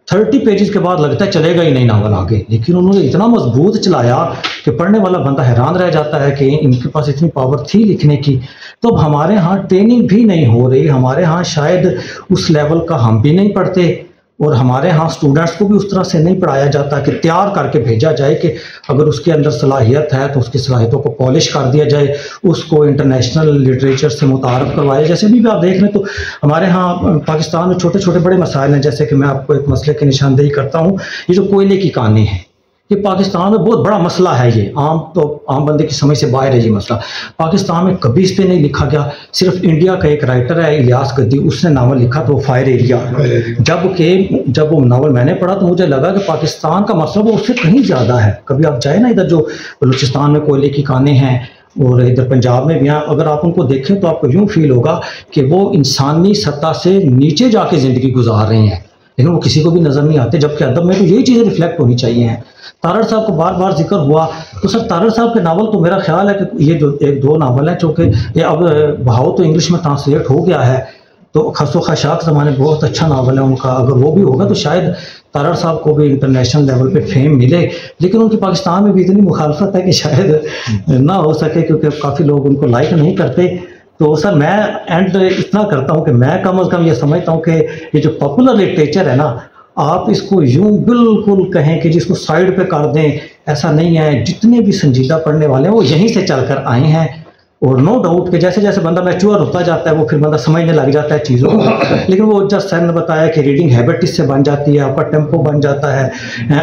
30 پیجز کے بعد لگتا ہے چلے گا ہی نہیں ناول آگے, لیکن انہوں نے اتنا مضبوط چلایا کہ پڑھنے والا بندہ حیران رہ جاتا ہے کہ ان کے پاس اتنی پاور تھی لکھنے کی. تو اب ہمارے ہاں ٹریننگ بھی نہیں ہو رہی, ہمارے ہاں شاید اس لیول کا ہم بھی نہیں پڑھتے, اور ہمارے ہاں اسٹوڈنٹس کو بھی اس طرح سے نہیں پڑھایا جاتا کہ تیار کر کے بھیجا جائے کہ اگر اس کے اندر صلاحیت ہے تو اس کی صلاحیتوں کو پالش کر دیا جائے, اس کو انٹرنیشنل لٹریچر سے متعارف کروایا. جیسے بھی آپ دیکھ رہے ہیں تو ہمارے ہاں پاکستان میں چھوٹے چھوٹے بڑے مسائل ہیں. جیسے کہ میں آپ کو ایک مسئلے کی نشاندہی کرتا ہوں, یہ جو کوئلے کی کانیں ہیں, کہ پاکستان میں بہت بڑا مسئلہ ہے یہ، عام بندے کی سمجھ سے باہر ہے یہ مسئلہ۔ پاکستان میں کبھی اس پہ نہیں لکھا گیا، صرف انڈیا کا ایک رائٹر ہے الیاس گدی، اس نے ناول لکھا تو وہ فائر ایریا، جب وہ ناول میں نے پڑھا تو مجھے لگا کہ پاکستان کا مسئلہ وہ اس سے کہیں زیادہ ہے۔ کبھی آپ جائیں نا ادھر جو بلوچستان میں کوئلے کی کانیں ہیں اور ادھر پنجاب میں بھی ہیں، اگر آپ ان کو دیکھیں تو آپ کو یوں فیل ہوگا کہ وہ انسانی سطح سے نیچے جا کے زندگی گزار رہے ہیں، لیکن وہ کسی کو بھی نظر نہیں آتے، جبکہ ادب میں تو یہی چیزیں ریفلیکٹ ہونی چاہیے ہیں۔ تارڑ صاحب کو بار بار ذکر ہوا تو سر تارڑ صاحب کے ناول تو میرا خیال ہے کہ یہ جو ایک دو ناول ہیں چونکہ یہ اب بہاؤ تو انگلش میں ٹرانسلیٹ ہو گیا ہے، تو خس و خشاک زمانے بہت اچھا ناول ہے ان کا، اگر وہ بھی ہوگا تو شاید تارڑ صاحب کو بھی انٹرنیشنل لیول پہ فیم ملے، لیکن ان کی پاکستان میں بھی اتنی مخالفت ہے کہ شاید نہ ہو سکے کیونکہ کافی لوگ ان کو لائک نہیں کرتے۔ تو سر میں اینڈ اتنا کرتا ہوں کہ میں کم از کم یہ سمجھتا ہوں کہ یہ جو پاپولر لٹریچر ہے نا، آپ اس کو یوں بالکل کہیں کہ جس کو سائڈ پہ کر دیں، ایسا نہیں ہے۔ جتنے بھی سنجیدہ پڑھنے والے ہیں وہ یہیں سے چل کر آئے ہیں، اور نو ڈاؤٹ کہ جیسے جیسے بندہ میچور ہوتا جاتا ہے وہ پھر بندہ سمجھنے لگ جاتا ہے چیزوں کو، لیکن وہ جس سر نے بتایا کہ ریڈنگ ہیبٹ اس سے بن جاتی ہے، آپ کا ٹیمپو بن جاتا ہے،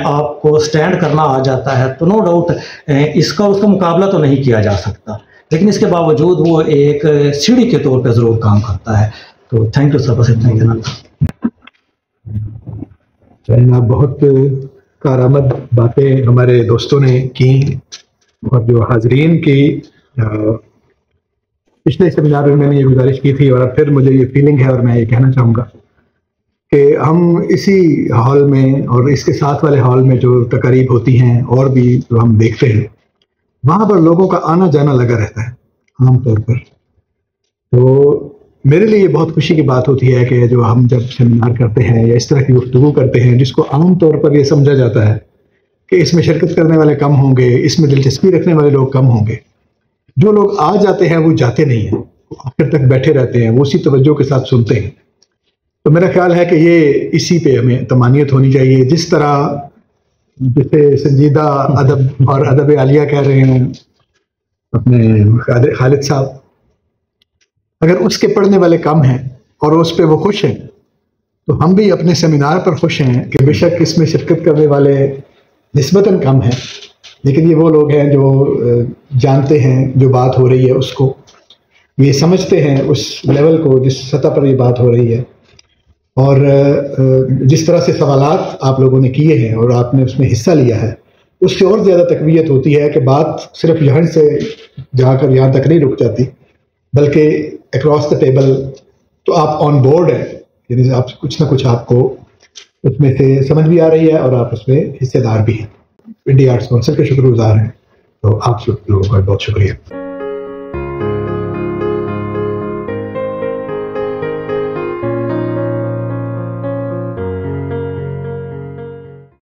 آپ کو سٹینڈ کرنا آ جاتا ہے، تو نو ڈاؤٹ اس کا مقابلہ تو نہیں کیا جا سکتا، لیکن اس کے باوجود وہ ایک سیڑھی کے طور پہ ضرور کام کرتا ہے۔ تو تھینک یو سر، بس اتنا ہی کہنا تھا۔ بہت کارآمد باتیں ہمارے دوستوں نے کی، اور جو حاضرین کی پچھلے سیمینار میں نے یہ گزارش کی تھی، اور اب پھر مجھے یہ فیلنگ ہے اور میں یہ کہنا چاہوں گا کہ ہم اسی ہال میں اور اس کے ساتھ والے ہال میں جو تقاریب ہوتی ہیں اور بھی جو ہم دیکھتے ہیں، وہاں پر لوگوں کا آنا جانا لگا رہتا ہے عام طور پر۔ تو میرے لیے یہ بہت خوشی کی بات ہوتی ہے کہ جو ہم جب سیمینار کرتے ہیں یا اس طرح کی گفتگو کرتے ہیں جس کو عام طور پر یہ سمجھا جاتا ہے کہ اس میں شرکت کرنے والے کم ہوں گے، اس میں دلچسپی رکھنے والے لوگ کم ہوں گے، جو لوگ آ جاتے ہیں وہ جاتے نہیں ہیں، وہ آخر تک بیٹھے رہتے ہیں، وہ اسی توجہ کے ساتھ سنتے ہیں۔ تو میرا خیال ہے کہ یہ اسی پہ ہمیں تمانیت ہونی چاہیے، جس طرح جسے سنجیدہ ادب اور ادب عالیہ کہہ رہے ہیں اپنے خالد صاحب، اگر اس کے پڑھنے والے کم ہیں اور اس پہ وہ خوش ہیں تو ہم بھی اپنے سیمینار پر خوش ہیں کہ بے شک اس میں شرکت کرنے والے نسبتاً کم ہیں، لیکن یہ وہ لوگ ہیں جو جانتے ہیں جو بات ہو رہی ہے اس کو، یہ سمجھتے ہیں اس لیول کو جس سطح پر یہ بات ہو رہی ہے، اور جس طرح سے سوالات آپ لوگوں نے کیے ہیں اور آپ نے اس میں حصہ لیا ہے، اس سے اور زیادہ تقویت ہوتی ہے کہ بات صرف یہاں سے جا کر یہاں تک نہیں رک جاتی، بلکہ اکراس دا ٹیبل تو آپ آن بورڈ ہیں، یعنی آپ کچھ نہ کچھ آپ کو اس میں سے سمجھ بھی آ رہی ہے اور آپ اس میں حصے دار بھی ہیں۔ انڈیا آرٹس کونسل کے شکر گزار ہیں، تو آپ سب لوگوں کا بہت شکریہ۔